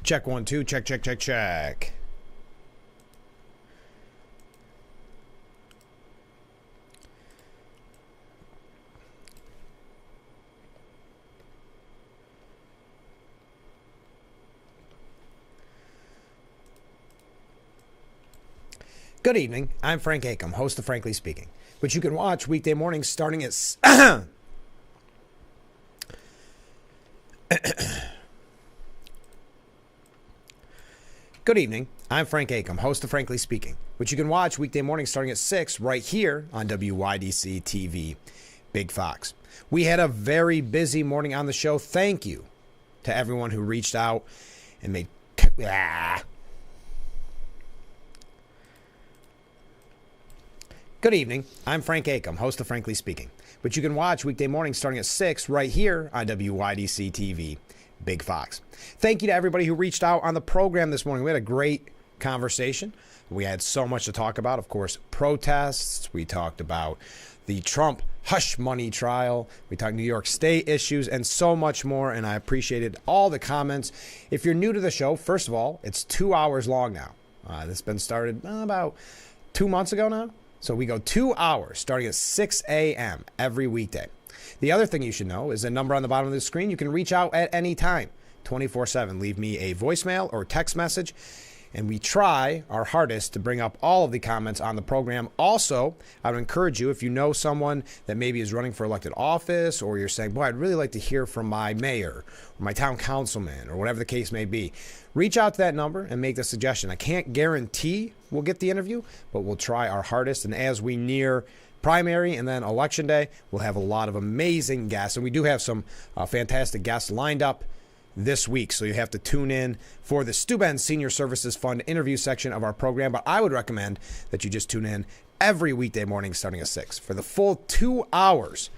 Check 1 2. Check, check, check, check. Good evening. I'm Frank Acom, host of Frankly Speaking, which you can watch weekday mornings starting at Good evening. I'm Frank Acom, host of Frankly Speaking, which you can watch weekday mornings starting at 6 right here on WYDC TV, Big Fox. We had a very busy morning on the show. Thank you to everyone who reached out and made... Good evening. I'm Frank Acom, host of Frankly Speaking, which you can watch weekday mornings starting at 6 right here on WYDC TV, Big Fox. Thank you to everybody who reached out on the program this morning. We had a great conversation. We had so much to talk about. Of course, protests. We talked about the Trump hush money trial. We talked New York State issues and so much more, and I appreciated all the comments. If you're new to the show, first of all, it's 2 hours long now. This has been started about 2 months ago now. So we go 2 hours starting at 6 a.m. every weekday. The other thing you should know is the number on the bottom of the screen. You can reach out at any time, 24/7. Leave me a voicemail or text message, and we try our hardest to bring up all of the comments on the program. Also, I would encourage you, if you know someone that maybe is running for elected office, or you're saying, boy, I'd really like to hear from my mayor or my town councilman or whatever the case may be, reach out to that number and make the suggestion. I can't guarantee we'll get the interview, but we'll try our hardest. And as we near primary and then election day, we'll have a lot of amazing guests. And we do have some fantastic guests lined up this week. So you have to tune in for the Steuben Senior Services Fund interview section of our program. But I would recommend that you just tune in every weekday morning starting at 6 for the full 2 hours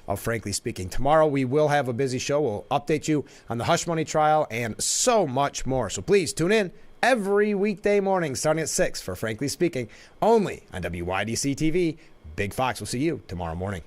of Frankly Speaking. Tomorrow we will have a busy show. We'll update you on the hush money trial and so much more. So please tune in every weekday morning starting at 6 for Frankly Speaking, only on WYDC TV. Big Fox. We'll see you tomorrow morning.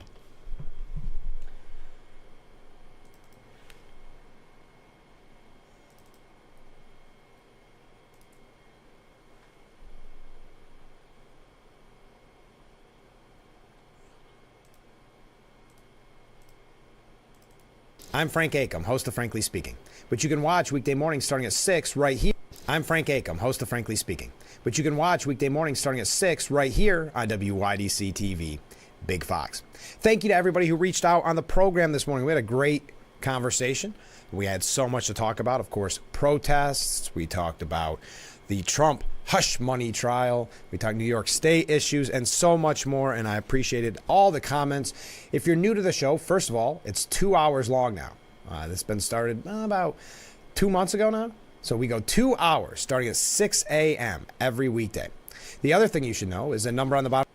I'm Frank Acom, host of Frankly Speaking, which you can watch weekday mornings starting at 6 right here. I'm Frank Acom, host of Frankly Speaking, which you can watch weekday mornings starting at 6 right here on WYDC TV, Big Fox. Thank you to everybody who reached out on the program this morning. We had a great conversation. We had so much to talk about. Of course, protests. We talked about the Trump hush money trial. We talked New York State issues and so much more, and I appreciated all the comments. If you're new to the show, first of all, it's 2 hours long now. This has been started about 2 months ago now. So we go 2 hours starting at 6 a.m. every weekday. The other thing you should know is the number on the bottom.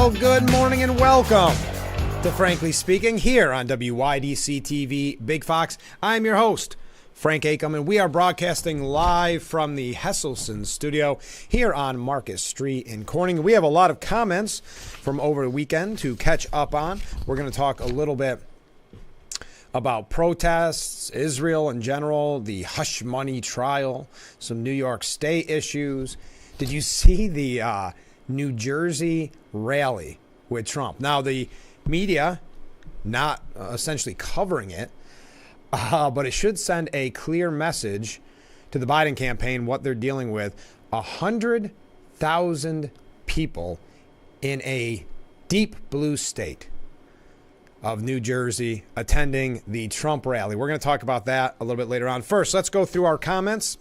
Well, good morning and welcome to Frankly Speaking here on WYDC TV Big Fox. I'm your host, Frank Acom, and we are broadcasting live from the Hesselson studio here on Market Street in Corning. We have a lot of comments from over the weekend to catch up on. We're going to talk a little bit about protests, Israel in general, the hush money trial, some New York State issues. Did you see the New Jersey rally with Trump? Now, the media not essentially covering it, but it should send a clear message to the Biden campaign what they're dealing with. 100,000 people in a deep blue state of New Jersey attending the Trump rally. We're going to talk about that a little bit later on. First, let's go through our comments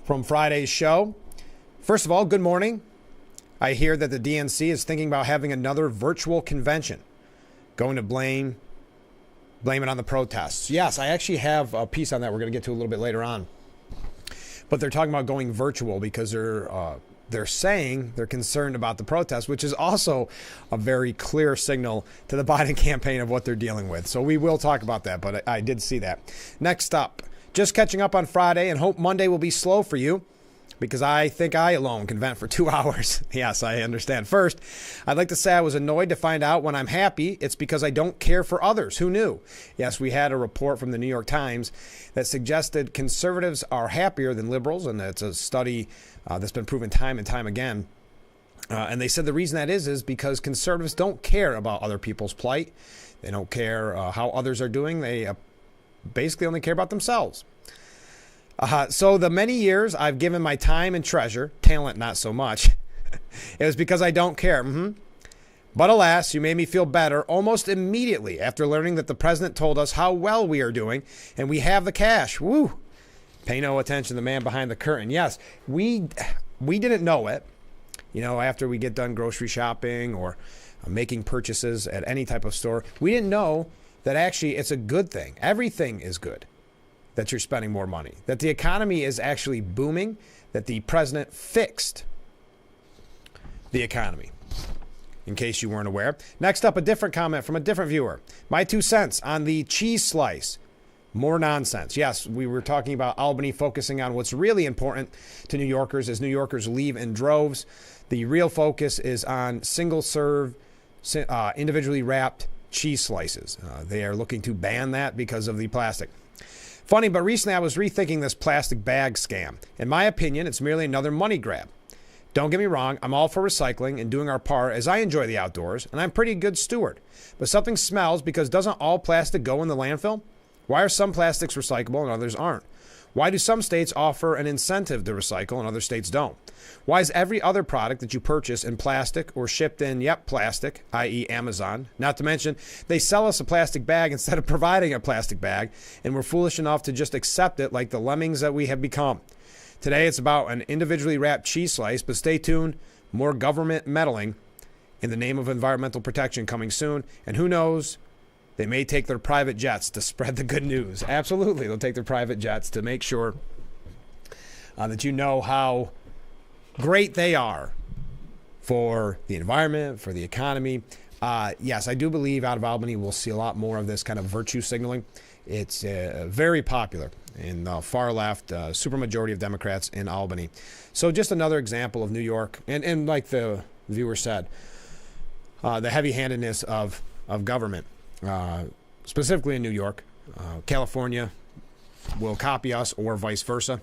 from Friday's show. First of all, good morning. I hear that the DNC is thinking about having another virtual convention, going to blame it on the protests. Yes, I actually have a piece on that we're going to get to a little bit later on. But they're talking about going virtual because they're saying they're concerned about the protests, which is also a very clear signal to the Biden campaign of what they're dealing with. So we will talk about that, but I did see that. Next up, just catching up on Friday and hope Monday will be slow for you, because I think I alone can vent for 2 hours. Yes, I understand. First, I'd like to say I was annoyed to find out when I'm happy, it's because I don't care for others. Who knew? Yes, we had a report from the New York Times that suggested conservatives are happier than liberals, and it's a study that's been proven time and time again. And they said the reason that is because conservatives don't care about other people's plight. They don't care how others are doing. They basically only care about themselves. So the many years I've given my time and treasure, talent not so much, it was because I don't care. But alas, you made me feel better almost immediately after learning that the president told us how well we are doing and we have the cash. Woo! Pay no attention to the man behind the curtain. Yes, we didn't know it. You know, after we get done grocery shopping or making purchases at any type of store, we didn't know that actually it's a good thing. Everything is good. That you're spending more money, that the economy is actually booming, that the president fixed the economy, in case you weren't aware. Next up, a different comment from a different viewer. My 2 cents on the cheese slice. More nonsense. Yes, we were talking about Albany focusing on what's really important to New Yorkers as New Yorkers leave in droves. The real focus is on single-serve, individually wrapped cheese slices. They are looking to ban that because of the plastic. Funny, but recently I was rethinking this plastic bag scam. In my opinion, it's merely another money grab. Don't get me wrong, I'm all for recycling and doing our part as I enjoy the outdoors, and I'm a pretty good steward. But something smells because doesn't all plastic go in the landfill? Why are some plastics recyclable and others aren't? Why do some states offer an incentive to recycle and other states don't? Why is every other product that you purchase in plastic or shipped in, plastic, i.e. Amazon? Not to mention, they sell us a plastic bag instead of providing a plastic bag, and we're foolish enough to just accept it like the lemmings that we have become. Today, it's about an individually wrapped cheese slice, but stay tuned, more government meddling in the name of environmental protection coming soon, and who knows, they may take their private jets to spread the good news. Absolutely, they'll take their private jets to make sure that you know how great they are for the environment, for the economy. Yes, I do believe out of Albany we'll see a lot more of this kind of virtue signaling. It's very popular in the far left, supermajority of Democrats in Albany. So just another example of New York, and like the viewer said, the heavy-handedness of government. Specifically in New York. California will copy us or vice versa.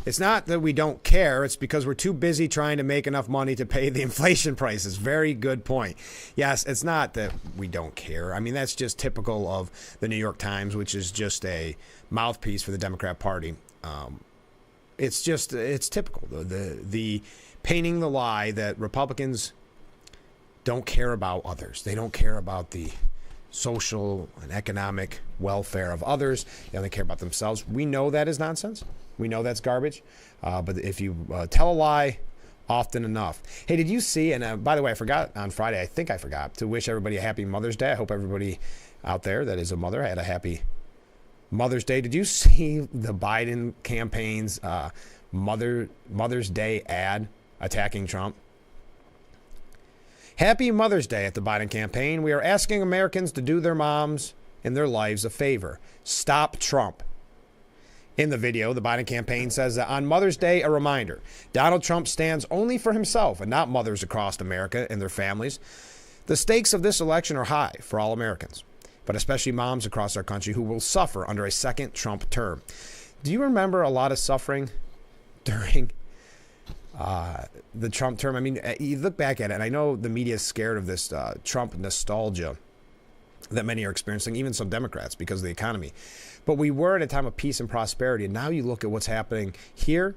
It's not that we don't care. It's because we're too busy trying to make enough money to pay the inflation prices. Very good point. Yes, it's not that we don't care. I mean, that's just typical of the New York Times, which is just a mouthpiece for the Democrat Party. It's typical. The painting the lie that Republicans don't care about others. They don't care about the social and economic welfare of others. They only care about themselves. We know that is nonsense. We know that's garbage. But if you tell a lie often enough. Hey, did you see, and by the way, I forgot on Friday, I think I forgot to wish everybody a happy Mother's Day. I hope everybody out there that is a mother had a happy Mother's Day. Did you see the Biden campaign's Mother's Day ad attacking Trump. Happy Mother's Day at the Biden campaign. We are asking Americans to do their moms and their lives a favor. Stop Trump. In the video, the Biden campaign says that on Mother's Day, a reminder, Donald Trump stands only for himself and not mothers across America and their families. The stakes of this election are high for all Americans, but especially moms across our country who will suffer under a second Trump term. Do you remember a lot of suffering during the Trump term? I mean, you look back at it, and I know the media is scared of this Trump nostalgia that many are experiencing, even some Democrats, because of the economy. But we were at a time of peace and prosperity, and now you look at what's happening here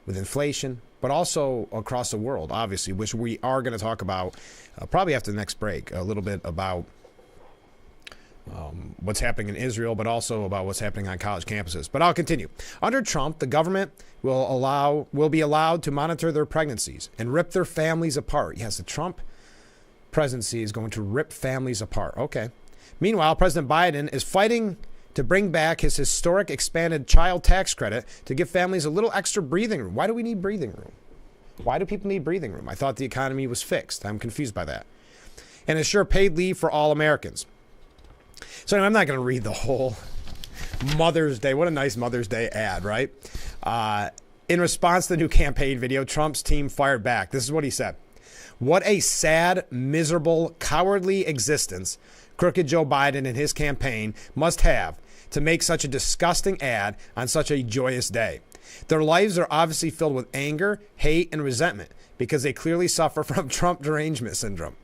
with inflation, but also across the world, obviously, which we are going to talk about probably after the next break, a little bit about what's happening in Israel, but also about what's happening on college campuses. But I'll continue. Under Trump, the government will be allowed to monitor their pregnancies and rip their families apart. Yes, the Trump presidency is going to rip families apart. Okay. Meanwhile, President Biden is fighting to bring back his historic expanded child tax credit to give families a little extra breathing room. Why do we need breathing room? Why do people need breathing room? I thought the economy was fixed. I'm confused by that. And ensure paid leave for all Americans. So anyway, I'm not going to read the whole Mother's Day. What a nice Mother's Day ad, right? In response to the new campaign video, Trump's team fired back. This is what he said. What a sad, miserable, cowardly existence crooked Joe Biden and his campaign must have to make such a disgusting ad on such a joyous day. Their lives are obviously filled with anger, hate, and resentment because they clearly suffer from Trump derangement syndrome.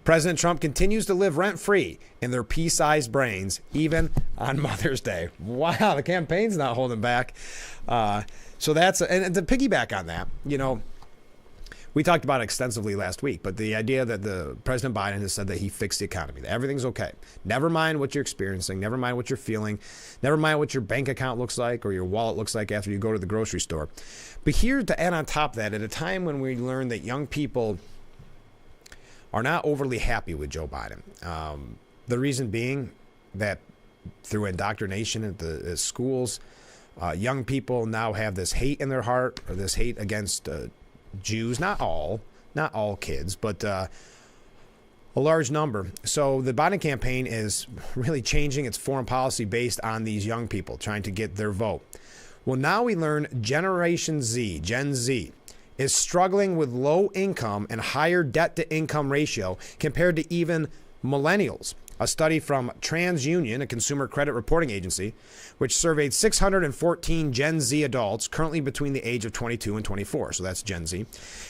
President Trump continues to live rent-free in their pea-sized brains, even on Mother's Day. Wow, the campaign's not holding back. So that's, and to piggyback on that, you know, we talked about it extensively last week, but the idea that the President Biden has said that he fixed the economy, that everything's okay. Never mind what you're experiencing. Never mind what you're feeling. Never mind what your bank account looks like or your wallet looks like after you go to the grocery store. But here to add on top of that, at a time when we learn that young people are not overly happy with Joe Biden. The reason being that through indoctrination at the schools, young people now have this hate in their heart, or this hate against Jews. Not all kids, but a large number. So the Biden campaign is really changing its foreign policy based on these young people, trying to get their vote. Well, now we learn Generation Z, Gen Z, is struggling with low income and higher debt to income ratio compared to even millennials. A study from TransUnion, a consumer credit reporting agency, which surveyed 614 Gen Z adults currently between the age of 22 and 24, so that's Gen Z,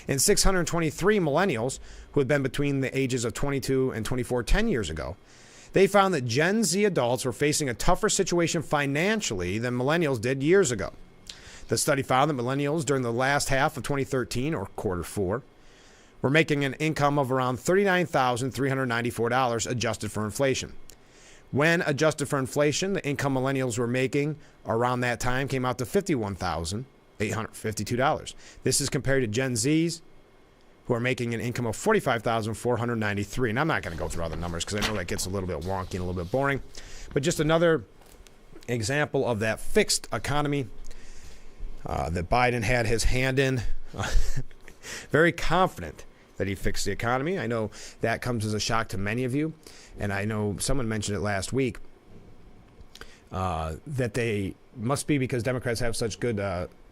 and 623 millennials who had been between the ages of 22 and 24 10 years ago. They found that Gen Z adults were facing a tougher situation financially than millennials did years ago. The study found that millennials during the last half of 2013, or quarter four, were making an income of around $39,394 adjusted for inflation. When adjusted for inflation, the income millennials were making around that time came out to $51,852. This is compared to Gen Zs, who are making an income of $45,493. And I'm not going to go through all the numbers because I know that gets a little bit wonky and a little bit boring. But just another example of that fixed economy that Biden had his hand in. Very confident that he fixed the economy. I know that comes as a shock to many of you. And I know someone mentioned it last week that they must be because Democrats have such good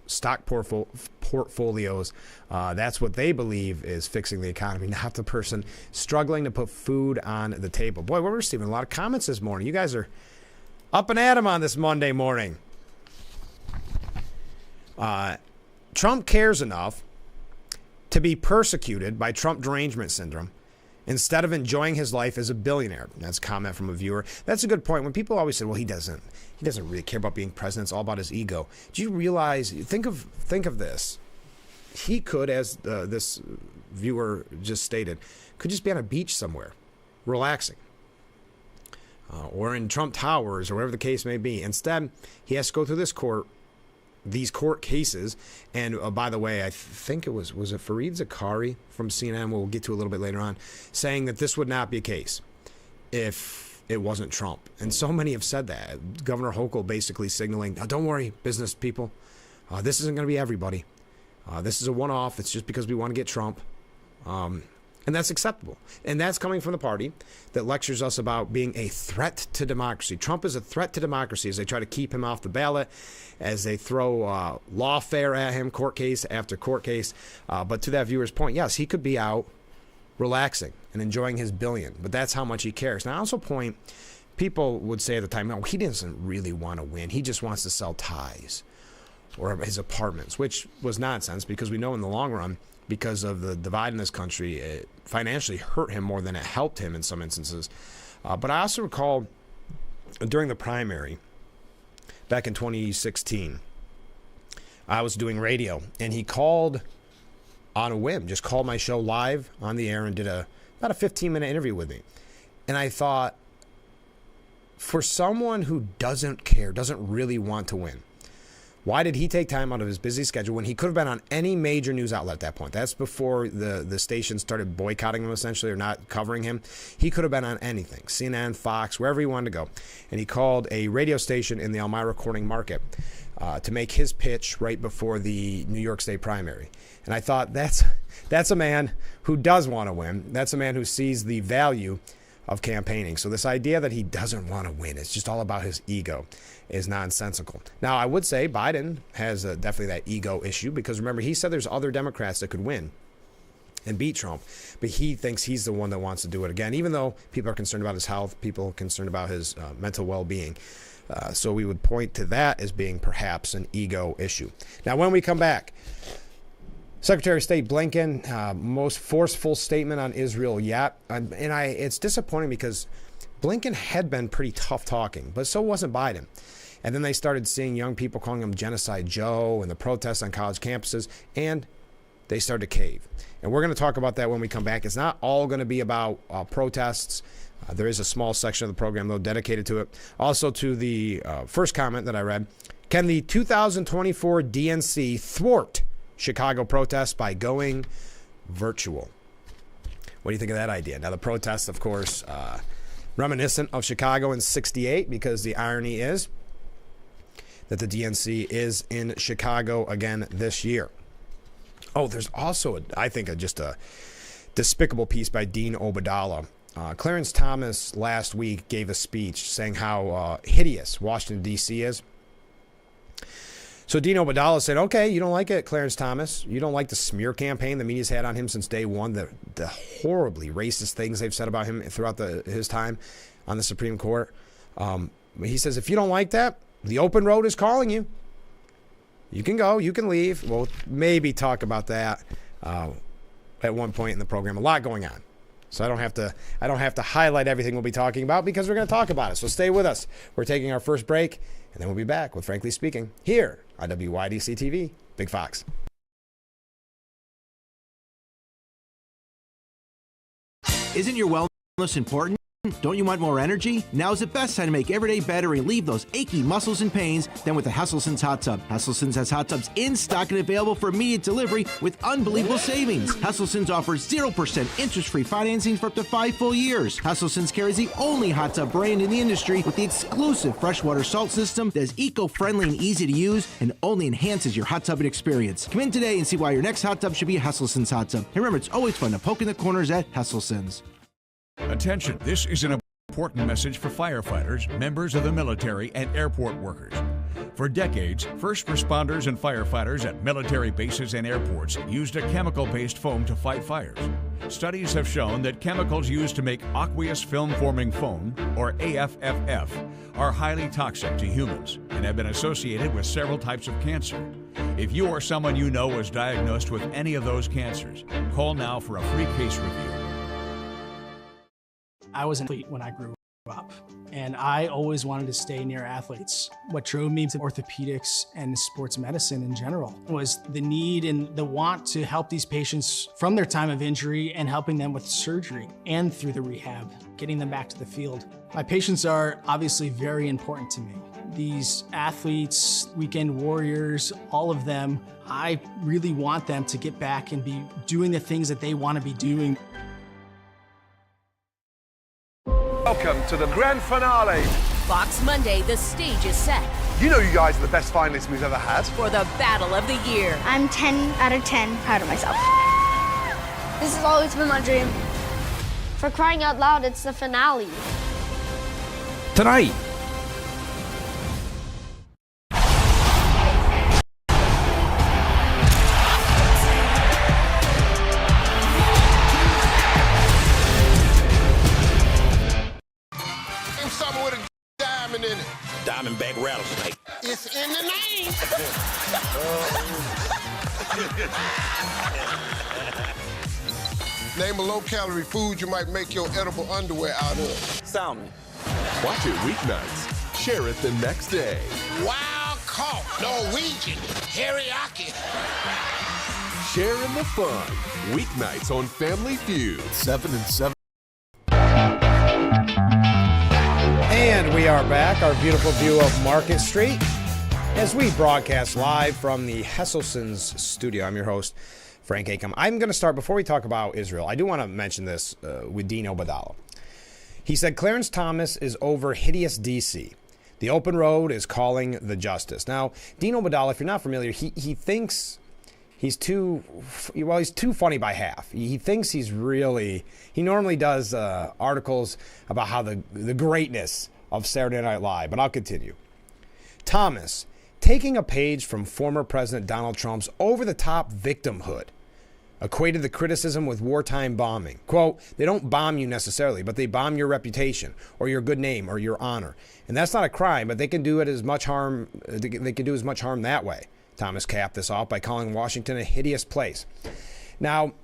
stock portfolios. That's what they believe is fixing the economy, not the person struggling to put food on the table. Boy, we're receiving a lot of comments this morning. You guys are up and at 'em on this Monday morning. Trump cares enough to be persecuted by Trump derangement syndrome instead of enjoying his life as a billionaire. That's a comment from a viewer. That's a good point. When people always say, well, he doesn't really care about being president. It's all about his ego. Do you realize, think of this. He could, as this viewer just stated, could just be on a beach somewhere, relaxing. Or in Trump Towers or whatever the case may be. Instead, he has to go through these court cases. And by the way, I think it was it Fareed Zakaria from CNN, we'll get to a little bit later on, saying that this would not be a case if it wasn't Trump. And so many have said that. Governor Hochul basically signaling, oh, don't worry, business people. This isn't going to be everybody. This is a one-off. It's just because we want to get Trump. And that's acceptable. And that's coming from the party that lectures us about being a threat to democracy. Trump is a threat to democracy as they try to keep him off the ballot, as they throw lawfare at him, court case after court case. But to that viewer's point, yes, he could be out relaxing and enjoying his billion, but that's how much he cares. Now, I also point, people would say at the time, no, he doesn't really want to win. He just wants to sell ties or his apartments, which was nonsense because we know in the long run, because of the divide in this country, it financially hurt him more than it helped him in some instances. But I also recall during the primary back in 2016, I was doing radio, and he called on a whim, just called my show live on the air and did about a 15-minute interview with me. And I thought, for someone who doesn't care, doesn't really want to win, why did he take time out of his busy schedule when he could have been on any major news outlet at that point? That's before the station started boycotting him, essentially, or not covering him. He could have been on anything, CNN, Fox, wherever he wanted to go. And he called a radio station in the Elmira Corning market to make his pitch right before the New York State primary. And I thought, that's a man who does want to win. That's a man who sees the value of campaigning. So this idea that he doesn't want to win, it's just all about his ego, is nonsensical. Now, I would say Biden has definitely that ego issue because remember, he said there's other Democrats that could win and beat Trump, but he thinks he's the one that wants to do it again, even though people are concerned about his health, people are concerned about his mental well-being. So we would point to that as being perhaps an ego issue. Now, when we come back, Secretary of State Blinken, most forceful statement on Israel yet. And it's disappointing because Blinken had been pretty tough talking, but so wasn't Biden. And then they started seeing young people calling him Genocide Joe and the protests on college campuses, and they started to cave. And we're going to talk about that when we come back. It's not all going to be about protests. There is a small section of the program, though, dedicated to it. Also to the first comment that I read, can the 2024 DNC thwart Chicago protests by going virtual? What do you think of that idea? Now, the protests, of course, reminiscent of Chicago in '68, because the irony is that the DNC is in Chicago again this year. Oh, there's also, I think, just a despicable piece by Dean Obadala. Clarence Thomas last week gave a speech saying how hideous Washington, D.C. is. So Dean Obadala said, okay, you don't like it, Clarence Thomas. You don't like the smear campaign the media's had on him since day one, the horribly racist things they've said about him throughout his time on the Supreme Court. He says, if you don't like that, the open road is calling you. You can go, you can leave. We'll maybe talk about that at one point in the program. A lot going on. So I don't have to highlight everything we'll be talking about because we're going to talk about it. So stay with us. We're taking our first break, and then we'll be back with Frankly Speaking here on WYDC TV, Big Fox. Isn't your wellness important? Don't you want more energy? Now's the best time to make every day better and relieve those achy muscles and pains than with the Hesselson's Hot Tub. Hesselson's has hot tubs in stock and available for immediate delivery with unbelievable savings. Hesselson's offers 0% interest-free financing for up to 5 full years. Hesselson's carries the only hot tub brand in the industry with the exclusive freshwater salt system that is eco-friendly and easy to use and only enhances your hot tubbing experience. Come in today and see why your next hot tub should be a Hesselson's hot tub. And remember, it's always fun to poke in the corners at Hesselson's. Attention, this is an important message for firefighters, members of the military, and airport workers. For decades, first responders and firefighters at military bases and airports used a chemical-based foam to fight fires. Studies have shown that chemicals used to make aqueous film-forming foam, or AFFF, are highly toxic to humans and have been associated with several types of cancer. If you or someone you know was diagnosed with any of those cancers, call now for a free case review. I was an athlete when I grew up, and I always wanted to stay near athletes. What drove me to orthopedics and sports medicine in general was the need and the want to help these patients from their time of injury and helping them with surgery and through the rehab, getting them back to the field. My patients are obviously very important to me. These athletes, weekend warriors, all of them, I really want them to get back and be doing the things that they want to be doing. Welcome to the grand finale. Fox Monday, the stage is set You know you guys are the best finalists we've ever had. for the battle of the year. I'm 10 out of 10 proud of myself. This has always been my dream. For crying out loud, it's the finale. Tonight, Something with a diamond in it. Diamondback rattlesnake. It's in the name. Name a low-calorie food you might make your edible underwear out of. Salmon. Watch it weeknights. Share it the next day. Wild caught Norwegian teriyaki. Share in the fun. Weeknights on Family Feud. 7 and 7. and we are back. Our beautiful view of Market Street as we broadcast live from the Hesselson's studio. I'm your host, Frank Acom. I'm going to start, before we talk about Israel, I do want to mention this with Dino Badala. He said Clarence Thomas is over hideous DC. The open road is calling the justice. Now, Dino Badala, if you're not familiar, he thinks he's too funny by half. He thinks he normally does articles about how the greatness of Saturday Night Live, but I'll continue. Thomas, taking a page from former President Donald Trump's over-the-top victimhood, equated the criticism with wartime bombing. Quote, they don't bomb you necessarily, but they bomb your reputation or your good name or your honor. And that's not a crime, but they can do as much harm that way. Thomas capped this off by calling Washington a hideous place. Now,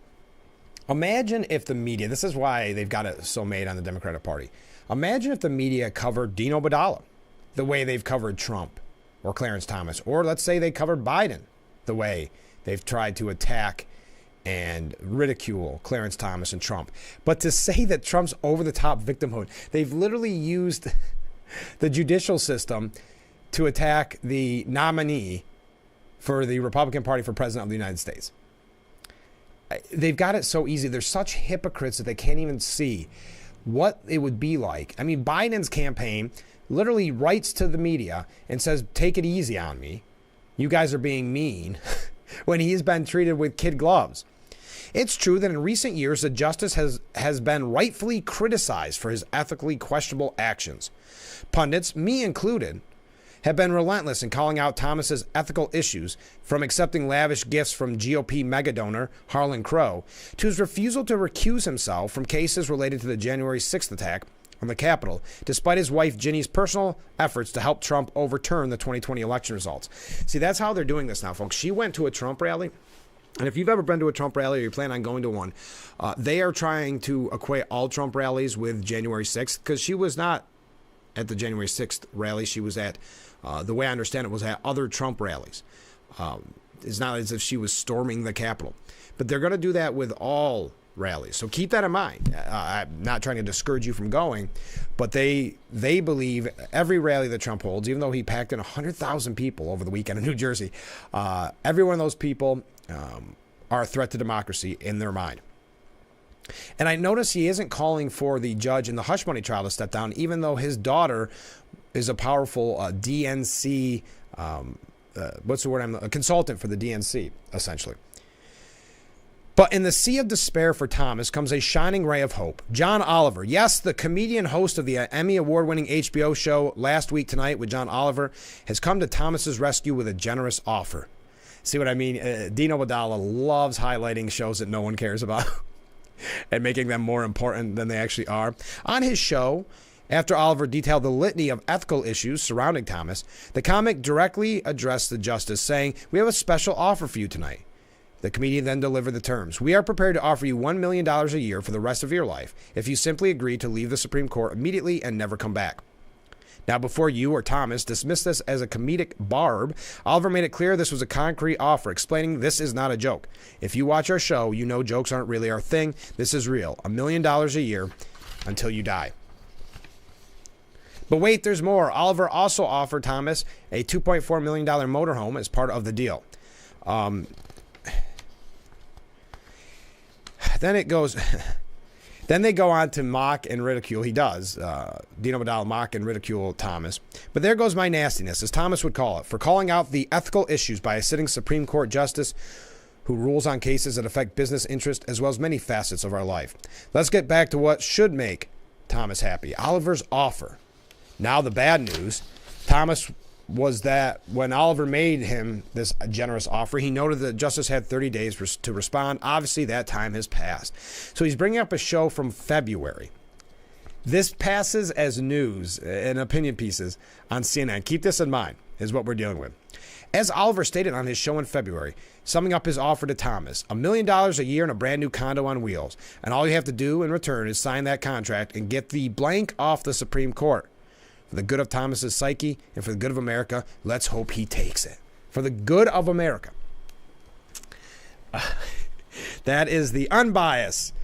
imagine if the media, this is why they've got it so made on the Democratic Party. Imagine if the media covered Dino Badala the way they've covered Trump or Clarence Thomas, or let's say they covered Biden the way they've tried to attack and ridicule Clarence Thomas and Trump. But to say that Trump's over-the-top victimhood, they've literally used the judicial system to attack the nominee for the Republican Party for President of the United States. They've got it so easy. They're such hypocrites that they can't even see what it would be like. I mean, Biden's campaign literally writes to the media and says, take it easy on me. You guys are being mean, when he's been treated with kid gloves. It's true that in recent years, the justice has been rightfully criticized for his ethically questionable actions. Pundits, me included, have been relentless in calling out Thomas's ethical issues, from accepting lavish gifts from GOP megadonor Harlan Crow to his refusal to recuse himself from cases related to the January 6th attack on the Capitol, despite his wife Ginny's personal efforts to help Trump overturn the 2020 election results. See, that's how they're doing this now, folks. She went to a Trump rally. And if you've ever been to a Trump rally or you plan on going to one, they are trying to equate all Trump rallies with January 6th, because she was not at the January 6th rally. She was at, the way I understand it, was at other Trump rallies. It's not as if she was storming the Capitol. But they're going to do that with all rallies. So keep that in mind. I'm not trying to discourage you from going, but they believe every rally that Trump holds, even though he packed in 100,000 people over the weekend in New Jersey, every one of those people are a threat to democracy in their mind. And I notice he isn't calling for the judge in the hush money trial to step down, even though his daughter is a powerful DNC, what's the word? A consultant for the DNC, essentially. But in the sea of despair for Thomas comes a shining ray of hope. John Oliver, yes, the comedian host of the Emmy award-winning HBO show Last Week Tonight with John Oliver, has come to Thomas's rescue with a generous offer. See what I mean? Dino Badala loves highlighting shows that no one cares about and making them more important than they actually are. On his show, after Oliver detailed the litany of ethical issues surrounding Thomas, the comic directly addressed the justice, saying, "We have a special offer for you tonight." The comedian then delivered the terms. "We are prepared to offer you $1 million a year for the rest of your life if you simply agree to leave the Supreme Court immediately and never come back." Now, before you or Thomas dismiss this as a comedic barb, Oliver made it clear this was a concrete offer, explaining this is not a joke. If you watch our show, you know jokes aren't really our thing. This is real. $1 million a year until you die. But wait, there's more. Oliver also offered Thomas a $2.4 million motorhome as part of the deal. Then it goes... Then they go on to mock and ridicule. He does. Dino Vidal mock and ridicule Thomas. But there goes my nastiness, as Thomas would call it, for calling out the ethical issues by a sitting Supreme Court justice who rules on cases that affect business interest as well as many facets of our life. Let's get back to what should make Thomas happy. Oliver's offer. Now the bad news. Thomas was that when Oliver made him this generous offer, he noted that Justice had 30 days to respond. Obviously, that time has passed. So he's bringing up a show from February. This passes as news and opinion pieces on CNN. Keep this in mind, is what we're dealing with. As Oliver stated on his show in February, summing up his offer to Thomas, $1 million a year and a brand new condo on wheels. And all you have to do in return is sign that contract and get the blank off the Supreme Court. For the good of Thomas's psyche and for the good of America, let's hope he takes it. For the good of America. That is the unbiased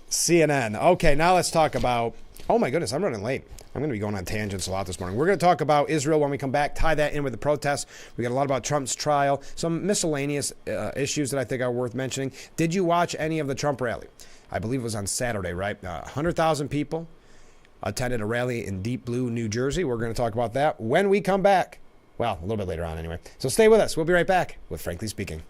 CNN. Okay, now let's talk about... Oh my goodness, I'm running late. I'm going to be going on tangents a lot this morning. We're going to talk about Israel when we come back, tie that in with the protests. We got a lot about Trump's trial, some miscellaneous issues that I think are worth mentioning. Did you watch any of the Trump rally? I believe it was on Saturday, right? 100,000 people attended a rally in Deep Blue, New Jersey. We're going to talk about that when we come back. Well, a little bit later on anyway. So stay with us. We'll be right back with Frankly Speaking.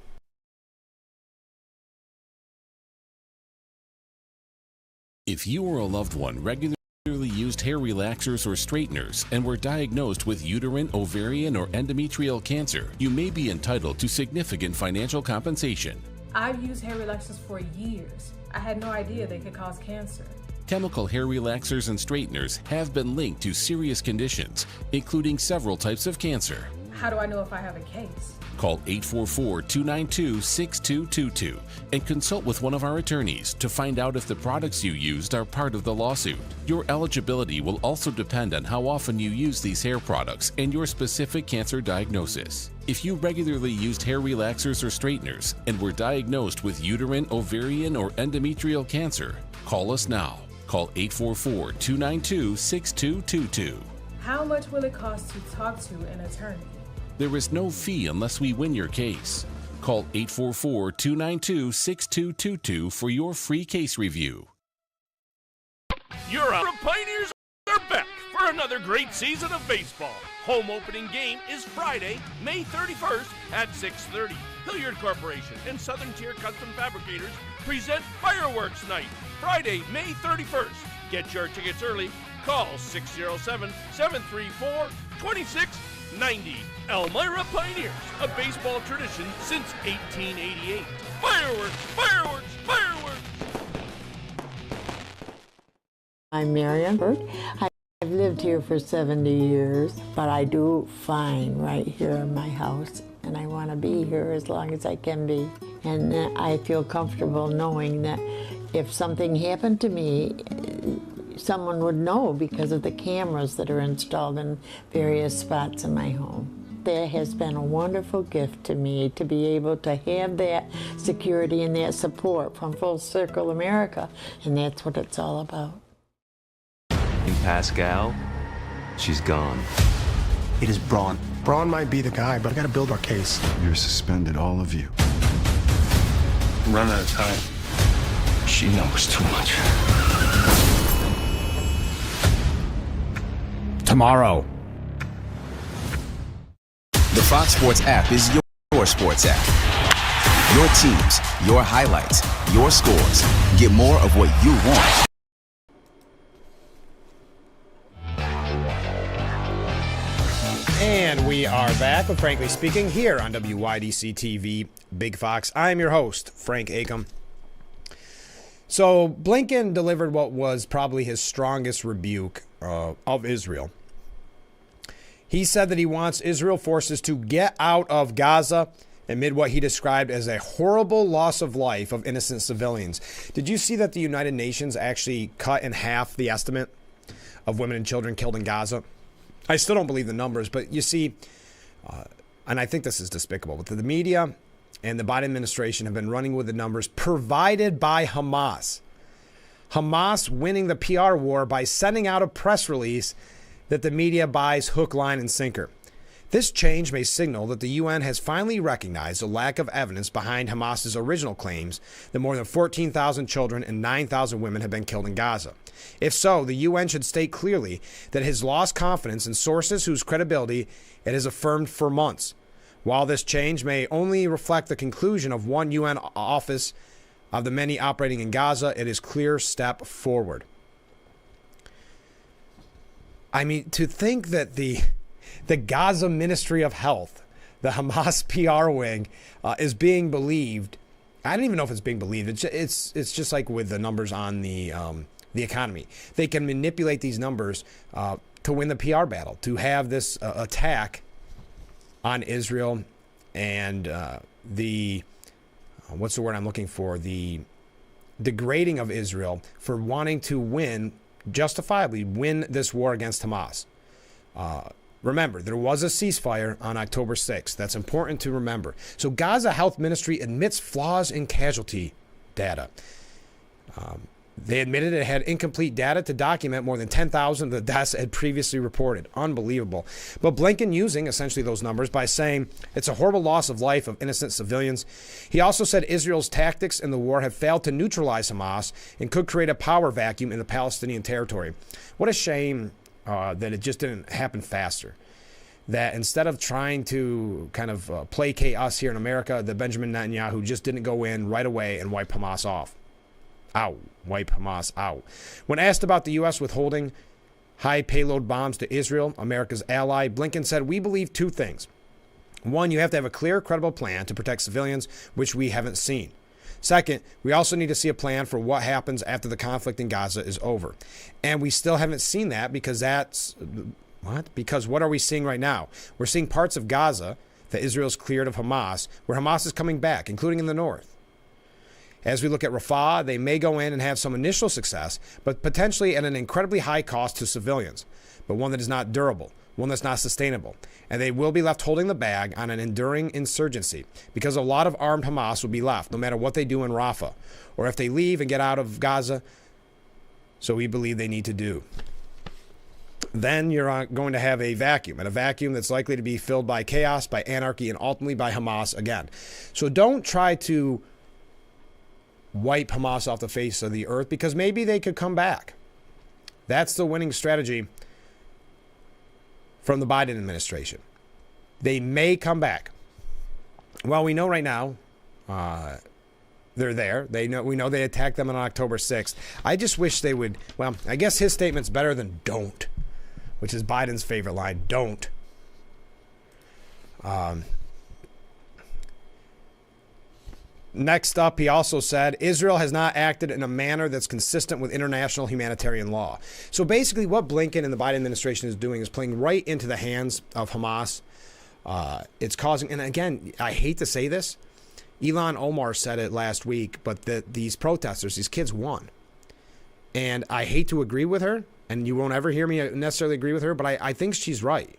If you or a loved one regularly used hair relaxers or straighteners and were diagnosed with uterine, ovarian, or endometrial cancer, you may be entitled to significant financial compensation. I've used hair relaxers for years. I had no idea they could cause cancer. Chemical hair relaxers and straighteners have been linked to serious conditions, including several types of cancer. How do I know if I have a case? Call 844-292-6222 and consult with one of our attorneys to find out if the products you used are part of the lawsuit. Your eligibility will also depend on how often you use these hair products and your specific cancer diagnosis. If you regularly used hair relaxers or straighteners and were diagnosed with uterine, ovarian, or endometrial cancer, call us now. Call 844-292-6222. How much will it cost to talk to an attorney? There is no fee unless we win your case. Call 844-292-6222 for your free case review. Your Pioneers are back for another great season of baseball. Home opening game is Friday, May 31st at 6:30. Hilliard Corporation and Southern Tier Custom Fabricators present Fireworks Night, Friday, May 31st. Get your tickets early. Call 607-734-2690. Elmira Pioneers, a baseball tradition since 1888. Fireworks, fireworks, fireworks! I'm Marian Burt. I've lived here for 70 years, but I do fine right here in my house, and I want to be here as long as I can be. And I feel comfortable knowing that if something happened to me, someone would know because of the cameras that are installed in various spots in my home. That has been a wonderful gift to me to be able to have that security and that support from Full Circle America, and that's what it's all about. Pascal, she's gone. It is Braun. Braun might be the guy, but I gotta build our case. You're suspended, all of you. I'm running out of time. She knows too much. Tomorrow. The Fox Sports app is your sports app. Your teams, your highlights, your scores. Get more of what you want. And we are back with Frankly Speaking here on WYDC TV, Big Fox. I'm your host, Frank Acom. So Blinken delivered what was probably his strongest rebuke of Israel. He said that he wants Israel forces to get out of Gaza amid what he described as a horrible loss of life of innocent civilians. Did you see that the United Nations actually cut in half the estimate of women and children killed in Gaza? I still don't believe the numbers, but you see, and I think this is despicable, but the media and the Biden administration have been running with the numbers provided by Hamas. Hamas winning the PR war by sending out a press release that the media buys hook, line, and sinker. This change may signal that the UN has finally recognized the lack of evidence behind Hamas's original claims that more than 14,000 children and 9,000 women have been killed in Gaza. If so, the UN should state clearly that it has lost confidence in sources whose credibility it has affirmed for months. While this change may only reflect the conclusion of one UN office of the many operating in Gaza, it is a clear step forward. I mean, to think that the Gaza Ministry of Health, the Hamas PR wing, is being believed. I don't even know if it's being believed. It's just like with the numbers on the economy. They can manipulate these numbers to win the PR battle, to have this attack on Israel and what's the word I'm looking for? The degrading of Israel for wanting to win, justifiably win this war against Hamas. Remember, there was a ceasefire on October 6th. That's important to remember. So Gaza Health Ministry admits flaws in casualty data. They admitted it had incomplete data to document more than 10,000 of the deaths it had previously reported. Unbelievable. But Blinken using essentially those numbers by saying it's a horrible loss of life of innocent civilians. He also said Israel's tactics in the war have failed to neutralize Hamas and could create a power vacuum in the Palestinian territory. What a shame that it just didn't happen faster. That instead of trying to kind of placate us here in America, that Benjamin Netanyahu just didn't go in right away and wipe Hamas off. Wipe Hamas out. When asked about the U.S. withholding high payload bombs to Israel, America's ally, Blinken said, "We believe two things. One, you have to have a clear, credible plan to protect civilians, which we haven't seen. Second, we also need to see a plan for what happens after the conflict in Gaza is over." And we still haven't seen that because Because what are we seeing right now? We're seeing parts of Gaza that Israel's cleared of Hamas, where Hamas is coming back, including in the north. As we look at Rafah, they may go in and have some initial success, but potentially at an incredibly high cost to civilians, but one that is not durable, one that's not sustainable. And they will be left holding the bag on an enduring insurgency because a lot of armed Hamas will be left, no matter what they do in Rafah, or if they leave and get out of Gaza. So we believe they need to do. Then you're going to have a vacuum, and a vacuum that's likely to be filled by chaos, by anarchy, and ultimately by Hamas again. So don't try to wipe Hamas off the face of the earth because maybe they could come back. That's the winning strategy from the Biden administration. They may come back. Well, we know right now they're there. We know they attacked them on October 6th. I just wish they would. Well, I guess his statement's better than "don't," which is Biden's favorite line. Don't. Next up, he also said, Israel has not acted in a manner that's consistent with international humanitarian law. So basically what Blinken and the Biden administration is doing is playing right into the hands of Hamas. It's causing, and again, I hate to say this, Ilhan Omar said it last week, but these protesters, these kids won. And I hate to agree with her, and you won't ever hear me necessarily agree with her, but I think she's right.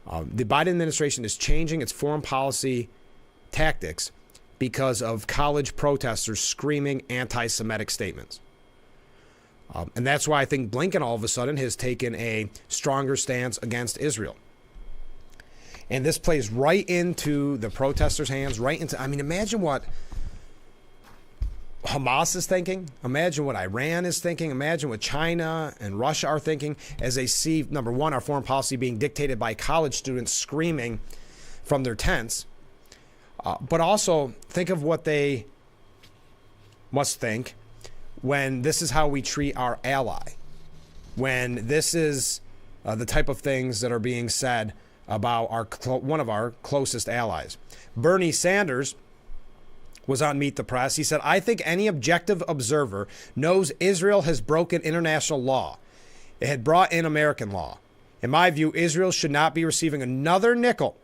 The Biden administration is changing its foreign policy tactics because of college protesters screaming anti-Semitic statements. And that's why I think Blinken all of a sudden has taken a stronger stance against Israel. And this plays right into the protesters' hands, imagine what Hamas is thinking. Imagine what Iran is thinking. Imagine what China and Russia are thinking as they see, number one, our foreign policy being dictated by college students screaming from their tents. But also think of what they must think when this is how we treat our ally, when this is the type of things that are being said about one of our closest allies. Bernie Sanders was on Meet the Press. He said, "I think any objective observer knows Israel has broken international law. It had brought in American law. In my view, Israel should not be receiving another nickel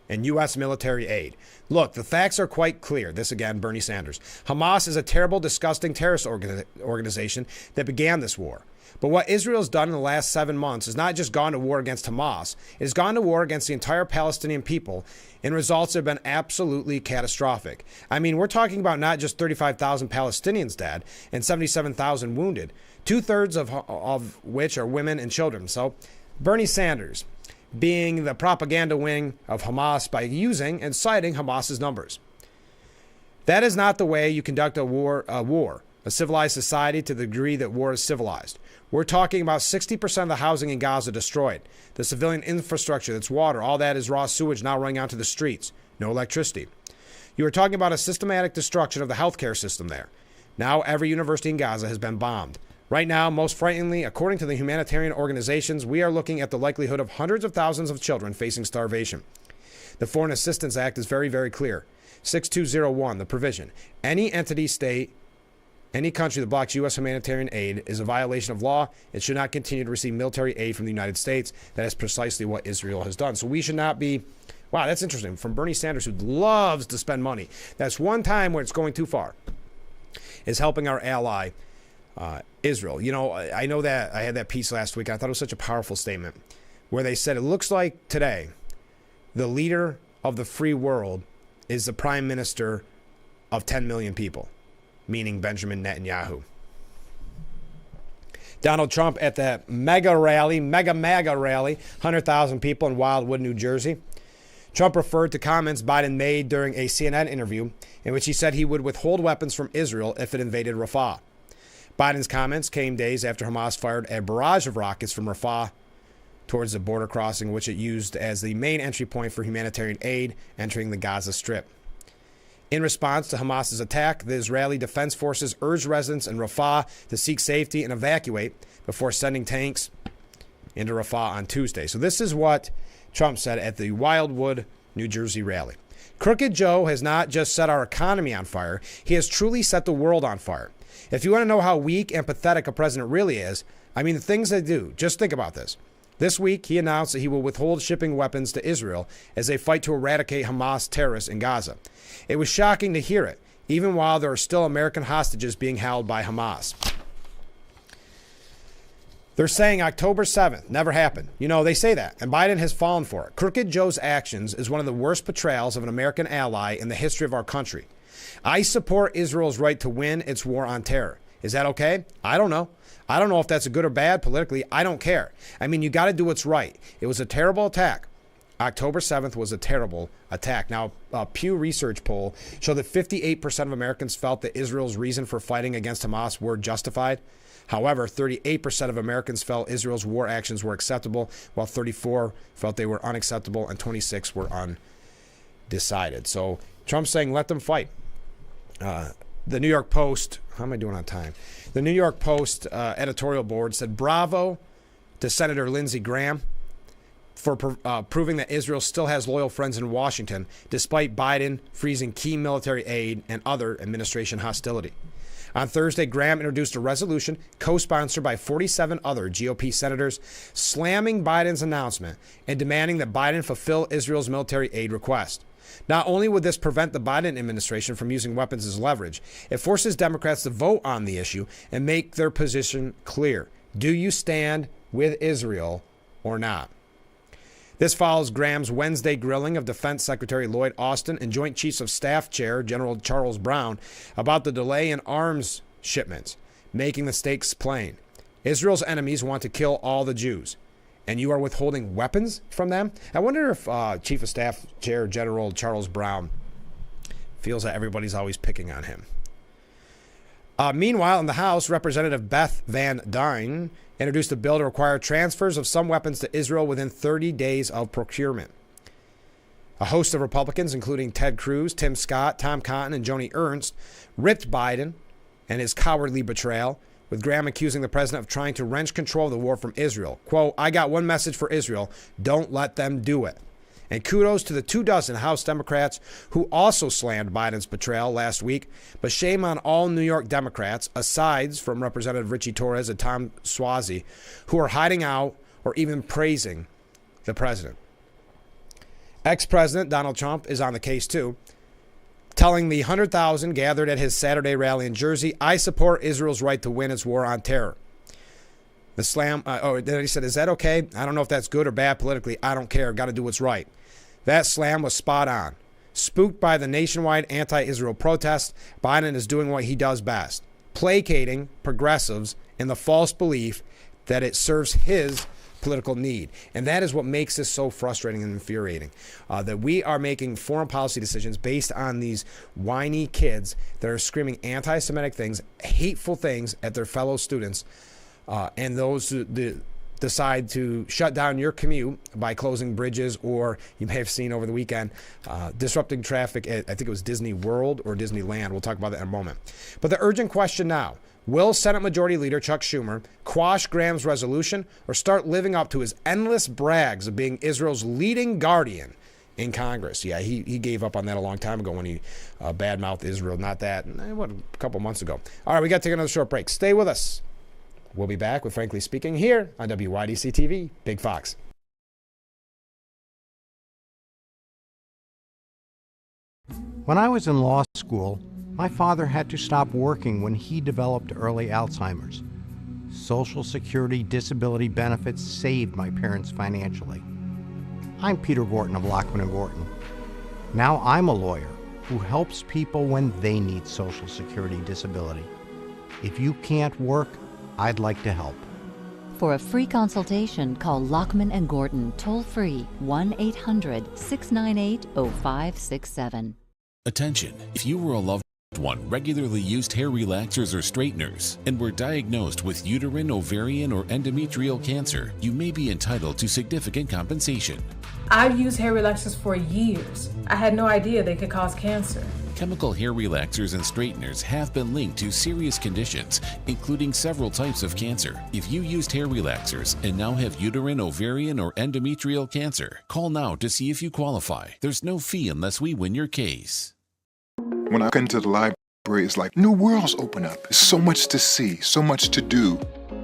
in U.S. military aid. Look, the facts are quite clear." This again, Bernie Sanders. "Hamas is a terrible, disgusting terrorist organization that began this war. But what Israel's done in the last 7 months has not just gone to war against Hamas, it has gone to war against the entire Palestinian people, and results have been absolutely catastrophic. I mean, we're talking about not just 35,000 Palestinians dead and 77,000 wounded, 2/3 of which are women and children." So, Bernie Sanders, being the propaganda wing of Hamas by using and citing Hamas's numbers. That is not the way you conduct a civilized society to the degree that war is civilized. We're talking about 60% of the housing in Gaza destroyed. The civilian infrastructure, that's water, all that is raw sewage now running onto the streets. No electricity. You are talking about a systematic destruction of the healthcare system there. Now every university in Gaza has been bombed. Right now, most frighteningly, according to the humanitarian organizations, we are looking at the likelihood of hundreds of thousands of children facing starvation. The Foreign Assistance Act is very, very clear. 6201, the provision. Any entity, state, any country that blocks U.S. humanitarian aid is a violation of law. It should not continue to receive military aid from the United States. That is precisely what Israel has done. So we should not be... Wow, that's interesting. From Bernie Sanders, who loves to spend money. That's one time where it's going too far, is helping our ally, Israel. You know, I know that I had that piece last week. I thought it was such a powerful statement where they said it looks like today the leader of the free world is the prime minister of 10 million people, meaning Benjamin Netanyahu. Donald Trump at that mega rally, MAGA rally, 100,000 people in Wildwood, New Jersey. Trump referred to comments Biden made during a CNN interview in which he said he would withhold weapons from Israel if it invaded Rafah. Biden's comments came days after Hamas fired a barrage of rockets from Rafah towards the border crossing, which it used as the main entry point for humanitarian aid entering the Gaza Strip. In response to Hamas's attack, the Israeli Defense Forces urged residents in Rafah to seek safety and evacuate before sending tanks into Rafah on Tuesday. So this is what Trump said at the Wildwood, New Jersey rally. Crooked Joe has not just set our economy on fire, he has truly set the world on fire. If you want to know how weak and pathetic a president really is, I mean, the things they do, just think about this. This week, he announced that he will withhold shipping weapons to Israel as they fight to eradicate Hamas terrorists in Gaza. It was shocking to hear it, even while there are still American hostages being held by Hamas. They're saying October 7th never happened. You know, they say that, and Biden has fallen for it. Crooked Joe's actions is one of the worst betrayals of an American ally in the history of our country. I support Israel's right to win its war on terror. Is that okay? I don't know. I don't know if that's a good or bad politically. I don't care. I mean, you got to do what's right. It was a terrible attack. October 7th was a terrible attack. Now, a Pew Research poll showed that 58% of Americans felt that Israel's reason for fighting against Hamas were justified. However, 38% of Americans felt Israel's war actions were acceptable, while 34% felt they were unacceptable, and 26% were undecided. So Trump's saying, let them fight. The New York Post, how am I doing on time? The New York Post editorial board said, bravo to Senator Lindsey Graham for proving that Israel still has loyal friends in Washington, despite Biden freezing key military aid and other administration hostility. On Thursday, Graham introduced a resolution co-sponsored by 47 other GOP senators, slamming Biden's announcement and demanding that Biden fulfill Israel's military aid request. Not only would this prevent the Biden administration from using weapons as leverage, it forces Democrats to vote on the issue and make their position clear. Do you stand with Israel or not? This follows Graham's Wednesday grilling of Defense Secretary Lloyd Austin and Joint Chiefs of Staff Chair General Charles Brown about the delay in arms shipments, making the stakes plain. Israel's enemies want to kill all the Jews, and you are withholding weapons from them? I wonder if Chief of Staff Chair General Charles Brown feels that everybody's always picking on him. Meanwhile, in the House, Representative Beth Van Duyne introduced a bill to require transfers of some weapons to Israel within 30 days of procurement. A host of Republicans, including Ted Cruz, Tim Scott, Tom Cotton, and Joni Ernst, ripped Biden and his cowardly betrayal, with Graham accusing the president of trying to wrench control of the war from Israel. Quote, I got one message for Israel. Don't let them do it. And kudos to the 24 House Democrats who also slammed Biden's betrayal last week. But shame on all New York Democrats, aside from Representative Richie Torres and Tom Suozzi, who are hiding out or even praising the president. Ex-President Donald Trump is on the case too, telling the 100,000 gathered at his Saturday rally in Jersey, I support Israel's right to win its war on terror. The slam, then he said, is that okay? I don't know if that's good or bad politically. I don't care. Got to do what's right. That slam was spot on. Spooked by the nationwide anti-Israel protest, Biden is doing what he does best, placating progressives in the false belief that it serves his political need. And that is what makes this so frustrating and infuriating, that we are making foreign policy decisions based on these whiny kids that are screaming anti-Semitic things, hateful things at their fellow students, and those who decide to shut down your commute by closing bridges, or you may have seen over the weekend, disrupting traffic at, I think it was Disney World or Disneyland. We'll talk about that in a moment. But the urgent question now, will Senate Majority Leader Chuck Schumer quash Graham's resolution or start living up to his endless brags of being Israel's leading guardian in Congress? Yeah, he gave up on that a long time ago when he badmouthed Israel. Not that, what, a couple months ago. All right, we got to take another short break. Stay with us. We'll be back with Frankly Speaking here on WYDC TV, Big Fox. When I was in law school, my father had to stop working when he developed early Alzheimer's. Social Security disability benefits saved my parents financially. I'm Peter Gorton of Lockman & Gorton. Now I'm a lawyer who helps people when they need Social Security disability. If you can't work, I'd like to help. For a free consultation, call Lockman & Gorton toll-free 1-800-698-0567. Attention, if you were a loved one regularly used hair relaxers or straighteners and were diagnosed with uterine, ovarian, or endometrial cancer, you may be entitled to significant compensation. I've used hair relaxers for years. I had no idea they could cause cancer. Chemical hair relaxers and straighteners have been linked to serious conditions, including several types of cancer. If you used hair relaxers and now have uterine, ovarian, or endometrial cancer, call now to see if you qualify. There's no fee unless we win your case. When I go into the library, it's like new worlds open up. There's so much to see, so much to do.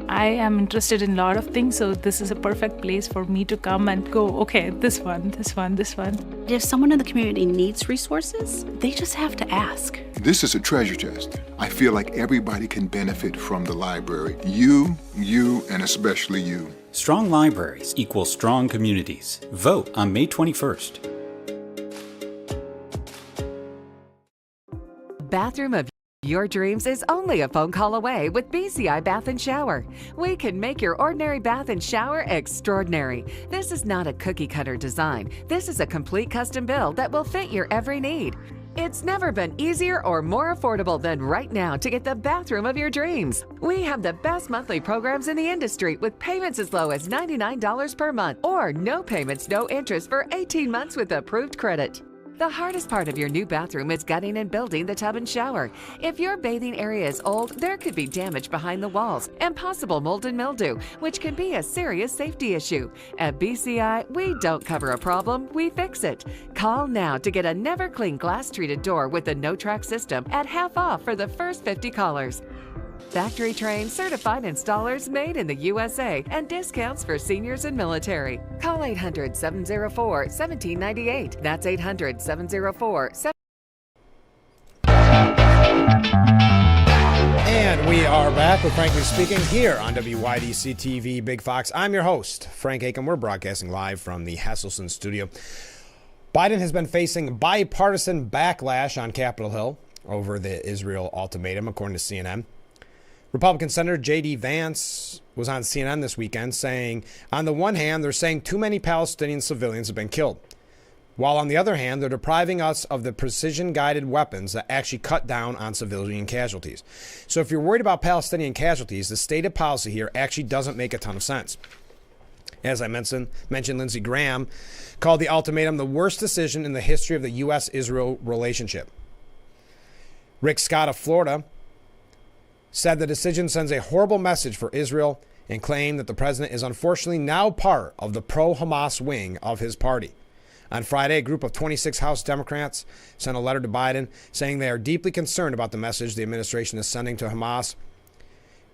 I am interested in a lot of things, so this is a perfect place for me to come and go, okay, this one, this one, this one. If someone in the community needs resources, they just have to ask. This is a treasure chest. I feel like everybody can benefit from the library. You, and especially you. Strong libraries equal strong communities. Vote on May 21st. Bathroom of your dreams is only a phone call away with BCI Bath and Shower. We can make your ordinary bath and shower extraordinary. This is not a cookie-cutter design. This is a complete custom build that will fit your every need. It's never been easier or more affordable than right now to get the bathroom of your dreams. We have the best monthly programs in the industry with payments as low as $99 per month or no payments, no interest for 18 months with approved credit. The hardest part of your new bathroom is gutting and building the tub and shower. If your bathing area is old, there could be damage behind the walls and possible mold and mildew, which can be a serious safety issue. At BCI, we don't cover a problem, we fix it. Call now to get a never-clean glass-treated door with the no-track system at half off for the first 50 callers. Factory-trained, certified installers made in the USA and discounts for seniors and military. Call 800-704-1798. That's 800-704-1798. And we are back with Frankly Speaking here on WYDC TV Big Fox. I'm your host, Frank Aiken. We're broadcasting live from the Hesselson studio. Biden has been facing bipartisan backlash on Capitol Hill over the Israel ultimatum, according to CNN. Republican Senator J.D. Vance was on CNN this weekend saying, on the one hand, they're saying too many Palestinian civilians have been killed, while on the other hand, they're depriving us of the precision-guided weapons that actually cut down on civilian casualties. So if you're worried about Palestinian casualties, the stated policy here actually doesn't make a ton of sense. As I mentioned, Lindsey Graham called the ultimatum the worst decision in the history of the U.S.-Israel relationship. Rick Scott of Florida said the decision sends a horrible message for Israel and claimed that the president is unfortunately now part of the pro-Hamas wing of his party. On Friday, a group of 26 House Democrats sent a letter to Biden saying they are deeply concerned about the message the administration is sending to Hamas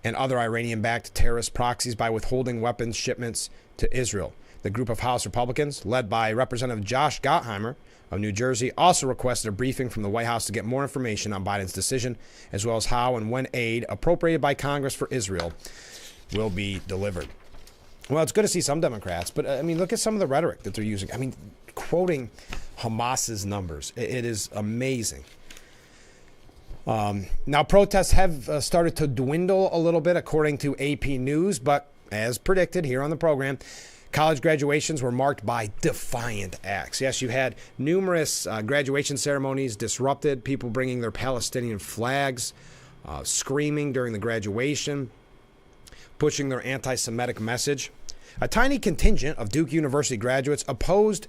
and other Iranian-backed terrorist proxies by withholding weapons shipments to Israel. The group of House Republicans, led by Representative Josh Gottheimer of New Jersey, also requested a briefing from the White House to get more information on Biden's decision, as well as how and when aid appropriated by Congress for Israel will be delivered. Well, it's good to see some Democrats, but I mean, look at some of the rhetoric that they're using. I mean, quoting Hamas's numbers. It is amazing. Now, protests have started to dwindle a little bit, according to AP News, but as predicted here on the program, college graduations were marked by defiant acts. Yes, you had numerous graduation ceremonies disrupted, people bringing their Palestinian flags, screaming during the graduation, pushing their anti-Semitic message. A tiny contingent of Duke University graduates opposed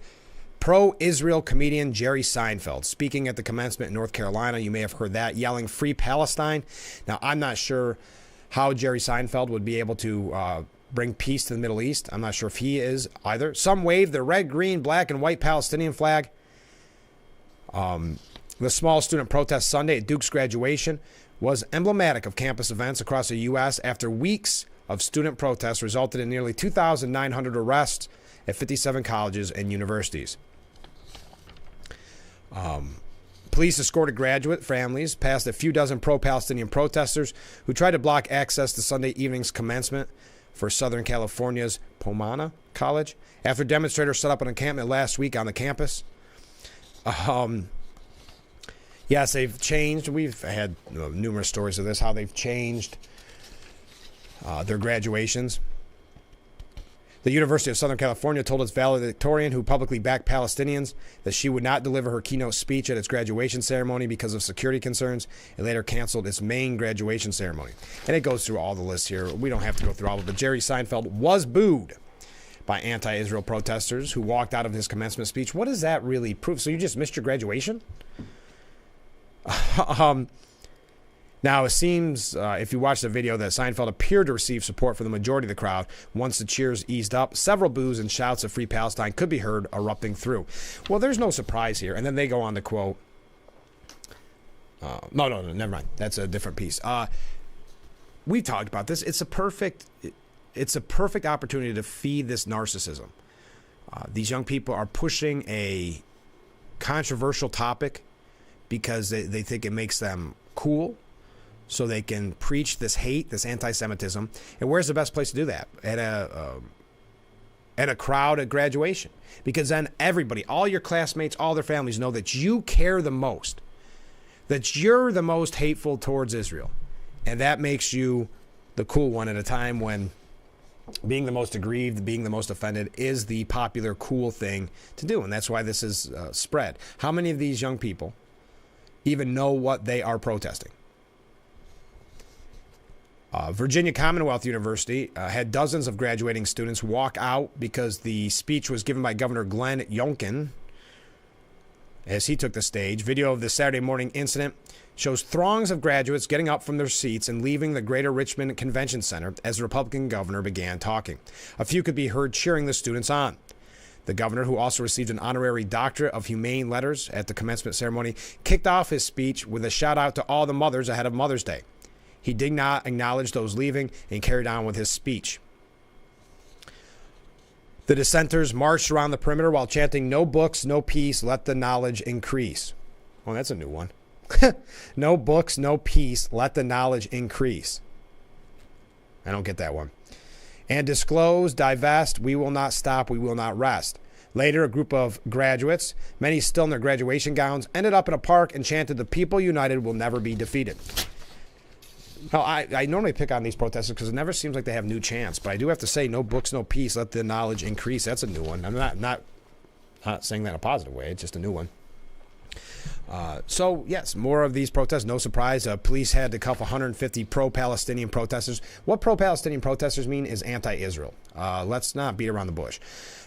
pro-Israel comedian Jerry Seinfeld speaking at the commencement in North Carolina. You may have heard that, yelling "Free Palestine." Now, I'm not sure how Jerry Seinfeld would be able to bring peace to the Middle East. I'm not sure if he is either. Some waved the red, green, black, and white Palestinian flag. The small student protest Sunday at Duke's graduation was emblematic of campus events across the U.S. after weeks of student protests resulted in nearly 2,900 arrests at 57 colleges and universities. Police escorted graduate families past a few dozen pro-Palestinian protesters who tried to block access to Sunday evening's commencement for Southern California's Pomona College after demonstrators set up an encampment last week on the campus. Yes, they've changed. We've had numerous stories of this, how they've changed their graduations. The University of Southern California told its valedictorian, who publicly backed Palestinians, that she would not deliver her keynote speech at its graduation ceremony because of security concerns, and later canceled its main graduation ceremony. And it goes through all the lists here. We don't have to go through all of it, but Jerry Seinfeld was booed by anti-Israel protesters who walked out of his commencement speech. What does that really prove? So you just missed your graduation? Now, it seems, if you watch the video, that Seinfeld appeared to receive support from the majority of the crowd. Once the cheers eased up, several boos and shouts of Free Palestine could be heard erupting through. Well, there's no surprise here. And then they go on to quote, no, never mind. That's a different piece. We talked about this. It's a perfect opportunity to feed this narcissism. These young people are pushing a controversial topic because they think it makes them cool, so they can preach this hate, this anti-Semitism. And where's the best place to do that? At a crowd at graduation. Because then everybody, all your classmates, all their families know that you care the most, that you're the most hateful towards Israel. And that makes you the cool one at a time when being the most aggrieved, being the most offended is the popular cool thing to do. And that's why this is spread. How many of these young people even know what they are protesting? Virginia Commonwealth University had dozens of graduating students walk out because the speech was given by Governor Glenn Youngkin as he took the stage. Video of the Saturday morning incident shows throngs of graduates getting up from their seats and leaving the Greater Richmond Convention Center as the Republican governor began talking. A few could be heard cheering the students on. The governor, who also received an honorary doctorate of humane letters at the commencement ceremony, kicked off his speech with a shout out to all the mothers ahead of Mother's Day. He did not acknowledge those leaving and carried on with his speech. The dissenters marched around the perimeter while chanting, "No books, no peace, let the knowledge increase." Oh, that's a new one. No books, no peace, let the knowledge increase. I don't get that one. And disclose, divest, we will not stop, we will not rest. Later, a group of graduates, many still in their graduation gowns, ended up in a park and chanted, "The people united will never be defeated." Now, I normally pick on these protesters because it never seems like they have new chants, but I do have to say, no books, no peace, let the knowledge increase. That's a new one. I'm not saying that in a positive way. It's just a new one. So, yes, more of these protests. No surprise. Police had to cuff 150 pro-Palestinian protesters. What pro-Palestinian protesters mean is anti-Israel. Let's not beat around the bush.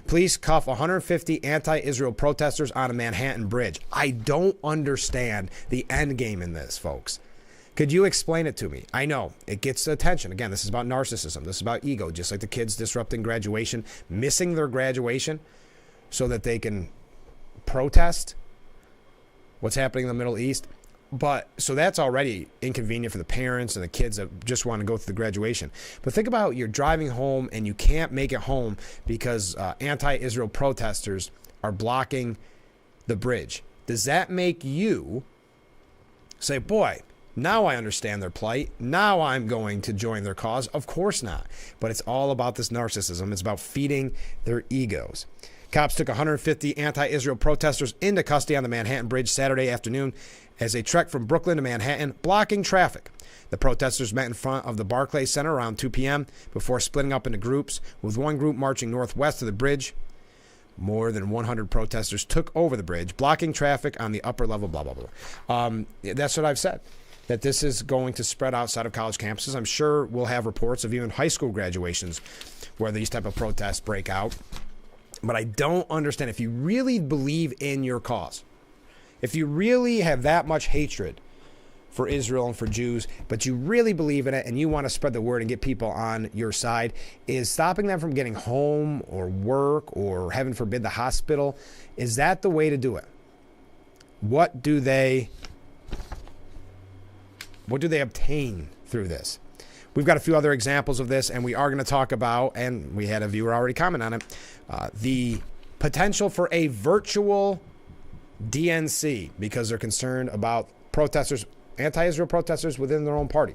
Police cuff 150 anti-Israel protesters on a Manhattan bridge. I don't understand the end game in this, folks. Could you explain it to me? I know it gets attention. Again, this is about narcissism. This is about ego, just like the kids disrupting graduation, missing their graduation so that they can protest what's happening in the Middle East. But so that's already inconvenient for the parents and the kids that just want to go through the graduation. But think about you're driving home and you can't make it home because anti-Israel protesters are blocking the bridge. Does that make you say, boy, now I understand their plight. Now I'm going to join their cause? Of course not. But it's all about this narcissism. It's about feeding their egos. Cops took 150 anti-Israel protesters into custody on the Manhattan Bridge Saturday afternoon as they trekked from Brooklyn to Manhattan, blocking traffic. The protesters met in front of the Barclays Center around 2 p.m. before splitting up into groups, with one group marching northwest of the bridge. More than 100 protesters took over the bridge, blocking traffic on the upper level, blah, blah, blah. That's what I've said, that this is going to spread outside of college campuses. I'm sure we'll have reports of even high school graduations where these type of protests break out. But I don't understand, if you really believe in your cause, if you really have that much hatred for Israel and for Jews, but you really believe in it and you want to spread the word and get people on your side, is stopping them from getting home or work or, heaven forbid, the hospital, is that the way to do it? What do they obtain through this? We've got a few other examples of this, and we are going to talk about, and we had a viewer already comment on it, the potential for a virtual DNC because they're concerned about protesters, anti-Israel protesters within their own party.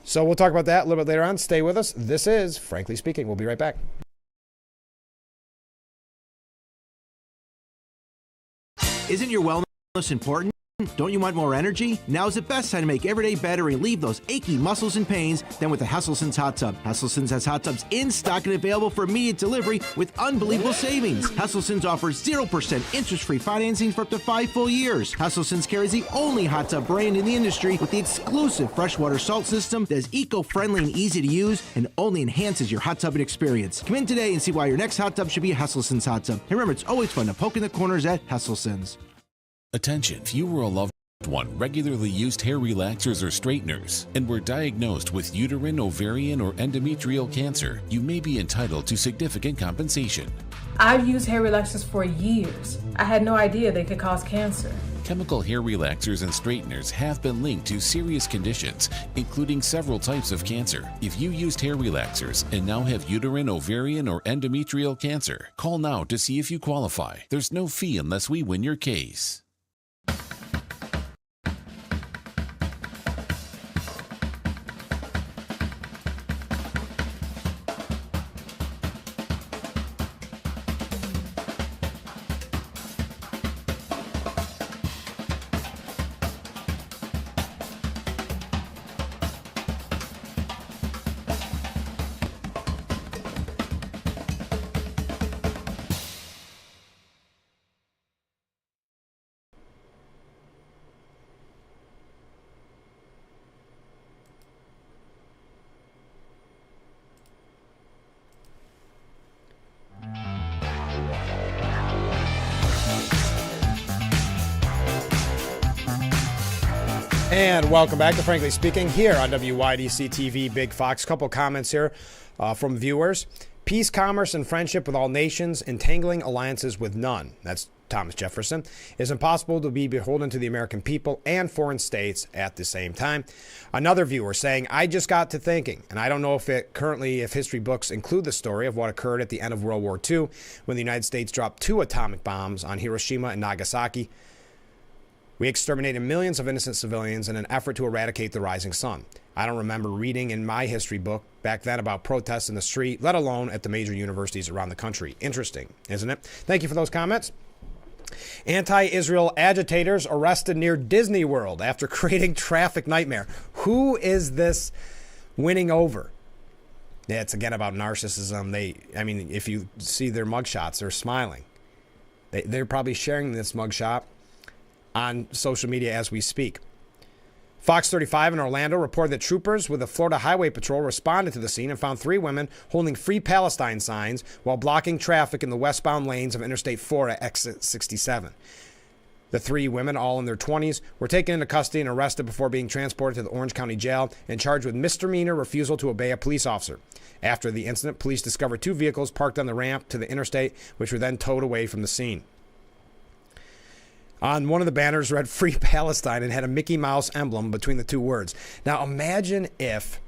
So we'll talk about that a little bit later on. Stay with us. This is Frankly Speaking. We'll be right back. Isn't your wellness important? Don't you want more energy? Now's the best time to make every day better and relieve those achy muscles and pains than with the Hesselson's Hot Tub. Hesselson's has hot tubs in stock and available for immediate delivery with unbelievable savings. Hesselson's offers 0% interest-free financing for up to 5 full years. Hesselson's carries the only hot tub brand in the industry with the exclusive freshwater salt system that is eco-friendly and easy to use and only enhances your hot tubbing experience. Come in today and see why your next hot tub should be a Hesselson's hot tub. And remember, it's always fun to poke in the corners at Hesselson's. Attention, if you or a loved one regularly used hair relaxers or straighteners and were diagnosed with uterine, ovarian, or endometrial cancer, you may be entitled to significant compensation. I've used hair relaxers for years. I had no idea they could cause cancer. Chemical hair relaxers and straighteners have been linked to serious conditions, including several types of cancer. If you used hair relaxers and now have uterine, ovarian, or endometrial cancer, call now to see if you qualify. There's no fee unless we win your case. And welcome back to Frankly Speaking here on WYDC TV Big Fox. Couple comments here from viewers. Peace, commerce, and friendship with all nations, entangling alliances with none. That's Thomas Jefferson. It is impossible to be beholden to the American people and foreign states at the same time. Another viewer saying, I just got to thinking, and I don't know if history books include the story of what occurred at the end of World War II when the United States dropped 2 atomic bombs on Hiroshima and Nagasaki. We exterminated millions of innocent civilians in an effort to eradicate the rising sun. I don't remember reading in my history book back then about protests in the street, let alone at the major universities around the country. Interesting, isn't it? Thank you for those comments. Anti-Israel agitators arrested near Disney World after creating traffic nightmare. Who is this winning over? Yeah, it's again about narcissism. If you see their mugshots, they're smiling. They're probably sharing this mugshot on social media as we speak. Fox 35 in Orlando reported that troopers with the Florida Highway Patrol responded to the scene and found 3 women holding Free Palestine signs while blocking traffic in the westbound lanes of Interstate 4 at exit 67. The 3 women, all in their 20s, were taken into custody and arrested before being transported to the Orange County Jail and charged with misdemeanor refusal to obey a police officer. After the incident, police discovered 2 vehicles parked on the ramp to the interstate, which were then towed away from the scene. On one of the banners read Free Palestine and had a Mickey Mouse emblem between the 2 words. Now imagine if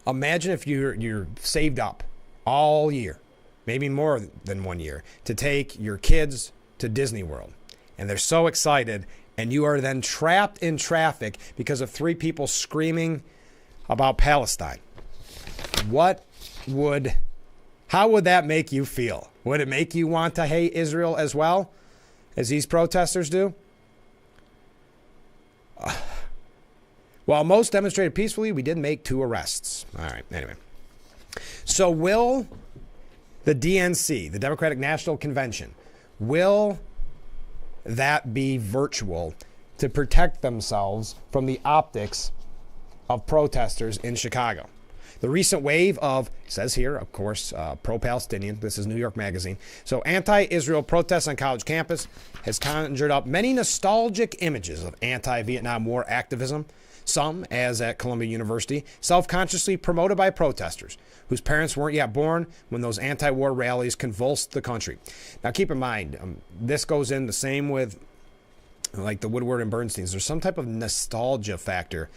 you're saved up all year, maybe more than 1 year, to take your kids to Disney World. And they're so excited, and you are then trapped in traffic because of 3 people screaming about Palestine. What would How would that make you feel? Would it make you want to hate Israel as well as these protesters do? While most demonstrated peacefully, we did make 2 arrests. All right, anyway. So will the DNC, the Democratic National Convention, will that be virtual to protect themselves from the optics of protesters in Chicago? The recent wave of, it says here, of course, pro-Palestinian, this is New York Magazine, so anti-Israel protests on college campus has conjured up many nostalgic images of anti-Vietnam War activism, some, as at Columbia University, self-consciously promoted by protesters whose parents weren't yet born when those anti-war rallies convulsed the country. Now, keep in mind, this goes in the same with like the Woodward and Bernsteins. There's some type of nostalgia factor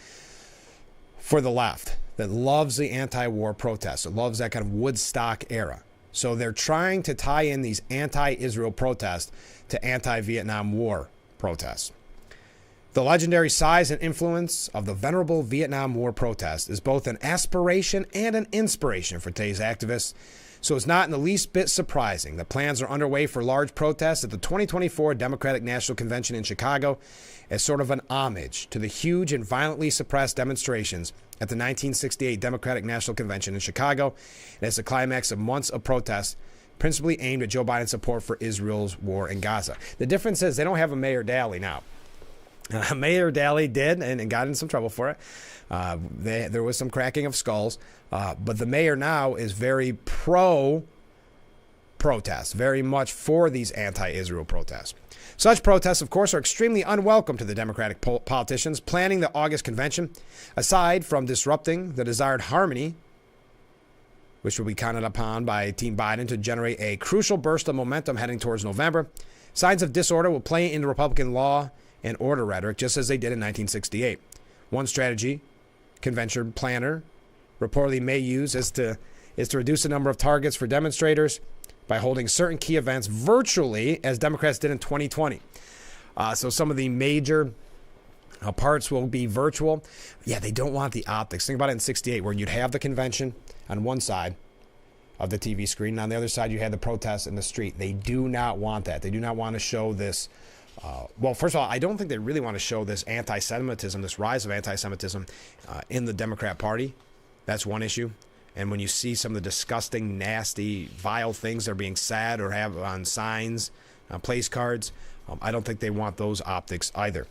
for the left that loves the anti-war protests. It loves that kind of Woodstock era. So they're trying to tie in these anti-Israel protests to anti-Vietnam War protests. The legendary size and influence of the venerable Vietnam War protest is both an aspiration and an inspiration for today's activists. So it's not in the least bit surprising that plans are underway for large protests at the 2024 Democratic National Convention in Chicago as sort of an homage to the huge and violently suppressed demonstrations at the 1968 Democratic National Convention in Chicago, and as the climax of months of protests principally aimed at Joe Biden's support for Israel's war in Gaza. The difference is they don't have a Mayor Daley now. Mayor Daley did and got in some trouble for it. There was some cracking of skulls, but the mayor now is very pro-protest, very much for these anti-Israel protests. Such protests, of course, are extremely unwelcome to the Democratic politicians planning the August convention. Aside from disrupting the desired harmony, which will be counted upon by Team Biden to generate a crucial burst of momentum heading towards November, signs of disorder will play into Republican law and order rhetoric, just as they did in 1968. One strategy convention planner reportedly may use is to reduce the number of targets for demonstrators by holding certain key events virtually, as Democrats did in 2020. So some of the major parts will be virtual. Yeah, they don't want the optics. Think about it in 68, where you'd have the convention on one side of the TV screen, and on the other side you had the protests in the street. They do not want that. They do not want to show this. Well, first of all, I don't think they really want to show this anti-Semitism, this rise of anti-Semitism in the Democrat Party. That's one issue. And when you see some of the disgusting, nasty, vile things that are being said or have on signs, on place cards, I don't think they want those optics either.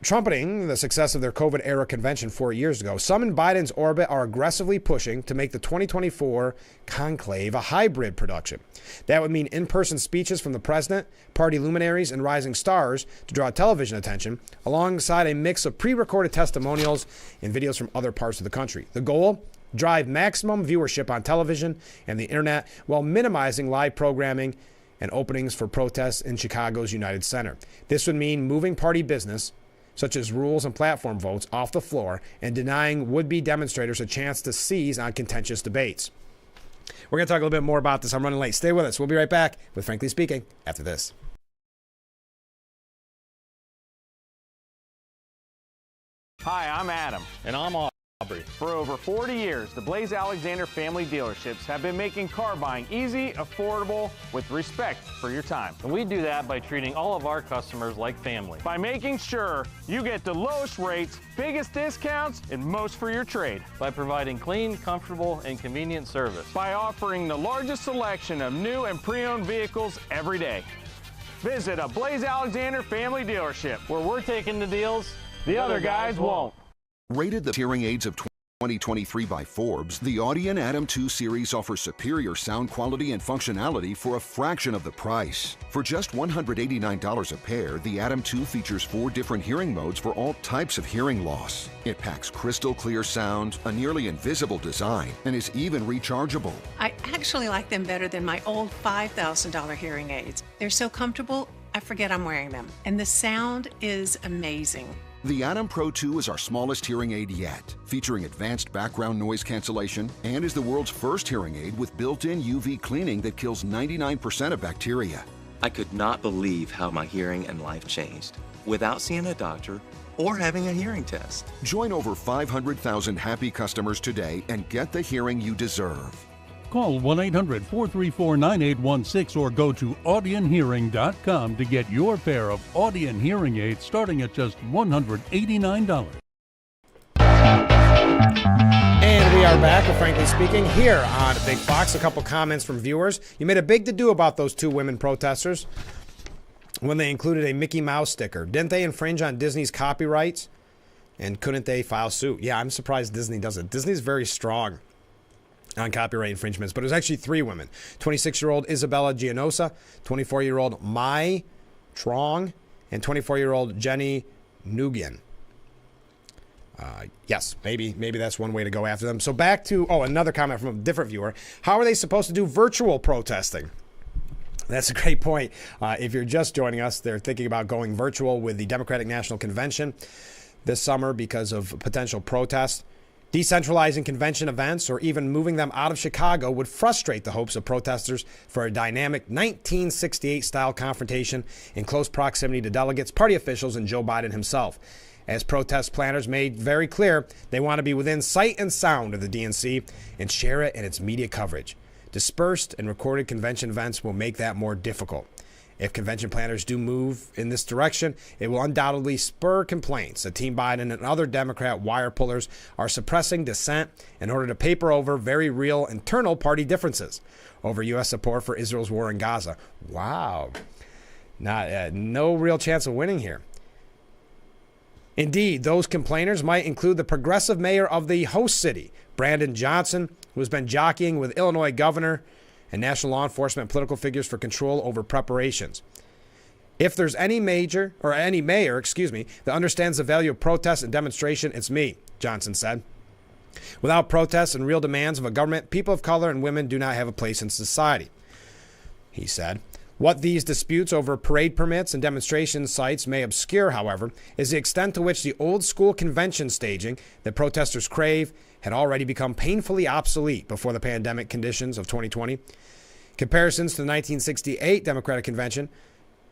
Trumpeting the success of their COVID-era convention 4 years ago, some in Biden's orbit are aggressively pushing to make the 2024 conclave a hybrid production. That would mean in-person speeches from the president, party luminaries, and rising stars to draw television attention, alongside a mix of pre-recorded testimonials and videos from other parts of the country. The goal? Drive maximum viewership on television and the internet while minimizing live programming and openings for protests in Chicago's United Center. This would mean moving party business, such as rules and platform votes, off the floor and denying would-be demonstrators a chance to seize on contentious debates. We're going to talk a little bit more about this. I'm running late. Stay with us. We'll be right back with Frankly Speaking after this. Hi, I'm Adam. And I'm Aubrey. For over 40 years, the Blaze Alexander family dealerships have been making car buying easy, affordable, with respect for your time. And we do that by treating all of our customers like family. By making sure you get the lowest rates, biggest discounts, and most for your trade. By providing clean, comfortable, and convenient service. By offering the largest selection of new and pre-owned vehicles every day. Visit a Blaze Alexander family dealership, where we're taking the deals the other guys won't. Rated the hearing aids of 2023 by Forbes, the Audien Adam 2 series offers superior sound quality and functionality for a fraction of the price. For just $189 a pair, the Adam 2 features 4 different hearing modes for all types of hearing loss. It packs crystal clear sound, a nearly invisible design, and is even rechargeable. I actually like them better than my old $5,000 hearing aids. They're so comfortable, I forget I'm wearing them. And the sound is amazing. The Adam Pro 2 is our smallest hearing aid yet, featuring advanced background noise cancellation, and is the world's first hearing aid with built-in UV cleaning that kills 99% of bacteria. I could not believe how my hearing and life changed. Without seeing a doctor or having a hearing test. Join over 500,000 happy customers today and get the hearing you deserve. Call 1-800-434-9816 or go to audionhearing.com to get your pair of Audion hearing aids starting at just $189. And we are back with Frankly Speaking here on Big Fox. A couple comments from viewers. You made a big to-do about those two women protesters when they included a Mickey Mouse sticker. Didn't they infringe on Disney's copyrights? And couldn't they file suit? Yeah, I'm surprised Disney doesn't. Disney's very strong on copyright infringements, but it was actually three women. 26-year-old Isabella Gianosa, 24-year-old Mai Trong, and 24-year-old Jenny Nguyen. Yes, maybe that's one way to go after them. So back to, another comment from a different viewer. How are they supposed to do virtual protesting? That's a great point. If you're just joining us, they're thinking about going virtual with the Democratic National Convention this summer because of potential protests. Decentralizing convention events or even moving them out of Chicago would frustrate the hopes of protesters for a dynamic 1968-style confrontation in close proximity to delegates, party officials, and Joe Biden himself. As protest planners made very clear, they want to be within sight and sound of the DNC and share it in its media coverage. Dispersed and recorded convention events will make that more difficult. If convention planners do move in this direction, it will undoubtedly spur complaints that Team Biden and other Democrat wire pullers are suppressing dissent in order to paper over very real internal party differences over U.S. support for Israel's war in Gaza. Wow. No real chance of winning here. Indeed, those complainers might include the progressive mayor of the host city, Brandon Johnson, who has been jockeying with Illinois governor and national law enforcement political figures for control over preparations. If there's any mayor that understands the value of protest and demonstration, it's me, Johnson said. Without protests and real demands of a government, people of color and women do not have a place in society, he said. What these disputes over parade permits and demonstration sites may obscure, however, is the extent to which the old-school convention staging that protesters crave had already become painfully obsolete before the pandemic conditions of 2020. Comparisons to the 1968 Democratic Convention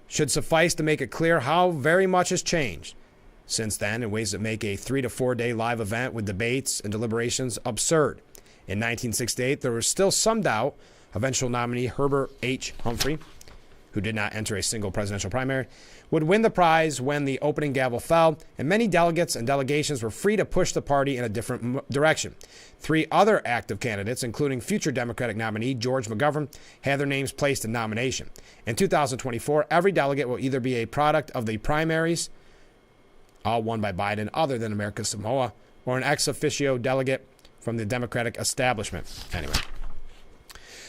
should suffice to make it clear how very much has changed since then in ways that make a 3 to 4 day live event with debates and deliberations absurd. In 1968, there was still some doubt eventual nominee Herbert H. Humphrey, who did not enter a single presidential primary, would win the prize when the opening gavel fell, and many delegates and delegations were free to push the party in a different direction. 3 other active candidates, including future Democratic nominee George McGovern, had their names placed in nomination. In 2024, every delegate will either be a product of the primaries, all won by Biden other than America Samoa, or an ex officio delegate from the Democratic establishment. Anyway.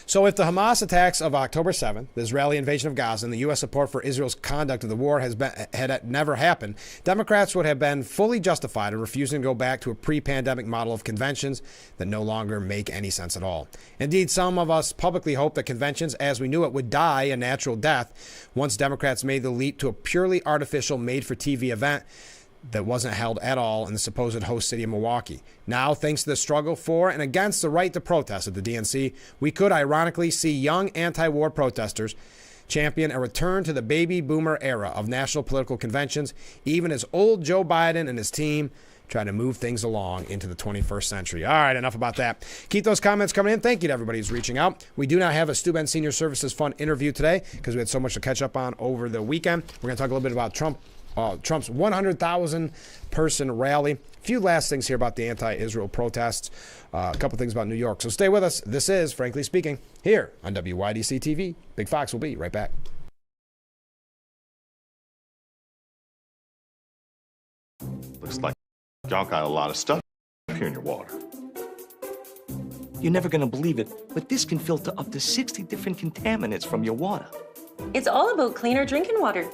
So if the Hamas attacks of October 7th, the Israeli invasion of Gaza, and the U.S. support for Israel's conduct of the war had never happened, Democrats would have been fully justified in refusing to go back to a pre-pandemic model of conventions that no longer make any sense at all. Indeed, some of us publicly hope that conventions, as we knew it, would die a natural death once Democrats made the leap to a purely artificial, made-for-TV event that wasn't held at all in the supposed host city of Milwaukee. Now, thanks to the struggle for and against the right to protest at the DNC, we could ironically see young anti-war protesters champion a return to the baby boomer era of national political conventions, even as old Joe Biden and his team try to move things along into the 21st century. All right, enough about that. Keep those comments coming in. Thank you to everybody who's reaching out. We do not have a Stu Ben Senior Services Fund interview today because we had so much to catch up on over the weekend. We're going to talk a little bit about Trump's 100,000 person rally. A few last things here about the anti-Israel protests. A couple things about New York. So stay with us. This is Frankly Speaking here on WYDC TV. Big Fox will be right back. Looks like y'all got a lot of stuff here in your water. You're never gonna believe it, but this can filter up to 60 different contaminants from your water. It's all about cleaner drinking water.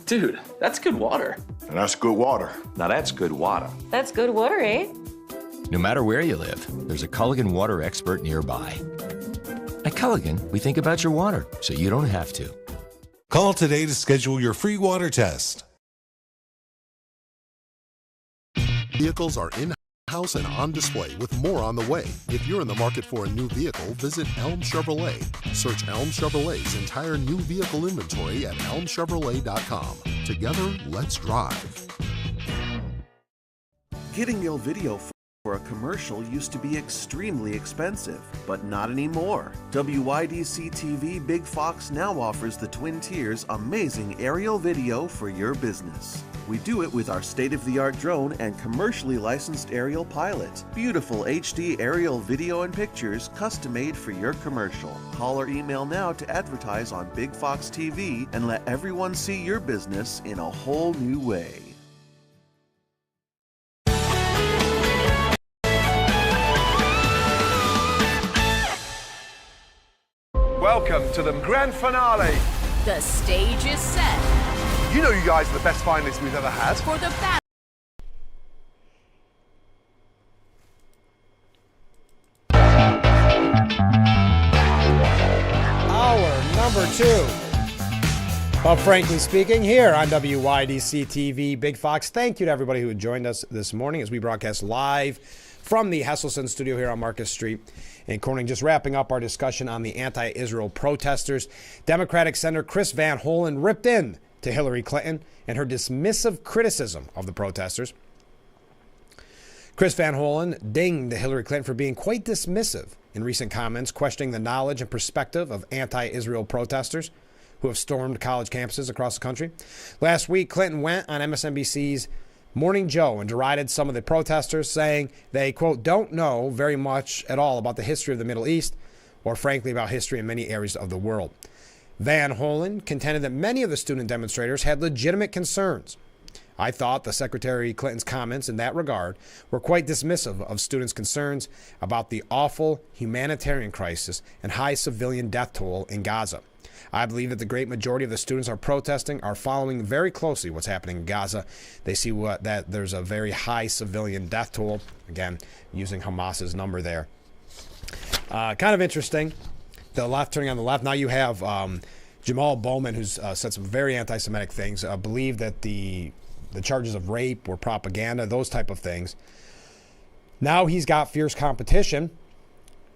Dude, that's good water. And that's good water. Now that's good water. That's good water, eh? No matter where you live, there's a Culligan water expert nearby. At Culligan, we think about your water, so you don't have to. Call today to schedule your free water test. Vehicles are in-house and on display with more on the way. If you're in the market for a new vehicle, visit Elm Chevrolet. Search Elm Chevrolet's entire new vehicle inventory at elmchevrolet.com. Together, let's drive. Getting real video for a commercial used to be extremely expensive, but not anymore. WYDC TV Big Fox now offers the Twin Tiers amazing aerial video for your business. We do it with our state-of-the-art drone and commercially licensed aerial pilot. Beautiful HD aerial video and pictures custom-made for your commercial. Call or email now to advertise on Big Fox TV and let everyone see your business in a whole new way. Welcome to the grand finale. The stage is set. You know you guys are the best finalists we've ever had. For the battle. Hour number 2 of Frankly Speaking here on WYDC TV Big Fox. Thank you to everybody who joined us this morning as we broadcast live from the Hesselson studio here on Marcus Street in Corning. Just wrapping up our discussion on the anti-Israel protesters. Democratic Senator Chris Van Hollen ripped in to Hillary Clinton and her dismissive criticism of the protesters. Chris Van Hollen dinged Hillary Clinton for being quite dismissive in recent comments, questioning the knowledge and perspective of anti-Israel protesters who have stormed college campuses across the country. Last week, Clinton went on MSNBC's Morning Joe and derided some of the protesters, saying they, quote, don't know very much at all about the history of the Middle East or, frankly, about history in many areas of the world. Van Hollen contended that many of the student demonstrators had legitimate concerns. I thought the Secretary Clinton's comments in that regard were quite dismissive of students' concerns about the awful humanitarian crisis and high civilian death toll in Gaza. I believe that the great majority of the students are protesting are following very closely what's happening in Gaza. They see that there's a very high civilian death toll, again, using Hamas's number there. Kind of interesting. The left turning on the left. Now you have Jamal Bowman, who's said some very anti-Semitic things, believed that the charges of rape were propaganda, those type of things. Now he's got fierce competition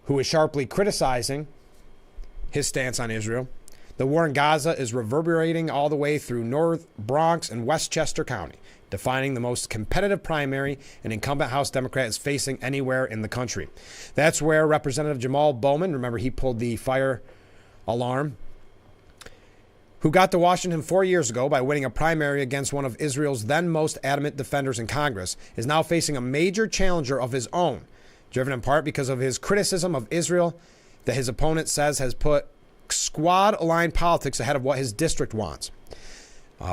who is sharply criticizing his stance on Israel. The war in Gaza is reverberating all the way through North Bronx and Westchester County, defining the most competitive primary an incumbent House Democrat is facing anywhere in the country. That's where Representative Jamal Bowman, remember he pulled the fire alarm, who got to Washington 4 years ago by winning a primary against one of Israel's then most adamant defenders in Congress, is now facing a major challenger of his own, driven in part because of his criticism of Israel that his opponent says has put squad-aligned politics ahead of what his district wants.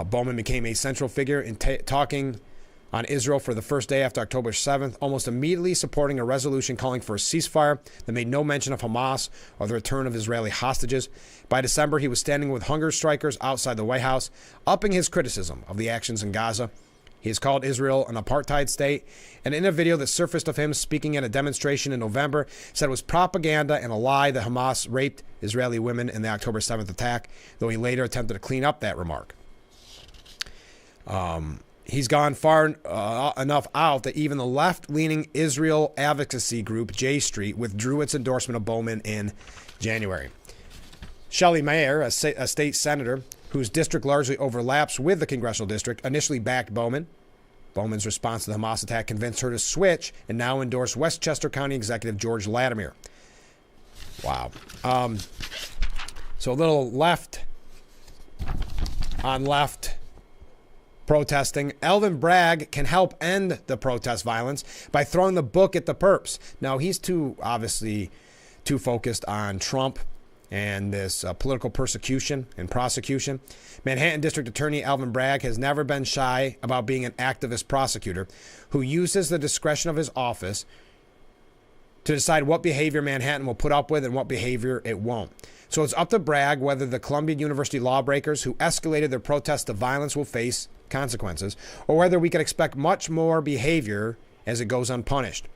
Bowman became a central figure in talking on Israel for the first day after October 7th, almost immediately supporting a resolution calling for a ceasefire that made no mention of Hamas or the return of Israeli hostages. By December, he was standing with hunger strikers outside the White House, upping his criticism of the actions in Gaza. He has called Israel an apartheid state, and in a video that surfaced of him speaking at a demonstration in November, said it was propaganda and a lie that Hamas raped Israeli women in the October 7th attack, though he later attempted to clean up that remark. He's gone far enough out that even the left-leaning Israel advocacy group J Street withdrew its endorsement of Bowman in January. Shelley Mayer, a state senator whose district largely overlaps with the congressional district, initially backed Bowman. Bowman's response to the Hamas attack convinced her to switch and now endorse Westchester County Executive George Latimer. Wow. So a little left on left protesting. Alvin Bragg can help end the protest violence by throwing the book at the perps. Now, he's obviously too focused on Trump and this political persecution and prosecution. Manhattan District Attorney Alvin Bragg has never been shy about being an activist prosecutor who uses the discretion of his office to decide what behavior Manhattan will put up with and what behavior it won't. So it's up to Bragg whether the Columbia University lawbreakers who escalated their protests to violence will face consequences, or whether we can expect much more behavior as it goes unpunished.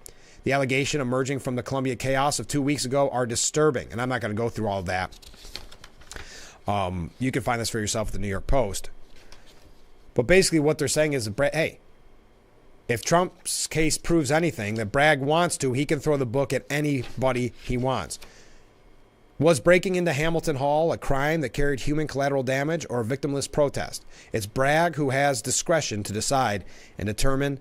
The allegation emerging from the Columbia chaos of 2 weeks ago are disturbing, and I'm not going to go through all of that. You can find this for yourself at the New York Post. But basically what they're saying is, hey, if Trump's case proves anything that Bragg wants to, he can throw the book at anybody he wants. Was breaking into Hamilton Hall a crime that carried human collateral damage or a victimless protest? It's Bragg who has discretion to decide and determine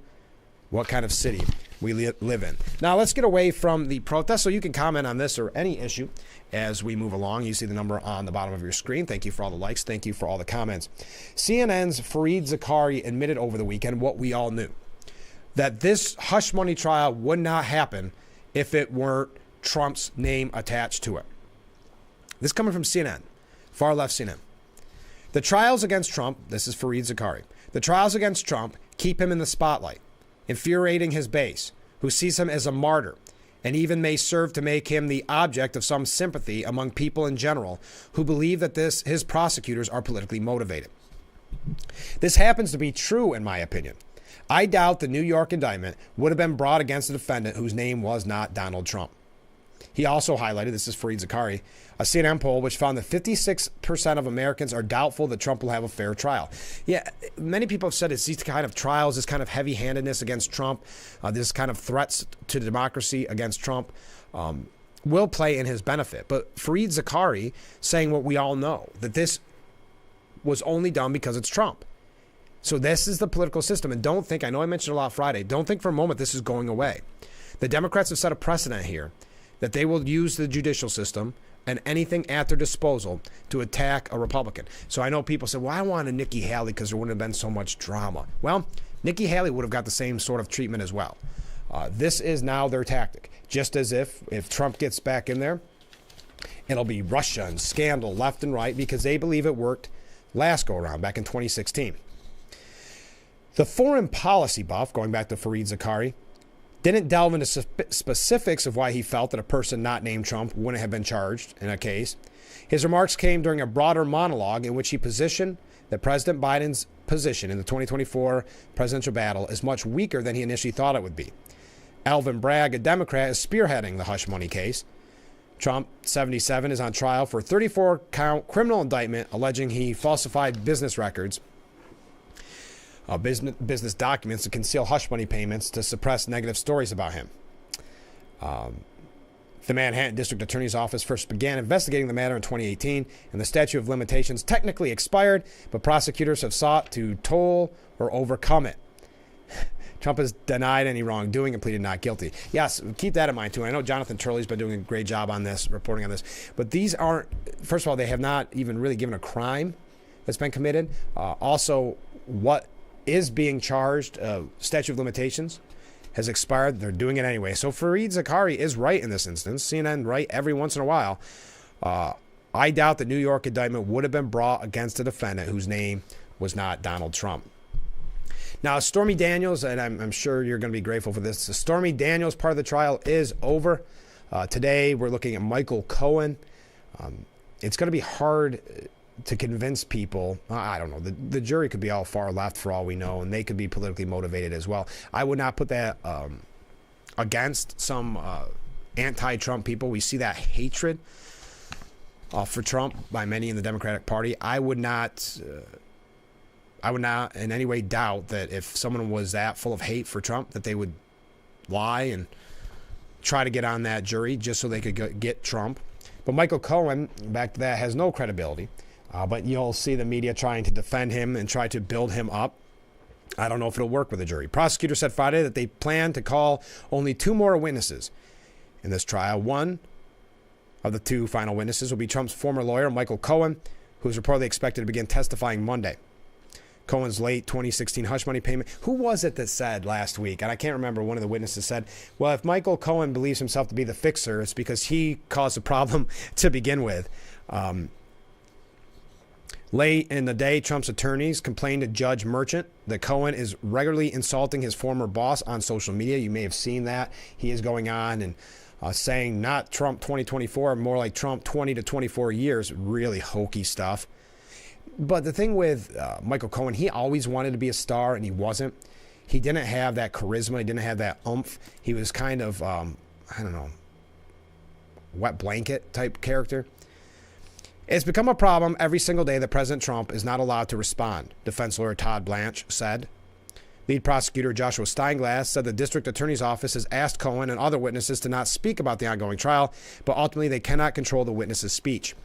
what kind of city we live in. Now, let's get away from the protest so you can comment on this or any issue as we move along. You see the number on the bottom of your screen. Thank you for all the likes. Thank you for all the comments. CNN's Fareed Zakaria admitted over the weekend what we all knew, that this hush money trial would not happen if it weren't Trump's name attached to it. This coming from CNN, far left CNN. The trials against Trump, this is Fareed Zakaria, the trials against Trump keep him in the spotlight, infuriating his base, who sees him as a martyr, and even may serve to make him the object of some sympathy among people in general who believe that his prosecutors are politically motivated. This happens to be true, in my opinion. I doubt the New York indictment would have been brought against a defendant whose name was not Donald Trump. He also highlighted, this is Fareed Zakaria, a CNN poll which found that 56% of Americans are doubtful that Trump will have a fair trial. Yeah, many people have said it's these kind of trials, this kind of heavy-handedness against Trump, this kind of threats to democracy against Trump will play in his benefit. But Fareed Zakaria saying what we all know, that this was only done because it's Trump. So this is the political system. And don't think, I know I mentioned a lot Friday, don't think for a moment this is going away. The Democrats have set a precedent here that they will use the judicial system and anything at their disposal to attack a Republican. So I know people say, well, I wanted Nikki Haley because there wouldn't have been so much drama. Well, Nikki Haley would have got the same sort of treatment as well. This is now their tactic. Just as if Trump gets back in there, it'll be Russia and scandal left and right because they believe it worked last go around back in 2016. The foreign policy buff, going back to Fareed Zakaria, didn't delve into specifics of why he felt that a person not named Trump wouldn't have been charged in a case. His remarks came during a broader monologue in which he positioned that President Biden's position in the 2024 presidential battle is much weaker than he initially thought it would be. Alvin Bragg, a Democrat, is spearheading the hush money case. Trump, 77, is on trial for a 34-count criminal indictment alleging he falsified business records, business documents to conceal hush money payments to suppress negative stories about him. The Manhattan District Attorney's Office first began investigating the matter in 2018, and the statute of limitations technically expired, but prosecutors have sought to toll or overcome it. Trump has denied any wrongdoing and pleaded not guilty. Yes, keep that in mind, too. I know Jonathan Turley's been doing a great job on this, reporting on this, but these aren't, first of all, they have not even really given a crime that's been committed. Also, what is being charged, statute of limitations has expired. They're doing it anyway. So Fareed Zakaria is right in this instance. CNN right every once in a while. I doubt the New York indictment would have been brought against a defendant whose name was not Donald Trump. Now, Stormy Daniels, and I'm sure you're going to be grateful for this, the Stormy Daniels part of the trial is over. Today, we're looking at Michael Cohen. It's going to be hard to convince people. I don't know. The jury could be all far left for all we know, and they could be politically motivated as well. I would not put that against some anti-Trump people. We see that hatred for Trump by many in the Democratic Party. I would not in any way doubt that if someone was that full of hate for Trump, that they would lie and try to get on that jury just so they could get Trump. But Michael Cohen, back to that, has no credibility. But you'll see the media trying to defend him and try to build him up. I don't know if it'll work with the jury. Prosecutors said Friday that they plan to call only 2 more witnesses in this trial. One of the 2 final witnesses will be Trump's former lawyer, Michael Cohen, who is reportedly expected to begin testifying Monday. Cohen's late 2016 hush money payment. Who was it that said last week, and I can't remember, one of the witnesses said, well, if Michael Cohen believes himself to be the fixer, it's because he caused the problem to begin with. Late in the day, Trump's attorneys complained to Judge Merchant that Cohen is regularly insulting his former boss on social media. You may have seen that. He is going on and saying not Trump 2024, more like Trump 20 to 24 years. Really hokey stuff. But the thing with Michael Cohen, he always wanted to be a star, and he wasn't. He didn't have that charisma. He didn't have that oomph. He was kind of, I don't know, wet blanket type character. It's become a problem every single day that President Trump is not allowed to respond, defense lawyer Todd Blanche said. Lead prosecutor Joshua Steinglass said the district attorney's office has asked Cohen and other witnesses to not speak about the ongoing trial, but ultimately they cannot control the witness's speech.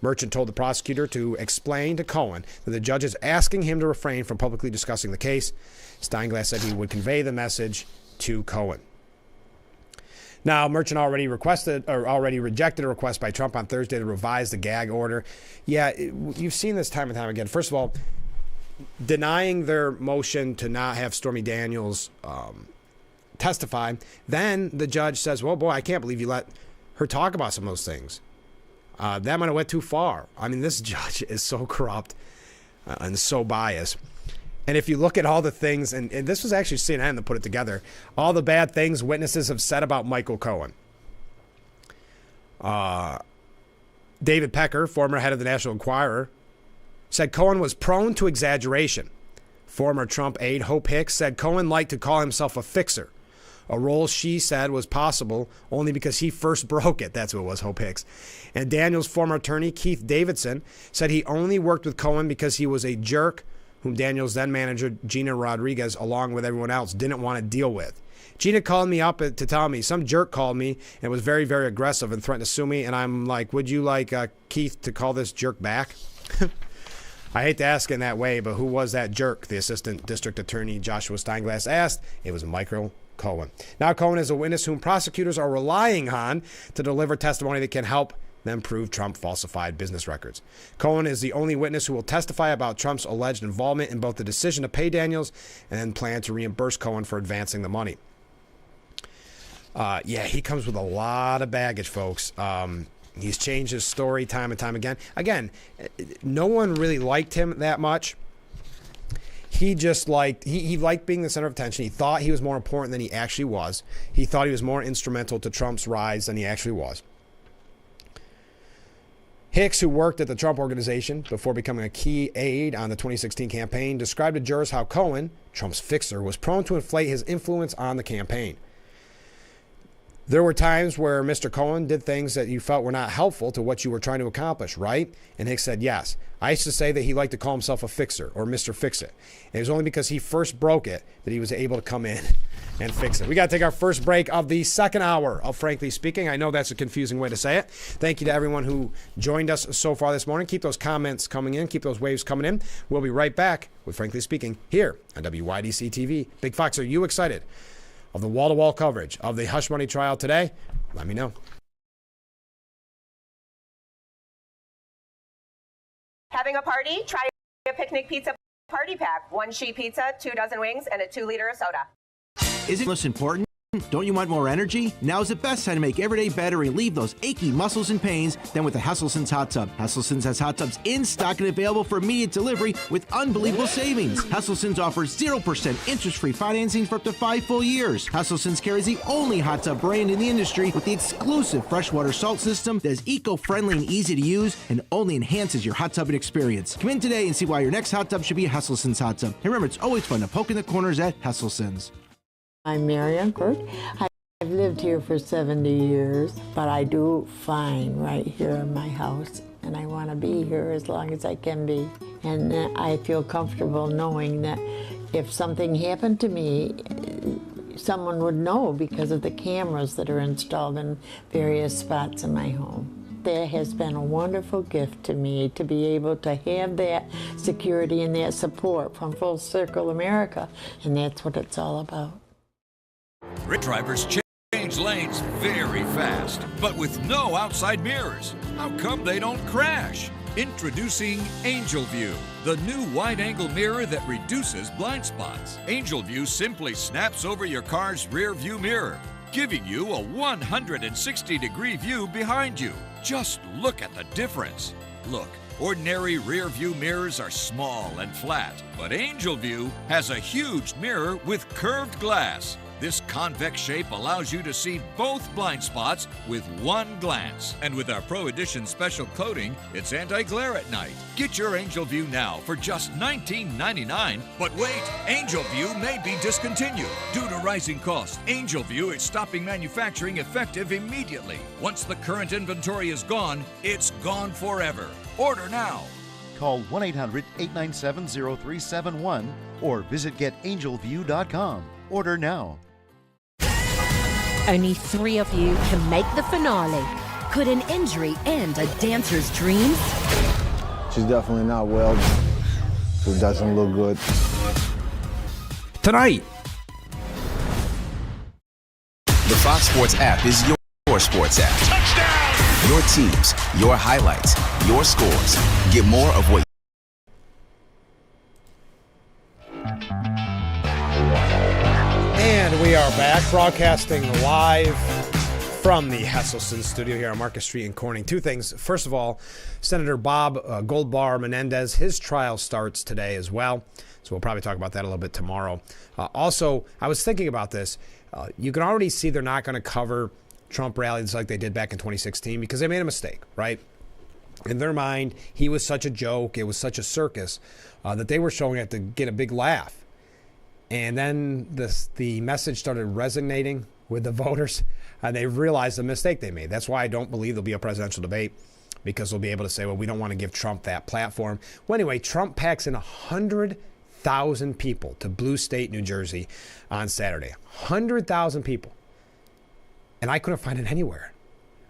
Merchant told the prosecutor to explain to Cohen that the judge is asking him to refrain from publicly discussing the case. Steinglass said he would convey the message to Cohen. Now, Merchant already rejected a request by Trump on Thursday to revise the gag order. Yeah, you've seen this time and time again. First of all, denying their motion to not have Stormy Daniels testify. Then the judge says, well, boy, I can't believe you let her talk about some of those things. That might have went too far. I mean, this judge is so corrupt and so biased. And if you look at all the things, and this was actually CNN that put it together, all the bad things witnesses have said about Michael Cohen. David Pecker, former head of the National Enquirer, said Cohen was prone to exaggeration. Former Trump aide Hope Hicks said Cohen liked to call himself a fixer, a role she said was possible only because he first broke it. That's what it was, Hope Hicks. And Daniels' former attorney, Keith Davidson, said he only worked with Cohen because he was a jerk whom Daniels' then manager, Gina Rodriguez, along with everyone else, didn't want to deal with. Gina called me up to tell me, some jerk called me and was very, very aggressive and threatened to sue me. And I'm like, would you like Keith to call this jerk back? I hate to ask in that way, but who was that jerk? The assistant district attorney, Joshua Steinglass, asked. It was Michael Cohen. Now Cohen is a witness whom prosecutors are relying on to deliver testimony that can help them prove Trump falsified business records. Cohen is the only witness who will testify about Trump's alleged involvement in both the decision to pay Daniels and plan to reimburse Cohen for advancing the money. Yeah, he comes with a lot of baggage, folks. He's changed his story time and time again. Again, no one really liked him that much. He just liked, he liked being the center of attention. He thought he was more important than he actually was. He thought he was more instrumental to Trump's rise than he actually was. Hicks, who worked at the Trump Organization before becoming a key aide on the 2016 campaign, described to jurors how Cohen, Trump's fixer, was prone to inflate his influence on the campaign. There were times where Mr. Cohen did things that you felt were not helpful to what you were trying to accomplish, right? And Hicks said, yes. I used to say that he liked to call himself a fixer or Mr. Fix-It. And it was only because he first broke it that he was able to come in and fix it. We got to take our first break of the second hour of Frankly Speaking. I know that's a confusing way to say it. Thank you to everyone who joined us so far this morning. Keep those comments coming in. Keep those waves coming in. We'll be right back with Frankly Speaking here on WYDC TV. Big Fox, are you excited of the wall-to-wall coverage of the hush money trial today? Let me know. Having a party? Try a picnic pizza party pack. 1 sheet pizza, 2 dozen wings, and a 2-liter of soda. Isn't this important? Don't you want more energy? Now's the best time to make every day better and relieve those achy muscles and pains than with the Hesselsen's hot tub. Hesselsen's has hot tubs in stock and available for immediate delivery with unbelievable savings. Hesselsen's offers 0% interest-free financing for up to 5 full years. Hesselsen's carries the only hot tub brand in the industry with the exclusive freshwater salt system that is eco-friendly and easy to use and only enhances your hot tubbing experience. Come in today and see why your next hot tub should be a Hesselsen's hot tub. And remember, it's always fun to poke in the corners at Hesselsen's. I'm Marianne Kurt. I've lived here for 70 years, but I do fine right here in my house, and I want to be here as long as I can be. And I feel comfortable knowing that if something happened to me, someone would know because of the cameras that are installed in various spots in my home. That has been a wonderful gift to me to be able to have that security and that support from Full Circle America, and that's what it's all about. Drivers change lanes very fast, but with no outside mirrors. How come they don't crash? Introducing Angel View, the new wide-angle mirror that reduces blind spots. Angel View simply snaps over your car's rear view mirror, giving you a 160-degree view behind you. Just look at the difference. Look, ordinary rear view mirrors are small and flat, but Angel View has a huge mirror with curved glass. This convex shape allows you to see both blind spots with one glance. And with our Pro Edition special coating, it's anti-glare at night. Get your Angel View now for just $19.99. But wait, Angel View may be discontinued. Due to rising costs, Angel View is stopping manufacturing effective immediately. Once the current inventory is gone, it's gone forever. Order now. Call 1-800-897-0371 or visit getangelview.com. Order now. Only 3 of you can make the finale. Could an injury end a dancer's dreams? She's definitely not well. It doesn't look good. Tonight, the Fox Sports app is your sports app. Touchdown! Your teams, your highlights, your scores. Get more of what. And we are back, broadcasting live from the Hesselson studio here on Marcus Street in Corning. Two things. First of all, Senator Bob Goldbar Menendez, his trial starts today as well. So we'll probably talk about that a little bit tomorrow. Also, I was thinking about this. You can already see they're not going to cover Trump rallies like they did back in 2016 because they made a mistake, right? In their mind, he was such a joke. It was such a circus that they were showing it to get a big laugh. And then the message started resonating with the voters, and they realized the mistake they made. That's why I don't believe there'll be a presidential debate, because they'll be able to say, well, we don't want to give Trump that platform. Well, anyway, Trump packs in 100,000 people to Blue State, New Jersey on Saturday. 100,000 people. And I couldn't find it anywhere.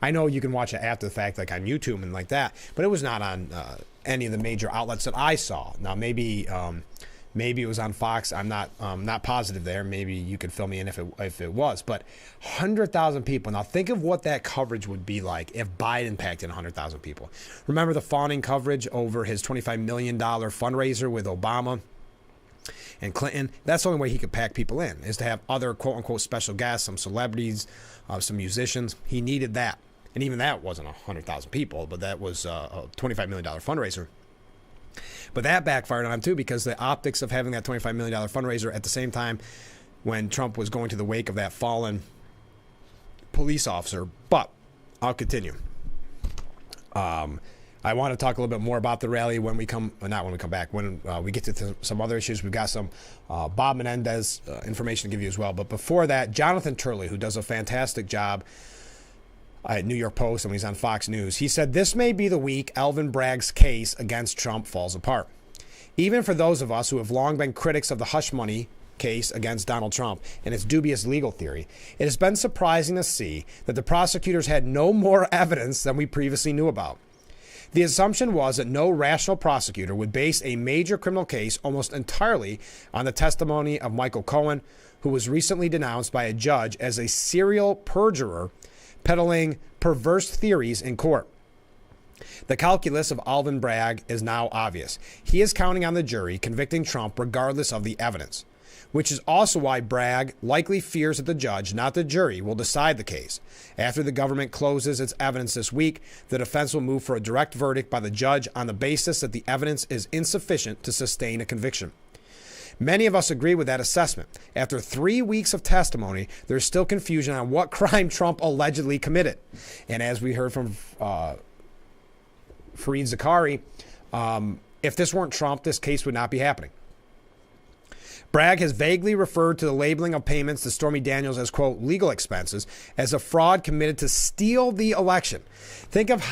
I know you can watch it after the fact, like on YouTube and like that, but it was not on any of the major outlets that I saw. Now, maybe it was on Fox. I'm not positive there. Maybe you could fill me in if it was. But 100,000 people. Now think of what that coverage would be like if Biden packed in 100,000 people. Remember the fawning coverage over his $25 million fundraiser with Obama and Clinton? That's the only way he could pack people in, is to have other quote-unquote special guests, some celebrities, some musicians. He needed that. And even that wasn't 100,000 people, but that was a $25 million fundraiser. But that backfired on him, too, because the optics of having that $25 million fundraiser at the same time when Trump was going to the wake of that fallen police officer. But I'll continue. I want to talk a little bit more about the rally when we come, not when we come back, when we get to some other issues. We've got some Bob Menendez information to give you as well. But before that, Jonathan Turley, who does a fantastic job at New York Post, and when he's on Fox News, he said, this may be the week Alvin Bragg's case against Trump falls apart. Even for those of us who have long been critics of the hush money case against Donald Trump and its dubious legal theory, it has been surprising to see that the prosecutors had no more evidence than we previously knew about. The assumption was that no rational prosecutor would base a major criminal case almost entirely on the testimony of Michael Cohen, who was recently denounced by a judge as a serial perjurer peddling perverse theories in court. The calculus of Alvin Bragg is now obvious. He is counting on the jury convicting Trump regardless of the evidence, which is also why Bragg likely fears that the judge, not the jury, will decide the case. After the government closes its evidence this week, the defense will move for a direct verdict by the judge on the basis that the evidence is insufficient to sustain a conviction. Many of us agree with that assessment. After 3 weeks of testimony, there's still confusion on what crime Trump allegedly committed. And as we heard from Fareed Zakari, if this weren't Trump, this case would not be happening. Bragg has vaguely referred to the labeling of payments to Stormy Daniels as, quote, legal expenses as a fraud committed to steal the election. Think of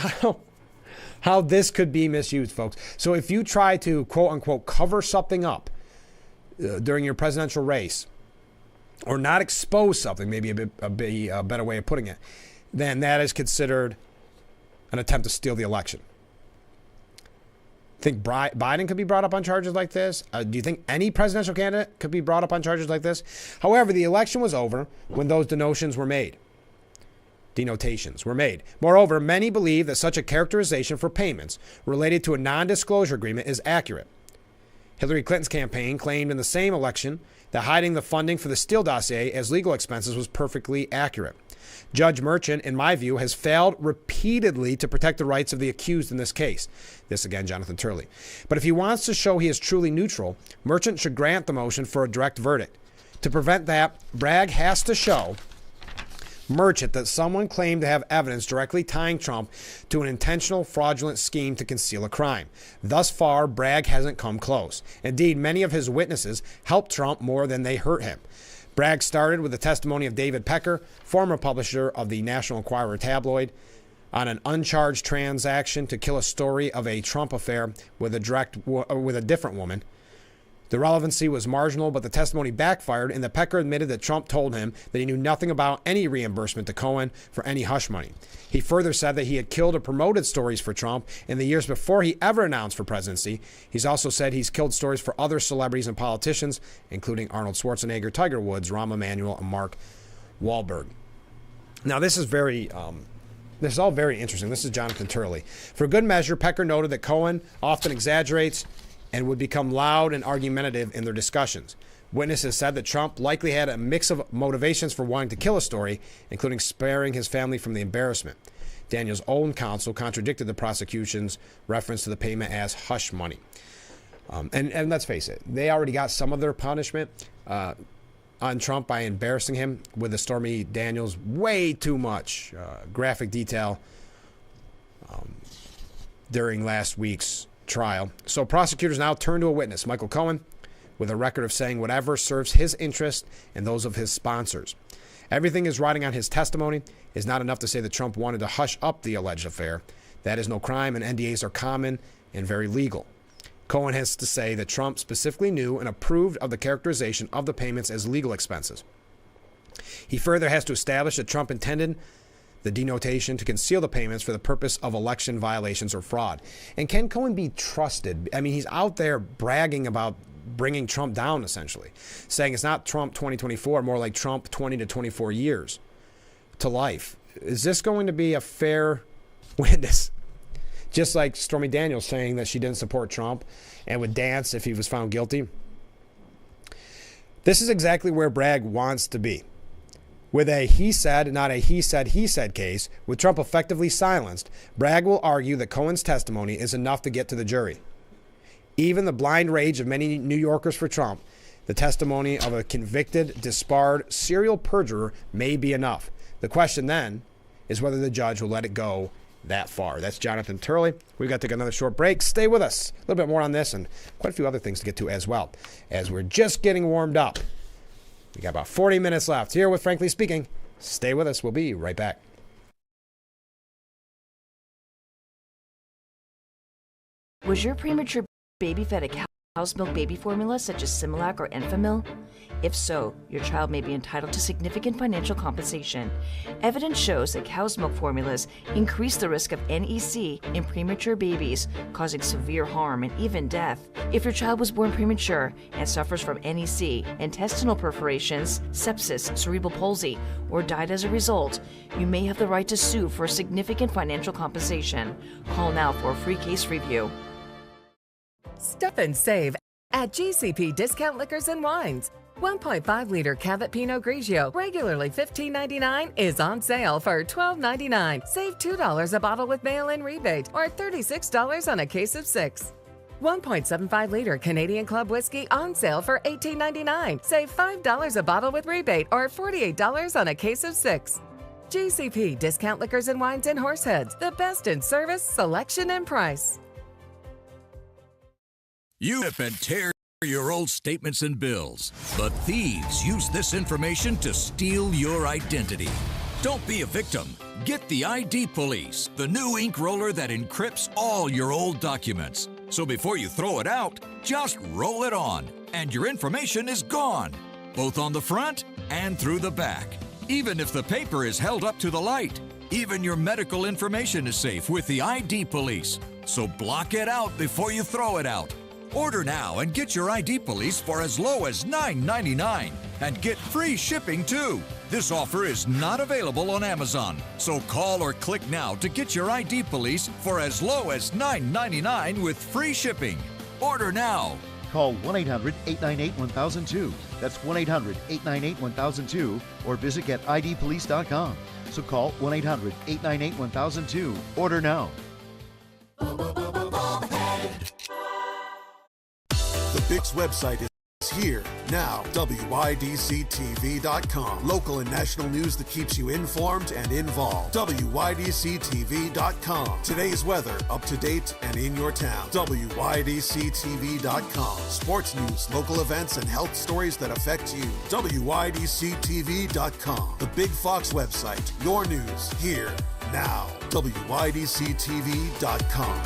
how this could be misused, folks. So if you try to, quote unquote, cover something up during your presidential race, or not expose something, maybe a better way of putting it, then that is considered an attempt to steal the election. Think Biden could be brought up on charges like this? Do you think any presidential candidate could be brought up on charges like this? However, the election was over when those denotations were made. Moreover, many believe that such a characterization for payments related to a non-disclosure agreement is accurate. Hillary Clinton's campaign claimed in the same election that hiding the funding for the Steele dossier as legal expenses was perfectly accurate. Judge Merchant, in my view, has failed repeatedly to protect the rights of the accused in this case. This again, Jonathan Turley. But if he wants to show he is truly neutral, Merchant should grant the motion for a direct verdict. To prevent that, Bragg has to show Merchant that someone claimed to have evidence directly tying Trump to an intentional fraudulent scheme to conceal a crime. Thus far, Bragg hasn't come close. Indeed, many of his witnesses helped Trump more than they hurt him. Bragg started with the testimony of David Pecker, former publisher of the National Enquirer tabloid, on an uncharged transaction to kill a story of a Trump affair with a different woman. The relevancy was marginal, but the testimony backfired, and that Pecker admitted that Trump told him that he knew nothing about any reimbursement to Cohen for any hush money. He further said that he had killed or promoted stories for Trump in the years before he ever announced for presidency. He's also said he's killed stories for other celebrities and politicians, including Arnold Schwarzenegger, Tiger Woods, Rahm Emanuel, and Mark Wahlberg. Now, this is all very interesting. This is Jonathan Turley. For good measure, Pecker noted that Cohen often exaggerates and would become loud and argumentative in their discussions. Witnesses said that Trump likely had a mix of motivations for wanting to kill a story, including sparing his family from the embarrassment. Daniels' own counsel contradicted the prosecution's reference to the payment as hush money. And let's face it, they already got some of their punishment on Trump by embarrassing him with the Stormy Daniels way too much graphic detail during last week's trial. So prosecutors now turn to a witness, Michael Cohen, with a record of saying whatever serves his interest and those of his sponsors. Everything is riding on his testimony. Is not enough to say that Trump wanted to hush up the alleged affair. That is no crime, and NDAs are common and very legal. Cohen has to say that Trump specifically knew and approved of the characterization of the payments as legal expenses. He further has to establish that Trump intended the denotation to conceal the payments for the purpose of election violations or fraud. And can Cohen be trusted? I mean, he's out there bragging about bringing Trump down, essentially, saying it's not Trump 2024, more like Trump 20 to 24 years to life. Is this going to be a fair witness? Just like Stormy Daniels saying that she didn't support Trump and would dance if he was found guilty. This is exactly where Bragg wants to be. With a he said, not a he said case, with Trump effectively silenced, Bragg will argue that Cohen's testimony is enough to get to the jury. Even the blind rage of many New Yorkers for Trump, the testimony of a convicted, disbarred, serial perjurer may be enough. The question then is whether the judge will let it go that far. That's Jonathan Turley. We've got to take another short break. Stay with us. A little bit more on this and quite a few other things to get to as well, as we're just getting warmed up. We got about 40 minutes left here with Frankly Speaking. Stay with us. We'll be right back. Was your premature baby fed a cow's milk baby formula such as Similac or Enfamil? If so, your child may be entitled to significant financial compensation. Evidence shows that cow's milk formulas increase the risk of NEC in premature babies, causing severe harm and even death. If your child was born premature and suffers from NEC, intestinal perforations, sepsis, cerebral palsy, or died as a result, you may have the right to sue for significant financial compensation. Call now for a free case review. Stop and save at GCP Discount Liquors and Wines. 1.5-liter Cavit Pinot Grigio, regularly $15.99, is on sale for $12.99. Save $2 a bottle with mail-in rebate, or $36 on a case of 6. 1.75-liter Canadian Club Whiskey on sale for $18.99. Save $5 a bottle with rebate, or $48 on a case of 6. GCP Discount Liquors and Wines in Horseheads, the best in service, selection, and price. You rip and tear your old statements and bills, but thieves use this information to steal your identity. Don't be a victim. Get the ID Police, the new ink roller that encrypts all your old documents. So before you throw it out, just roll it on, and your information is gone, both on the front and through the back. Even if the paper is held up to the light, even your medical information is safe with the ID Police. So block it out before you throw it out. Order now and get your ID Police for as low as $9.99 and get free shipping too. This offer is not available on Amazon, so call or click now to get your ID Police for as low as $9.99 with free shipping. Order now. Call 1-800-898-1002. That's 1-800-898-1002 or visit getidpolice.com. So call 1-800-898-1002. Order now. The Bix website is here now. WYDCTV.com. Local and national news that keeps you informed and involved. WYDCTV.com. Today's weather up to date and in your town. WYDCTV.com. Sports news, local events, and health stories that affect you. WYDCTV.com. The Big Fox website. Your news here now. WYDCTV.com.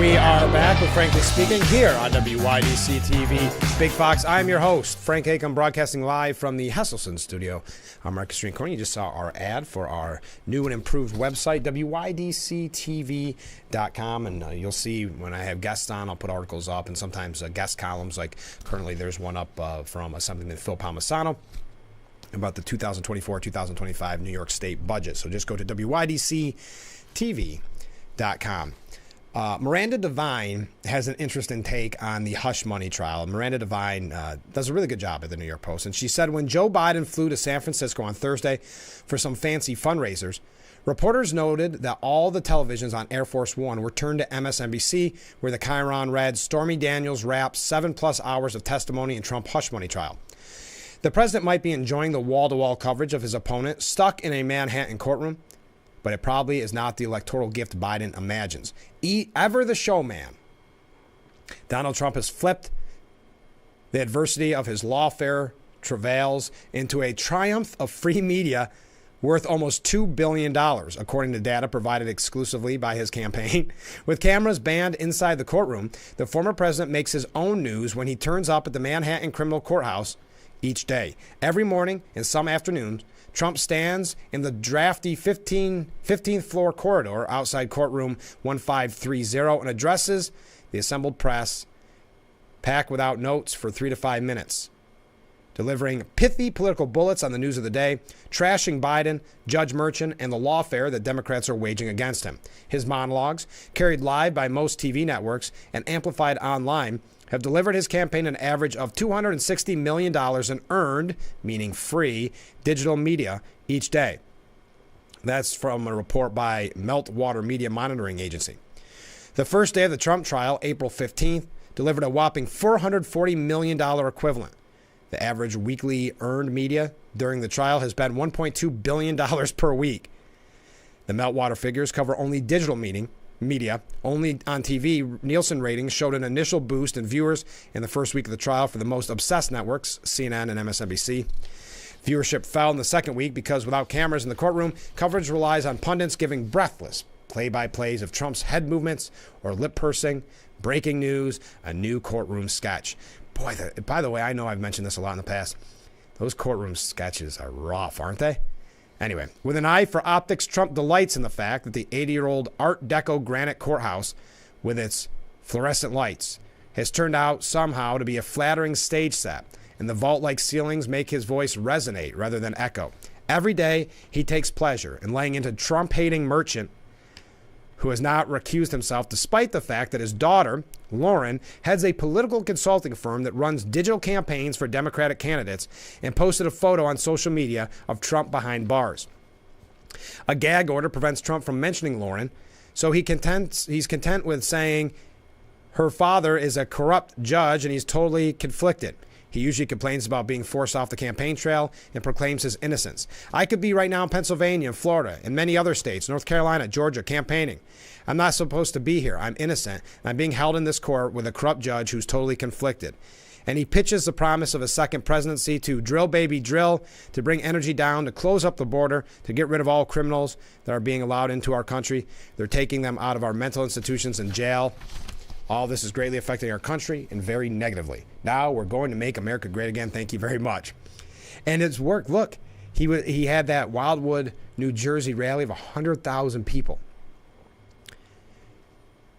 We are back with Frankly Speaking here on WYDC TV. Big Fox, I'm your host, Frank Acom, broadcasting live from the Hesselson studio on Market Street Corner. You just saw our ad for our new and improved website, WYDCTV.com, and you'll see when I have guests on, I'll put articles up, and sometimes guest columns, like currently there's one up from something that Phil Palmisano about the 2024-2025 New York State budget. So just go to WYDCTV.com. Miranda Devine has an interesting take on the hush money trial. Miranda Devine does a really good job at the New York Post. And she said when Joe Biden flew to San Francisco on Thursday for some fancy fundraisers, reporters noted that all the televisions on Air Force One were turned to MSNBC, where the Chiron read Stormy Daniels wraps 7+ hours of testimony in Trump hush money trial. The president might be enjoying the wall-to-wall coverage of his opponent stuck in a Manhattan courtroom, but it probably is not the electoral gift Biden imagines. Ever the showman, Donald Trump has flipped the adversity of his lawfare travails into a triumph of free media worth almost $2 billion, according to data provided exclusively by his campaign. With cameras banned inside the courtroom, the former president makes his own news when he turns up at the Manhattan criminal courthouse each day. Every morning and some afternoons, Trump stands in the drafty 15th floor corridor outside courtroom 1530 and addresses the assembled press, packed without notes for 3 to 5 minutes, delivering pithy political bullets on the news of the day, trashing Biden, Judge Merchan, and the lawfare that Democrats are waging against him. His monologues, carried live by most TV networks and amplified online, have delivered his campaign an average of $260 million in earned, meaning free, digital media each day. That's from a report by Meltwater Media Monitoring Agency. The first day of the Trump trial, April 15th, delivered a whopping $440 million equivalent. The average weekly earned media during the trial has been $1.2 billion per week. The Meltwater figures cover only digital media. Only on TV, Nielsen ratings showed an initial boost in viewers in the first week of the trial for the most obsessed networks, CNN and MSNBC. Viewership fell in the second week because without cameras in the courtroom, coverage relies on pundits giving breathless play-by-plays of Trump's head movements or lip pursing, breaking news, a new courtroom sketch. Boy, by the way, I know I've mentioned this a lot in the past. Those courtroom sketches are rough, aren't they? Anyway, with an eye for optics, Trump delights in the fact that the 80-year-old Art Deco granite courthouse, with its fluorescent lights, has turned out somehow to be a flattering stage set, and the vault-like ceilings make his voice resonate rather than echo. Every day, he takes pleasure in laying into Trump-hating merchant who has not recused himself, despite the fact that his daughter, Lauren, heads a political consulting firm that runs digital campaigns for Democratic candidates and posted a photo on social media of Trump behind bars. A gag order prevents Trump from mentioning Lauren, so he's content with saying her father is a corrupt judge and he's totally conflicted. He usually complains about being forced off the campaign trail and proclaims his innocence. I could be right now in Pennsylvania and Florida and many other states, North Carolina, Georgia, campaigning. I'm not supposed to be here. I'm innocent. And I'm being held in this court with a corrupt judge who's totally conflicted. And he pitches the promise of a second presidency to drill, baby, drill, to bring energy down, to close up the border, to get rid of all criminals that are being allowed into our country. They're taking them out of our mental institutions and jail. All this is greatly affecting our country and very negatively. Now we're going to make America great again. Thank you very much. And it's worked. Look, he had that Wildwood, New Jersey rally of 100,000 people.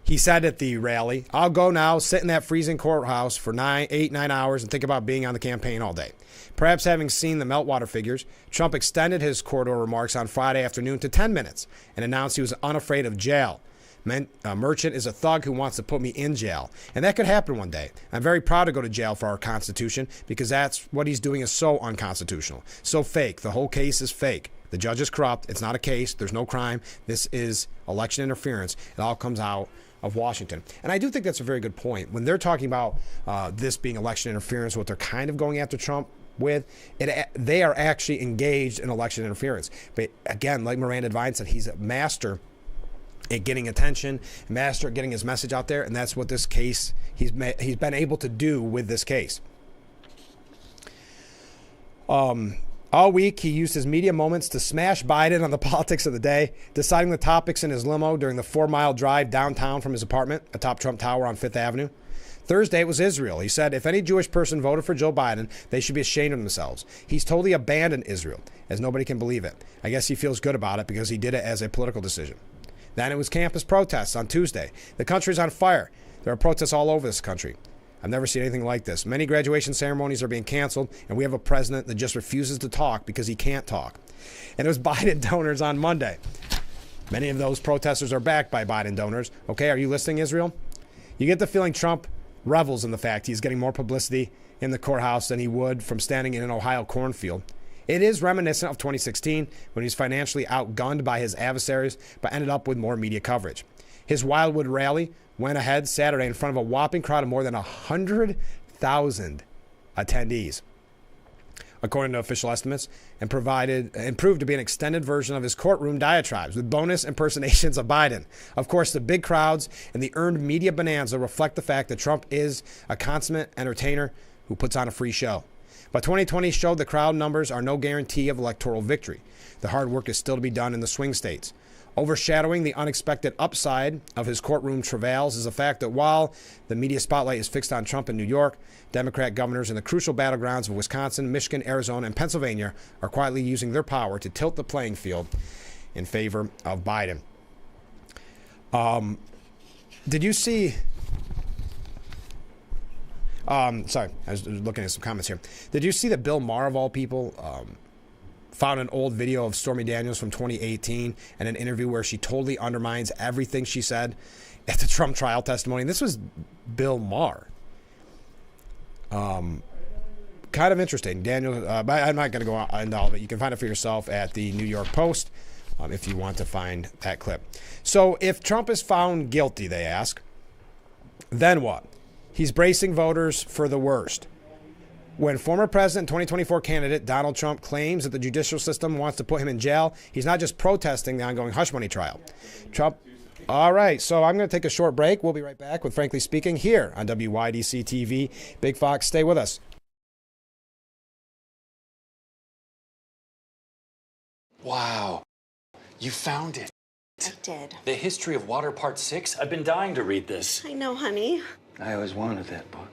He said at the rally, I'll go now, sit in that freezing courthouse for 8, 9 hours and think about being on the campaign all day. Perhaps having seen the Meltwater figures, Trump extended his corridor remarks on Friday afternoon to 10 minutes and announced he was unafraid of jail. Merchant is a thug who wants to put me in jail. And that could happen one day. I'm very proud to go to jail for our Constitution because that's what he's doing is so unconstitutional. So fake. The whole case is fake. The judge is corrupt. It's not a case. There's no crime. This is election interference. It all comes out of Washington. And I do think that's a very good point. When they're talking about this being election interference, what they're kind of going after Trump with, they are actually engaged in election interference. But again, like Miranda Devine said, he's a master at getting attention, master at getting his message out there, and that's what this case, he's been able to do with this case. All week, he used his media moments to smash Biden on the politics of the day, deciding the topics in his limo during the 4-mile drive downtown from his apartment atop Trump Tower on Fifth Avenue. Thursday, it was Israel. He said if any Jewish person voted for Joe Biden, they should be ashamed of themselves. He's totally abandoned Israel, as nobody can believe it. I guess he feels good about it because he did it as a political decision. Then it was campus protests on Tuesday. The country's on fire. There are protests all over this country. I've never seen anything like this. Many graduation ceremonies are being canceled, and we have a president that just refuses to talk because he can't talk. And it was Biden donors on Monday. Many of those protesters are backed by Biden donors. Okay, are you listening, Israel? You get the feeling Trump revels in the fact he's getting more publicity in the courthouse than he would from standing in an Ohio cornfield. It is reminiscent of 2016 when he was financially outgunned by his adversaries but ended up with more media coverage. His Wildwood rally went ahead Saturday in front of a whopping crowd of more than 100,000 attendees, according to official estimates, and proved to be an extended version of his courtroom diatribes with bonus impersonations of Biden. Of course, the big crowds and the earned media bonanza reflect the fact that Trump is a consummate entertainer who puts on a free show. But 2020 showed the crowd numbers are no guarantee of electoral victory. The hard work is still to be done in the swing states. Overshadowing the unexpected upside of his courtroom travails is the fact that while the media spotlight is fixed on Trump in New York, Democrat governors in the crucial battlegrounds of Wisconsin, Michigan, Arizona, and Pennsylvania are quietly using their power to tilt the playing field in favor of Biden. Did you see... sorry, I was looking at some comments here. Did you see that Bill Maher, of all people... found an old video of Stormy Daniels from 2018 and an interview where she totally undermines everything she said at the Trump trial testimony. This was Bill Maher. Kind of interesting. Daniel, I'm not going to go into all of it. You can find it for yourself at the New York Post if you want to find that clip. So if Trump is found guilty, they ask, then what? He's bracing voters for the worst. When former president and 2024 candidate Donald Trump claims that the judicial system wants to put him in jail, he's not just protesting the ongoing hush money trial. Trump. All right, so I'm going to take a short break. We'll be right back with Frankly Speaking here on WYDC TV. Big Fox, stay with us. Wow, you found it. I did. The History of Water Part 6? I've been dying to read this. I know, honey. I always wanted that book.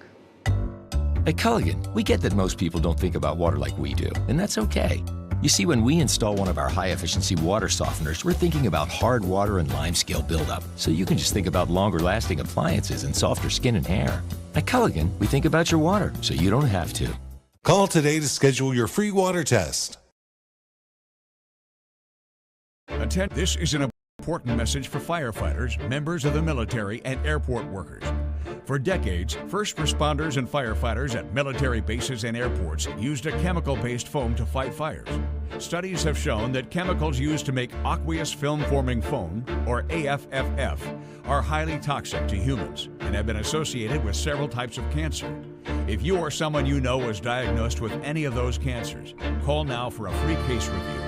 At Culligan, we get that most people don't think about water like we do, and that's okay. You see, when we install one of our high-efficiency water softeners, we're thinking about hard water and limescale buildup, so you can just think about longer-lasting appliances and softer skin and hair. At Culligan, we think about your water, so you don't have to. Call today to schedule your free water test. This is an important message for firefighters, members of the military, and airport workers. For decades, first responders and firefighters at military bases and airports used a chemical-based foam to fight fires. Studies have shown that chemicals used to make aqueous film-forming foam, or AFFF, are highly toxic to humans and have been associated with several types of cancer. If you or someone you know was diagnosed with any of those cancers, call now for a free case review.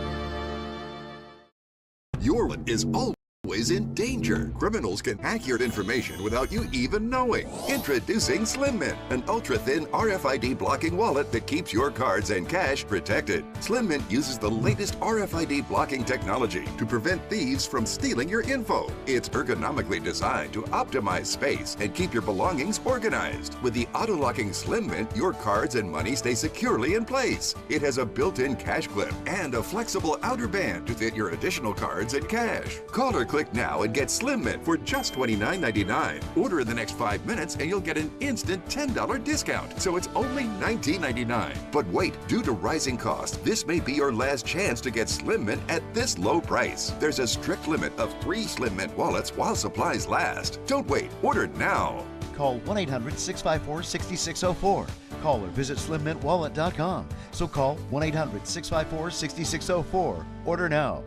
Your wallet is always in danger. Criminals can hack your information without you even knowing. Introducing Slim Mint, an ultra-thin RFID blocking wallet that keeps your cards and cash protected. Slim Mint uses the latest RFID blocking technology to prevent thieves from stealing your info. It's ergonomically designed to optimize space and keep your belongings organized. With the auto-locking Slim Mint, your cards and money stay securely in place. It has a built-in cash clip and a flexible outer band to fit your additional cards and cash. Call or click now and get Slim Mint for just $29.99. Order in the next 5 minutes and you'll get an instant $10 discount. So it's only $19.99. But wait, due to rising costs, this may be your last chance to get Slim Mint at this low price. There's a strict limit of 3 Slim Mint wallets while supplies last. Don't wait, order now. Call 1-800-654-6604. Call or visit slimmintwallet.com. So call 1-800-654-6604. Order now.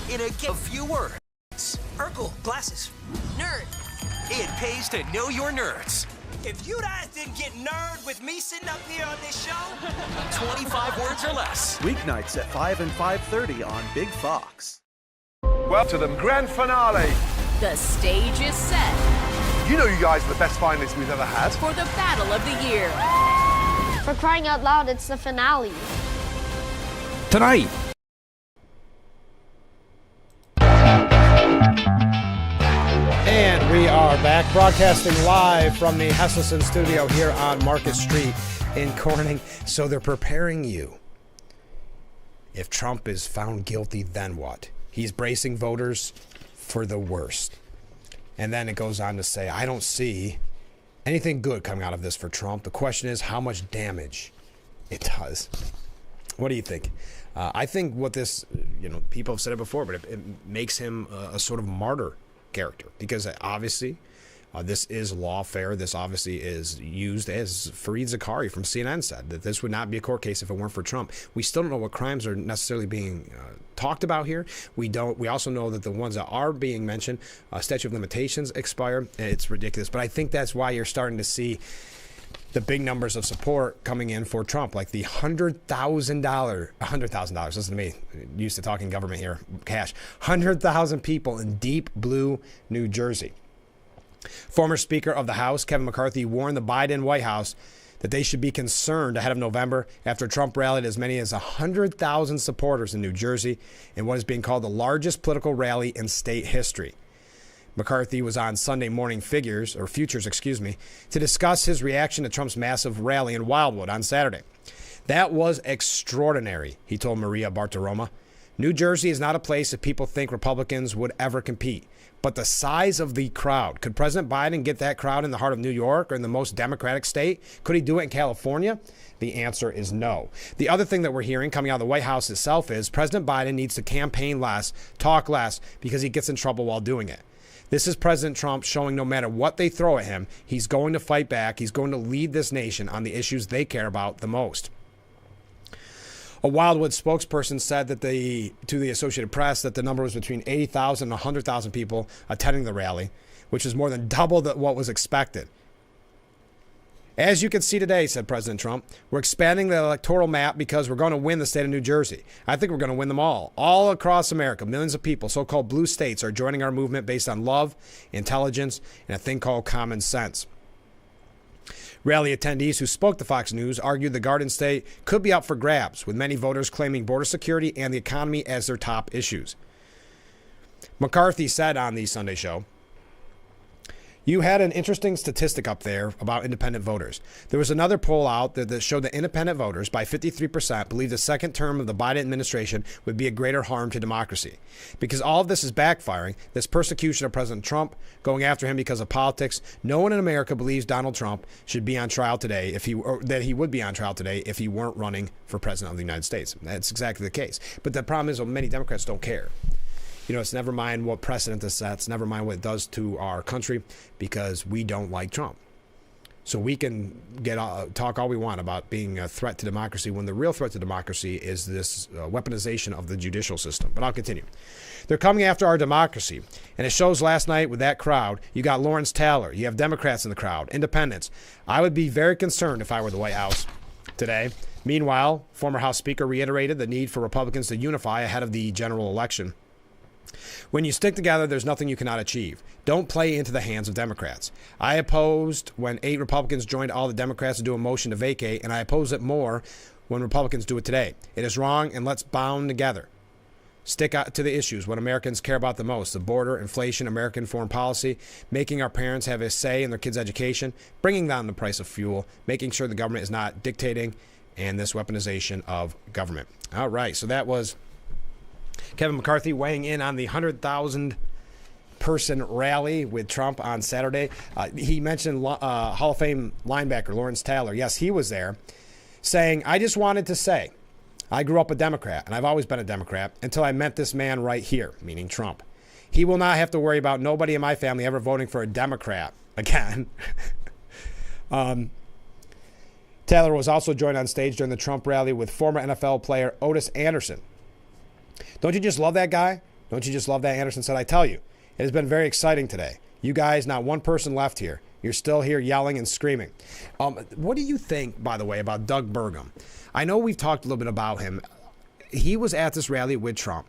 In a few words. Urkel, glasses. Nerd. It pays to know your nerds. If you guys didn't get nerd with me sitting up here on this show, 25 words or less. Weeknights at 5 and 5:30 on Big Fox. Welcome to the grand finale. The stage is set. You know you guys are the best finalists we've ever had. For the battle of the year. For crying out loud, it's the finale. Tonight. And we are back broadcasting live from the Hesselson studio here on Market Street in Corning. So they're preparing you. If Trump is found guilty, then what? He's bracing voters for the worst. And then it goes on to say, I don't see anything good coming out of this for Trump. The question is how much damage it does. What do you think? I think what this, people have said it before, but it makes him a sort of martyr character, because obviously this is lawfare. This obviously is used, as Fareed Zakari from CNN said, that this would not be a court case if it weren't for Trump. We still don't know what crimes are necessarily being talked about here. We also know that the ones that are being mentioned, statute of limitations expire. It's ridiculous. But I think that's why you're starting to see the big numbers of support coming in for Trump, like the $100,000, listen to me, used to talking government here, cash, 100,000 people in deep blue New Jersey. Former Speaker of the House, Kevin McCarthy, warned the Biden White House that they should be concerned ahead of November after Trump rallied as many as 100,000 supporters in New Jersey in what is being called the largest political rally in state history. McCarthy was on Sunday Morning Futures, to discuss his reaction to Trump's massive rally in Wildwood on Saturday. That was extraordinary, he told Maria Bartiromo. New Jersey is not a place that people think Republicans would ever compete. But the size of the crowd, could President Biden get that crowd in the heart of New York or in the most Democratic state? Could he do it in California? The answer is no. The other thing that we're hearing coming out of the White House itself is President Biden needs to campaign less, talk less, because he gets in trouble while doing it. This is President Trump showing no matter what they throw at him, he's going to fight back. He's going to lead this nation on the issues they care about the most. A Wildwood spokesperson said that to the Associated Press that the number was between 80,000 and 100,000 people attending the rally, which is more than double what was expected. As you can see today, said President Trump, we're expanding the electoral map because we're going to win the state of New Jersey. I think we're going to win them all across America. Millions of people, so-called blue states, are joining our movement based on love, intelligence, and a thing called common sense. Rally attendees who spoke to Fox News argued the Garden State could be up for grabs, with many voters claiming border security and the economy as their top issues. McCarthy said on the Sunday show, you had an interesting statistic up there about independent voters. There was another poll out that showed that independent voters, by 53%, believe the second term of the Biden administration would be a greater harm to democracy. Because all of this is backfiring, this persecution of President Trump, going after him because of politics, no one in America believes Donald Trump should be on trial today, that he would be on trial today if he weren't running for president of the United States. That's exactly the case. But the problem is, well, many Democrats don't care. It's never mind what precedent this sets, never mind what it does to our country, because we don't like Trump. So we can talk all we want about being a threat to democracy when the real threat to democracy is this weaponization of the judicial system. But I'll continue. They're coming after our democracy. And it shows last night with that crowd. You got Lawrence Taylor. You have Democrats in the crowd, independents. I would be very concerned if I were the White House today. Meanwhile, former House Speaker reiterated the need for Republicans to unify ahead of the general election. When you stick together, there's nothing you cannot achieve. Don't play into the hands of Democrats. I opposed when 8 Republicans joined all the Democrats to do a motion to vacate, and I oppose it more when Republicans do it today. It is wrong, and let's bond together. Stick out to the issues, what Americans care about the most: the border, inflation, American foreign policy, making our parents have a say in their kids' education, bringing down the price of fuel, making sure the government is not dictating, and this weaponization of government. All right, so that was Kevin McCarthy weighing in on the 100,000 person rally with Trump on Saturday. He mentioned Hall of Fame linebacker Lawrence Taylor. Yes, he was there, saying, I just wanted to say, I grew up a Democrat, and I've always been a Democrat until I met this man right here, meaning Trump. He will not have to worry about nobody in my family ever voting for a Democrat again. Taylor was also joined on stage during the Trump rally with former NFL player Otis Anderson. Don't you just love that guy? Don't you just love that? Anderson said, I tell you, it has been very exciting today. You guys, not one person left here. You're still here yelling and screaming. What do you think, by the way, about Doug Burgum? I know we've talked a little bit about him. He was at this rally with Trump.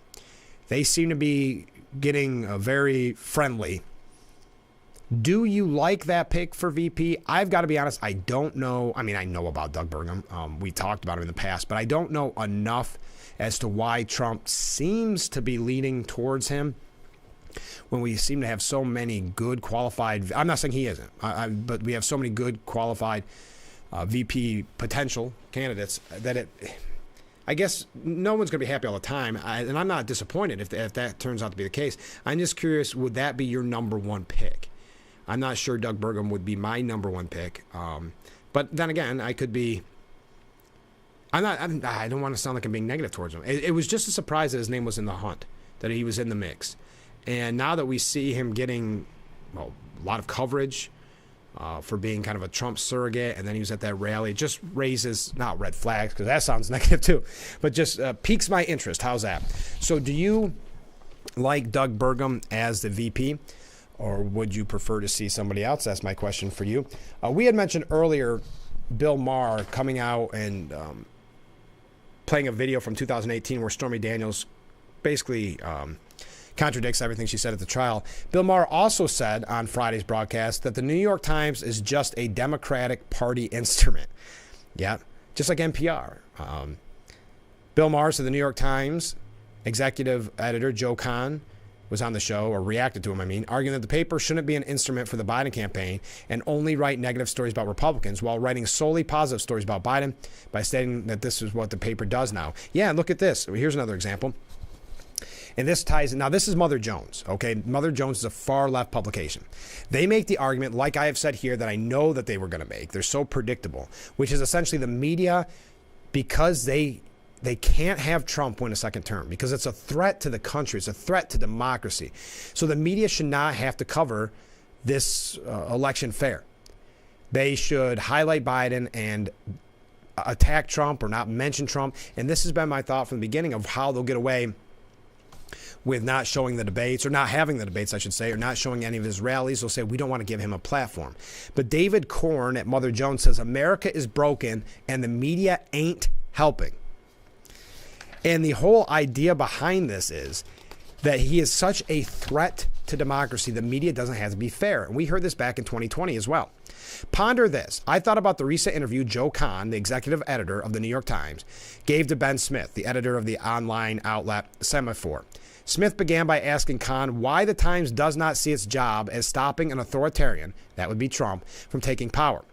They seem to be getting very friendly. Do you like that pick for VP? I've got to be honest, I don't know. I mean, I know about Doug Burgum. We talked about him in the past, but I don't know enough as to why Trump seems to be leaning towards him when we seem to have so many good qualified. I'm not saying he isn't, but we have so many good qualified VP potential candidates that I guess no one's going to be happy all the time, and I'm not disappointed if that turns out to be the case. I'm just curious, would that be your number one pick? I'm not sure Doug Burgum would be my number one pick, but then again, I could be. I don't want to sound like I'm being negative towards him. It was just a surprise that his name was in the hunt, that he was in the mix, and now that we see him getting a lot of coverage for being kind of a Trump surrogate, and then he was at that rally, it just raises, not red flags, because that sounds negative too, but just piques my interest. How's that? So do you like Doug Burgum as the VP, or would you prefer to see somebody else? That's my question for you. We had mentioned earlier Bill Maher coming out and playing a video from 2018 where Stormy Daniels basically contradicts everything she said at the trial. Bill Maher also said on Friday's broadcast that the New York Times is just a Democratic Party instrument. Yeah, just like NPR. Bill Maher said the New York Times executive editor Joe Kahn was on the show, or reacted to him, arguing that the paper shouldn't be an instrument for the Biden campaign and only write negative stories about Republicans while writing solely positive stories about Biden by stating that this is what the paper does now. Yeah, look at this. Here's another example. And this ties in. Now, this is Mother Jones, okay? Mother Jones is a far-left publication. They make the argument, like I have said here, that I know that they were going to make. They're so predictable, which is essentially the media, because they can't have Trump win a second term because it's a threat to the country. It's a threat to democracy. So the media should not have to cover this election fair. They should highlight Biden and attack Trump or not mention Trump. And this has been my thought from the beginning of how they'll get away with not showing the debates, or not having the debates, I should say, or not showing any of his rallies. They'll say, we don't want to give him a platform. But David Korn at Mother Jones says, America is broken and the media ain't helping. And the whole idea behind this is that he is such a threat to democracy, the media doesn't have to be fair. And we heard this back in 2020 as well. Ponder this. I thought about the recent interview Joe Kahn, the executive editor of the New York Times, gave to Ben Smith, the editor of the online outlet Semaphore. Smith began by asking Kahn why the Times does not see its job as stopping an authoritarian, that would be Trump, from taking power.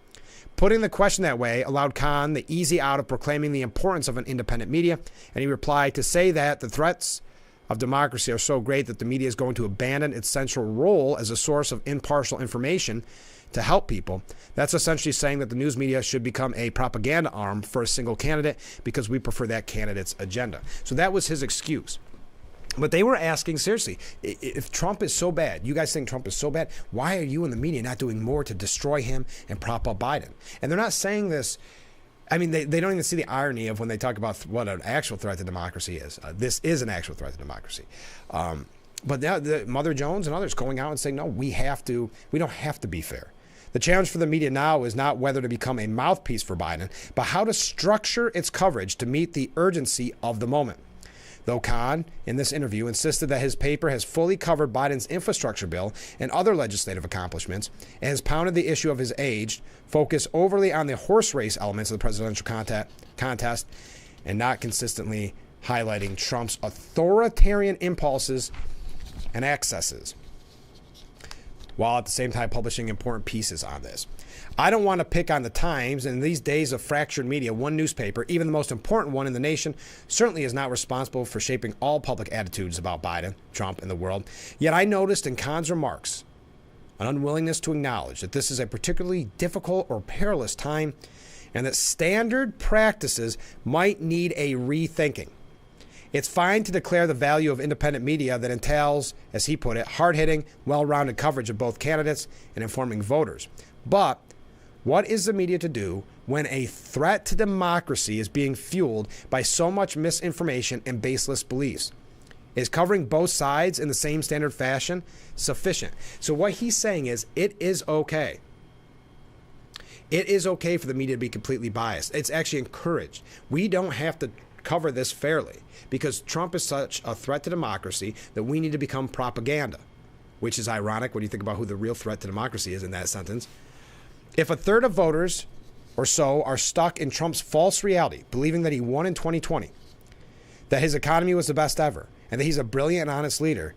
Putting the question that way allowed Kahn the easy out of proclaiming the importance of an independent media, and he replied, to say that the threats of democracy are so great that the media is going to abandon its central role as a source of impartial information to help people, that's essentially saying that the news media should become a propaganda arm for a single candidate because we prefer that candidate's agenda. So that was his excuse. But they were asking, seriously, if Trump is so bad, you guys think Trump is so bad, why are you in the media not doing more to destroy him and prop up Biden? And they're not saying this. I mean, they don't even see the irony of when they talk about what an actual threat to democracy is. This is an actual threat to democracy. But now Mother Jones and others going out and saying, no, we don't have to be fair. The challenge for the media now is not whether to become a mouthpiece for Biden, but how to structure its coverage to meet the urgency of the moment. Though Kahn, in this interview, insisted that his paper has fully covered Biden's infrastructure bill and other legislative accomplishments, and has pounded the issue of his age, focus overly on the horse race elements of the presidential contest, and not consistently highlighting Trump's authoritarian impulses and excesses, while at the same time publishing important pieces on this. I don't want to pick on the Times. In these days of fractured media, one newspaper, even the most important one in the nation, certainly is not responsible for shaping all public attitudes about Biden, Trump, and the world. Yet I noticed in Kahn's remarks an unwillingness to acknowledge that this is a particularly difficult or perilous time, and that standard practices might need a rethinking. It's fine to declare the value of independent media that entails, as he put it, hard-hitting, well-rounded coverage of both candidates and informing voters. But what is the media to do when a threat to democracy is being fueled by so much misinformation and baseless beliefs? Is covering both sides in the same standard fashion sufficient? So what he's saying is it is okay. It is okay for the media to be completely biased. It's actually encouraged. We don't have to cover this fairly because Trump is such a threat to democracy that we need to become propaganda. which is ironic when you think about who the real threat to democracy is in that sentence. If a third of voters or so are stuck in Trump's false reality, believing that he won in 2020, that his economy was the best ever, and that he's a brilliant and honest leader,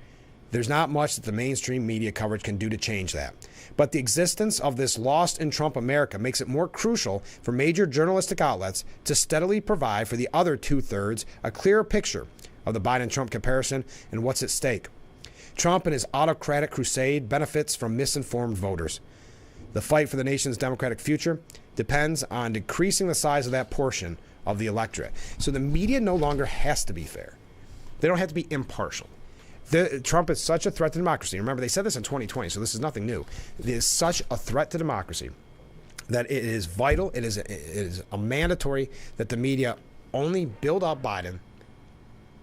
there's not much that the mainstream media coverage can do to change that. But the existence of this lost in Trump America makes it more crucial for major journalistic outlets to steadily provide for the other two-thirds a clearer picture of the Biden-Trump comparison and what's at stake. Trump and his autocratic crusade benefits from misinformed voters. The fight for the nation's democratic future depends on decreasing the size of that portion of the electorate. So the media no longer has to be fair. They don't have to be impartial. Trump is such a threat to democracy. Remember, they said this in 2020, so this is nothing new. It is such a threat to democracy that it is vital, it is a mandatory that the media only build up Biden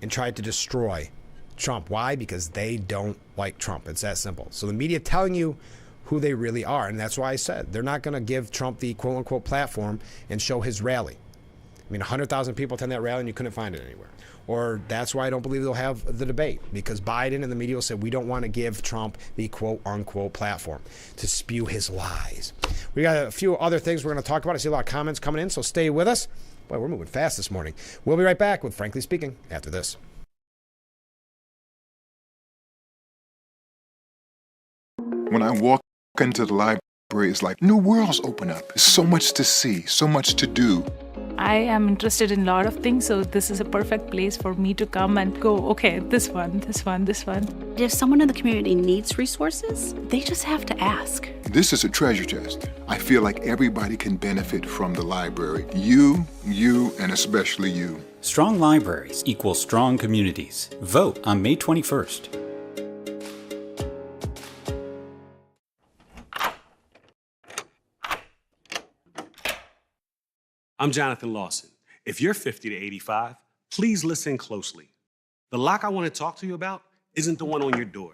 and try to destroy Trump. Why? Because they don't like Trump. It's that simple. So the media telling you who they really are, and that's why I said they're not going to give Trump the quote-unquote platform and show his rally. I mean, 100,000 people attend that rally and you couldn't find it anywhere. Or that's why I don't believe they'll have the debate, because Biden and the media will say we don't want to give Trump the quote-unquote platform to spew his lies. We got a few other things we're going to talk about. I see a lot of comments coming in, so stay with us. Boy, we're moving fast this morning. We'll be right back with Frankly Speaking after this. When I walk into the library, it's like new worlds open up. There's so much to see, so much to do. I am interested in a lot of things, so this is a perfect place for me to come and go, okay, this one. If someone in the community needs resources, they just have to ask. This is a treasure chest. I feel like everybody can benefit from the library. You, and especially you. Strong libraries equal strong communities. Vote on May 21st. I'm Jonathan Lawson. If you're 50 to 85, please listen closely. The lock I want to talk to you about isn't the one on your door.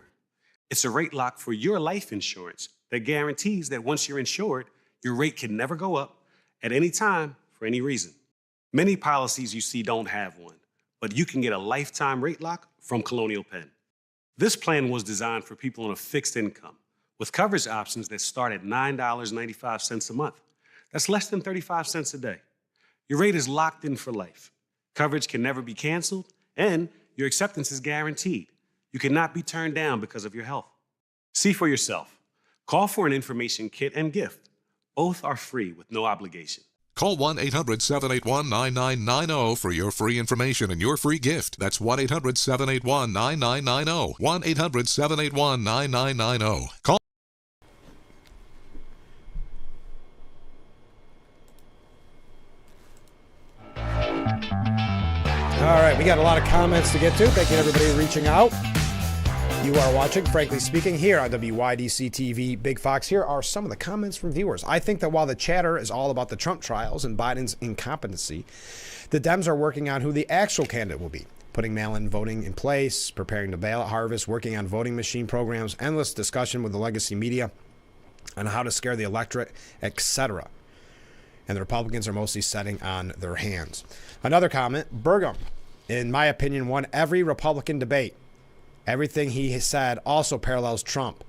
It's a rate lock for your life insurance that guarantees that once you're insured, your rate can never go up at any time for any reason. Many policies you see don't have one, but you can get a lifetime rate lock from Colonial Penn. This plan was designed for people on a fixed income with coverage options that start at $9.95 a month. That's less than 35 cents a day. Your rate is locked in for life. Coverage can never be canceled, and your acceptance is guaranteed. You cannot be turned down because of your health. See for yourself. Call for an information kit and gift. Both are free with no obligation. Call 1-800-781-9990 for your free information and your free gift. That's 1-800-781-9990. 1-800-781-9990. Call. All right, we got a lot of comments to get to. Thank you, everybody, reaching out. You are watching Frankly Speaking here on WYDC TV Big Fox. Here are some of the comments from viewers. I think that while the chatter is all about the Trump trials and Biden's incompetency, the Dems are working on who the actual candidate will be, putting mail-in voting in place, preparing the ballot harvest, working on voting machine programs, endless discussion with the legacy media on how to scare the electorate, etc. And the Republicans are mostly sitting on their hands. Another comment, Burgum, in my opinion, won every Republican debate. Everything he has said also parallels Trump.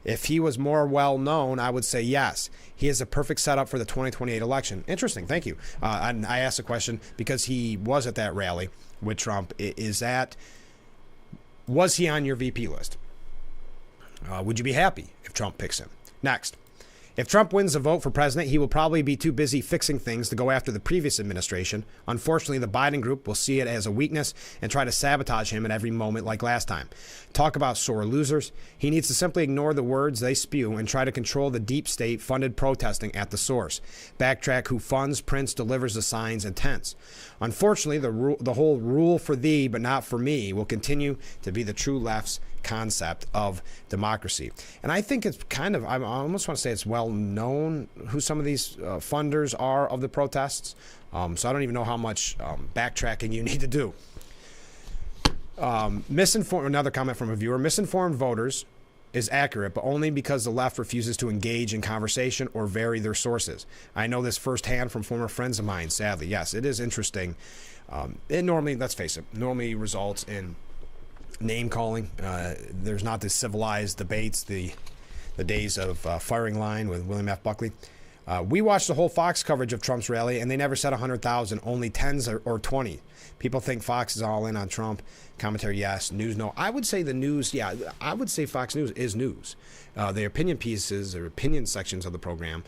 If he was more well-known, I would say yes. He is a perfect setup for the 2028 election. Interesting, thank you. And I asked the question because he was at that rally with Trump. Was he on your VP list? Would you be happy if Trump picks him? Next. If Trump wins the vote for president, he will probably be too busy fixing things to go after the previous administration. Unfortunately, the Biden group will see it as a weakness and try to sabotage him at every moment like last time. Talk about sore losers. He needs to simply ignore the words they spew and try to control the deep state-funded protesting at the source. Backtrack who funds, prints, delivers the signs and tents. Unfortunately, the whole rule for thee but not for me will continue to be the true left's concept of democracy. And I think it's kind of, I almost want to say it's well known who some of these funders are of the protests. So I don't even know how much backtracking you need to do. Another comment from a viewer, misinformed voters is accurate, but only because the left refuses to engage in conversation or vary their sources. I know this firsthand from former friends of mine, sadly. Yes, it is interesting. It normally, let's face it, normally results in name calling. There's not the civilized debates, the days of firing line with William F. Buckley. We watched the whole Fox coverage of Trump's rally, and they never said 100,000, only tens or 20. People think Fox is all in on Trump. Commentary, yes. News, no. I would say the news, yeah, I would say Fox News is news. The opinion pieces or opinion sections of the program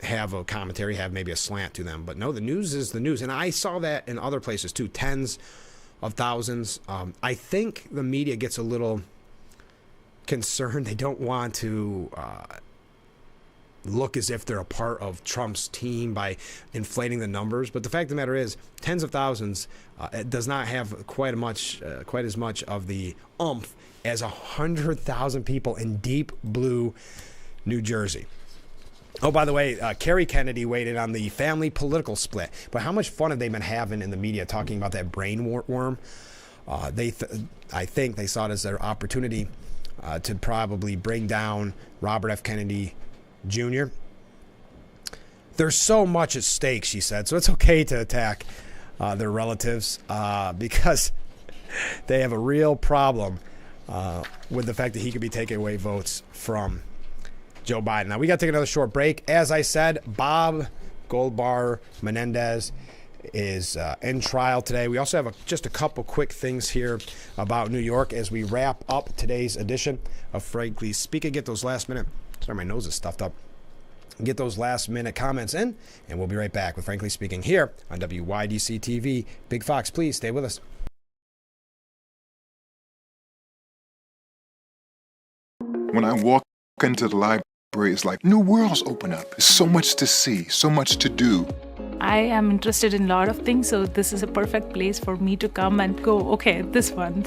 have a commentary, have maybe a slant to them. But no, the news is the news. And I saw that in other places too, tens of thousands. I think the media gets a little concerned. They don't want to look as if they're a part of Trump's team by inflating the numbers. But the fact of the matter is, tens of thousands it does not have quite as much of the oomph as 100,000 people in deep blue New Jersey. Oh, by the way, Kerry Kennedy weighed in on the family political split. But how much fun have they been having in the media talking about that brain worm? I think they saw it as their opportunity to probably bring down Robert F. Kennedy Jr. There's so much at stake, she said, so it's okay to attack their relatives because they have a real problem with the fact that he could be taking away votes from Joe Biden. Now, we got to take another short break. As I said, Bob Goldbar Menendez is in trial today. We also have just a couple quick things here about New York as we wrap up today's edition of Frankly Speaking. Get those last minute, sorry, my nose is stuffed up. Get those last minute comments in, and we'll be right back with Frankly Speaking here on WYDC TV. Big Fox, please stay with us. When I walk into the library, it's like new worlds open up. There's so much to see, so much to do. I am interested in a lot of things, so this is a perfect place for me to come and go, okay, this one.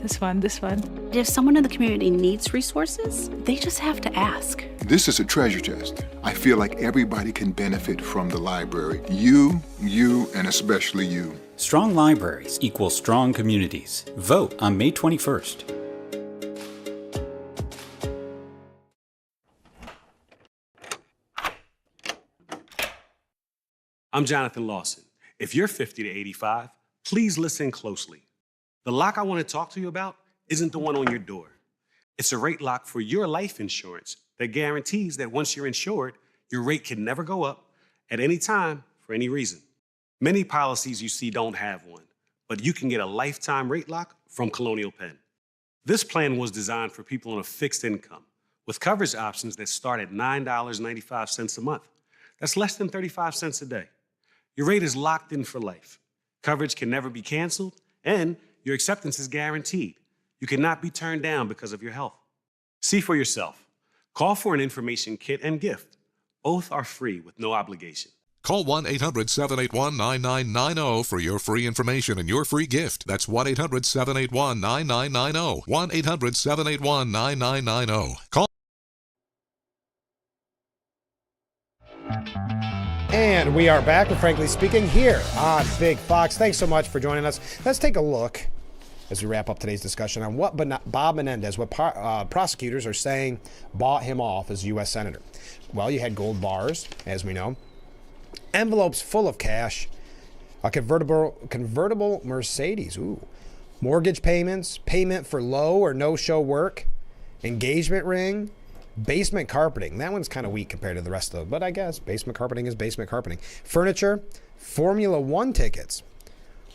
If someone in the community needs resources, they just have to ask. This is a treasure chest. I feel like everybody can benefit from the library. You, and especially you. Strong libraries equal strong communities. Vote on May 21st. I'm Jonathan Lawson. If you're 50 to 85, please listen closely. The lock I want to talk to you about isn't the one on your door. It's a rate lock for your life insurance that guarantees that once you're insured, your rate can never go up at any time for any reason. Many policies you see don't have one, but you can get a lifetime rate lock from Colonial Penn. This plan was designed for people on a fixed income with coverage options that start at $9.95 a month. That's less than 35 cents a day. Your rate is locked in for life. Coverage can never be canceled, and your acceptance is guaranteed. You cannot be turned down because of your health. See for yourself. Call for an information kit and gift. Both are free with no obligation. Call 1-800-781-9990 for your free information and your free gift. That's 1-800-781-9990. 1-800-781-9990. Call. And we are back with Frankly Speaking here on Big Fox. Thanks so much for joining us. Let's take a look as we wrap up today's discussion on what Bob Menendez, what prosecutors are saying bought him off as U.S. Senator. Well, you had gold bars, as we know, envelopes full of cash, a convertible Mercedes, mortgage payments, payment for low or no-show work, engagement ring, basement carpeting. That one's kind of weak compared to the rest of them, but I guess basement carpeting is basement carpeting. Furniture, Formula One tickets.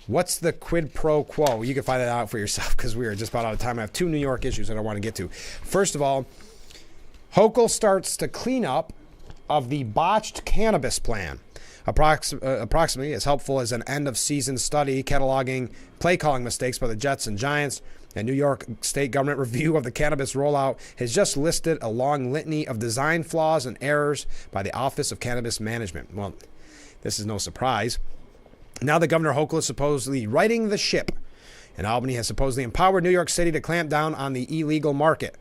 What's the quid pro quo? You can find that out for yourself because we are just about out of time. I have two New York issues that I want to get to. First of all, Hochul starts to clean up of the botched cannabis plan. Approximately as helpful as an end-of-season study cataloging play-calling mistakes by the Jets and Giants. A New York State government review of the cannabis rollout has just listed a long litany of design flaws and errors by the Office of Cannabis Management. Well, this is no surprise. Now the Governor Hochul is supposedly righting the ship, and Albany has supposedly empowered New York City to clamp down on the illegal market.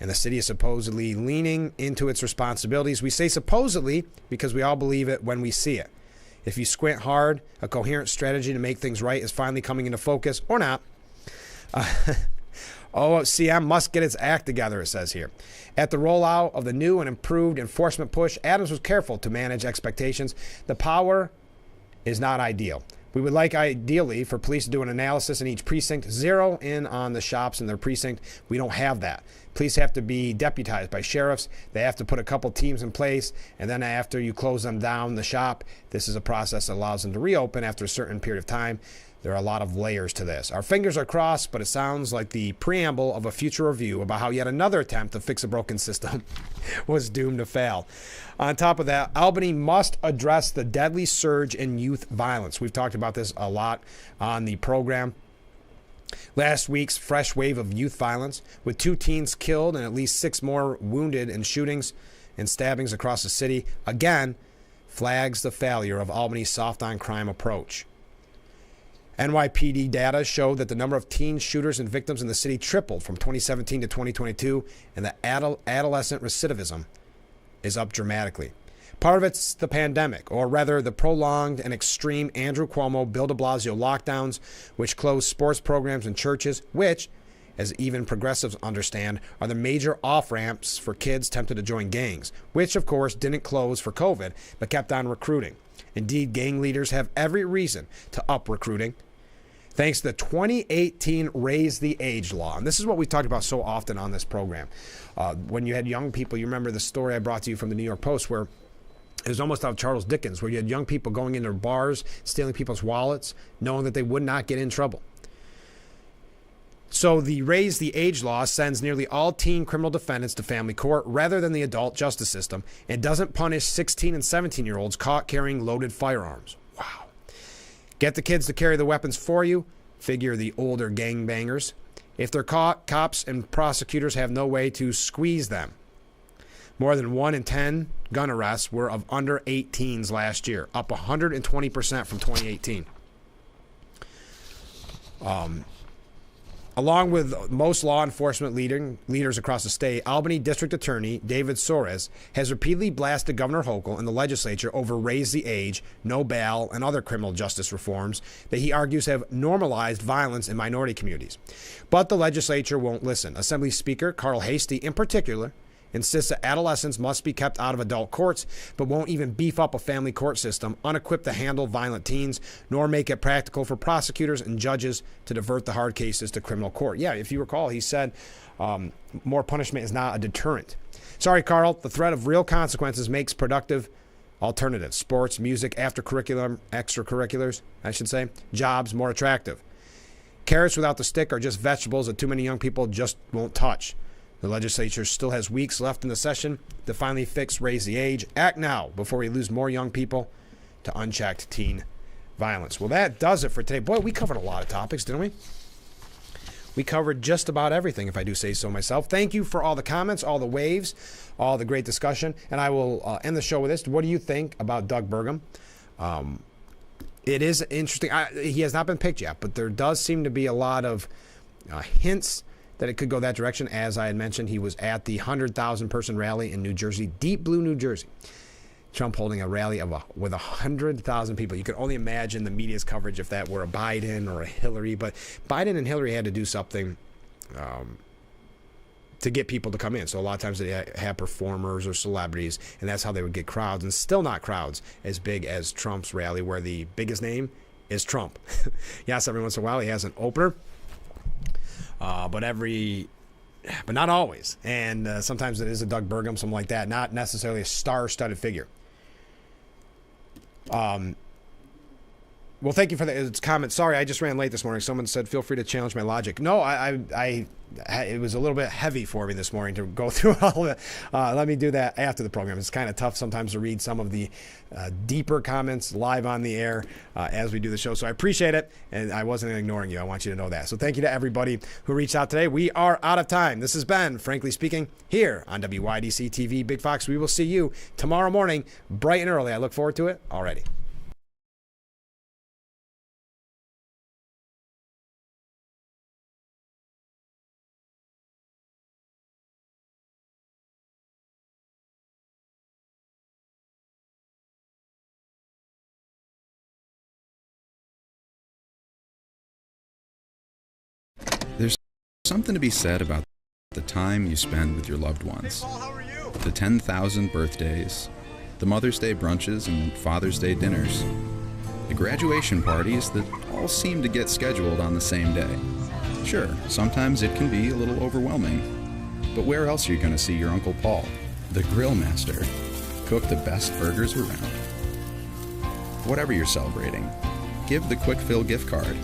And the city is supposedly leaning into its responsibilities. We say supposedly because we all believe it when we see it. If you squint hard, a coherent strategy to make things right is finally coming into focus, or not. OCM must get its act together, it says here. At the rollout of the new and improved enforcement push, Adams was careful to manage expectations. The power is not ideal, We would like, ideally, for police to do an analysis in each precinct, zero in on the shops in their precinct. We don't have that. Police have to be deputized by sheriffs. They have to put a couple teams in place, and then after you close them down, the shop, this is a process that allows them to reopen after a certain period of time. There are a lot of layers to this. Our fingers are crossed, but it sounds like the preamble of a future review about how yet another attempt to fix a broken system was doomed to fail. On top of that, Albany must address the deadly surge in youth violence. We've talked about this a lot on the program. Last week's fresh wave of youth violence, with 2 teens killed and at least 6 more wounded in shootings and stabbings across the city, again flags the failure of Albany's soft-on-crime approach. NYPD data showed that the number of teen shooters and victims in the city tripled from 2017 to 2022, and the adolescent recidivism is up dramatically. Part of it's the pandemic, or rather the prolonged and extreme Andrew Cuomo, Bill de Blasio lockdowns, which closed sports programs and churches, which, as even progressives understand, are the major off-ramps for kids tempted to join gangs, which, of course, didn't close for COVID, but kept on recruiting. Indeed, gang leaders have every reason to up recruiting. Thanks to the 2018 Raise the Age law. And this is what we talked about so often on this program. When you had young people, you remember the story I brought to you from the New York Post where it was almost out of Charles Dickens, where you had young people going into bars, stealing people's wallets, knowing that they would not get in trouble. So the Raise the Age law sends nearly all teen criminal defendants to family court rather than the adult justice system, and doesn't punish 16 and 17-year-olds caught carrying loaded firearms. Wow. Get the kids to carry the weapons for you, figure the older gangbangers. If they're caught, cops and prosecutors have no way to squeeze them. More than 1 in 10 gun arrests were of under 18s last year, up 120% from 2018. Along with most law enforcement leaders across the state, Albany District Attorney David Soares has repeatedly blasted Governor Hochul and the legislature over Raise the Age, no bail, and other criminal justice reforms that he argues have normalized violence in minority communities. But the legislature won't listen. Assembly Speaker Carl Hastie, in particular, insists that adolescents must be kept out of adult courts, but won't even beef up a family court system unequipped to handle violent teens, nor make it practical for prosecutors and judges to divert the hard cases to criminal court. Yeah, if you recall, he said more punishment is not a deterrent. Sorry, Carl, the threat of real consequences makes productive alternatives, sports, music, extracurriculars, jobs more attractive. Carrots without the stick are just vegetables that too many young people just won't touch. The legislature still has weeks left in the session to finally fix Raise the Age. Act now before we lose more young people to unchecked teen violence. Well, that does it for today. Boy, we covered a lot of topics, didn't we? We covered just about everything, if I do say so myself. Thank you for all the comments, all the waves, all the great discussion. And I will end the show with this. What do you think about Doug Burgum? It is interesting. He has not been picked yet, but there does seem to be a lot of hints that it could go that direction. As I had mentioned, he was at the 100,000 person rally in New Jersey, deep blue New Jersey. Trump holding a rally with 100,000 people. You could only imagine the media's coverage if that were a Biden or a Hillary. But Biden and Hillary had to do something to get people to come in. So a lot of times they have performers or celebrities, and that's how they would get crowds. And still not crowds as big as Trump's rally, where the biggest name is Trump. Yes, every once in a while he has an opener. But not always. And sometimes it is a Doug Burgum, something like that. Not necessarily a star-studded figure. Well, thank you for the comment. Sorry, I just ran late this morning. Someone said, feel free to challenge my logic. No, it was a little bit heavy for me this morning to go through all of it. Let me do that after the program. It's kind of tough sometimes to read some of the deeper comments live on the air as we do the show. So I appreciate it, and I wasn't ignoring you. I want you to know that. So thank you to everybody who reached out today. We are out of time. This has been, Frankly Speaking, here on WYDC TV Big Fox. We will see you tomorrow morning, bright and early. I look forward to it already. There's something to be said about the time you spend with your loved ones. The 10,000 birthdays, the Mother's Day brunches and Father's Day dinners. The graduation parties that all seem to get scheduled on the same day. Sure, sometimes it can be a little overwhelming, but where else are you going to see your Uncle Paul, the grill master, cook the best burgers around? Whatever you're celebrating, give the Quick Fill gift card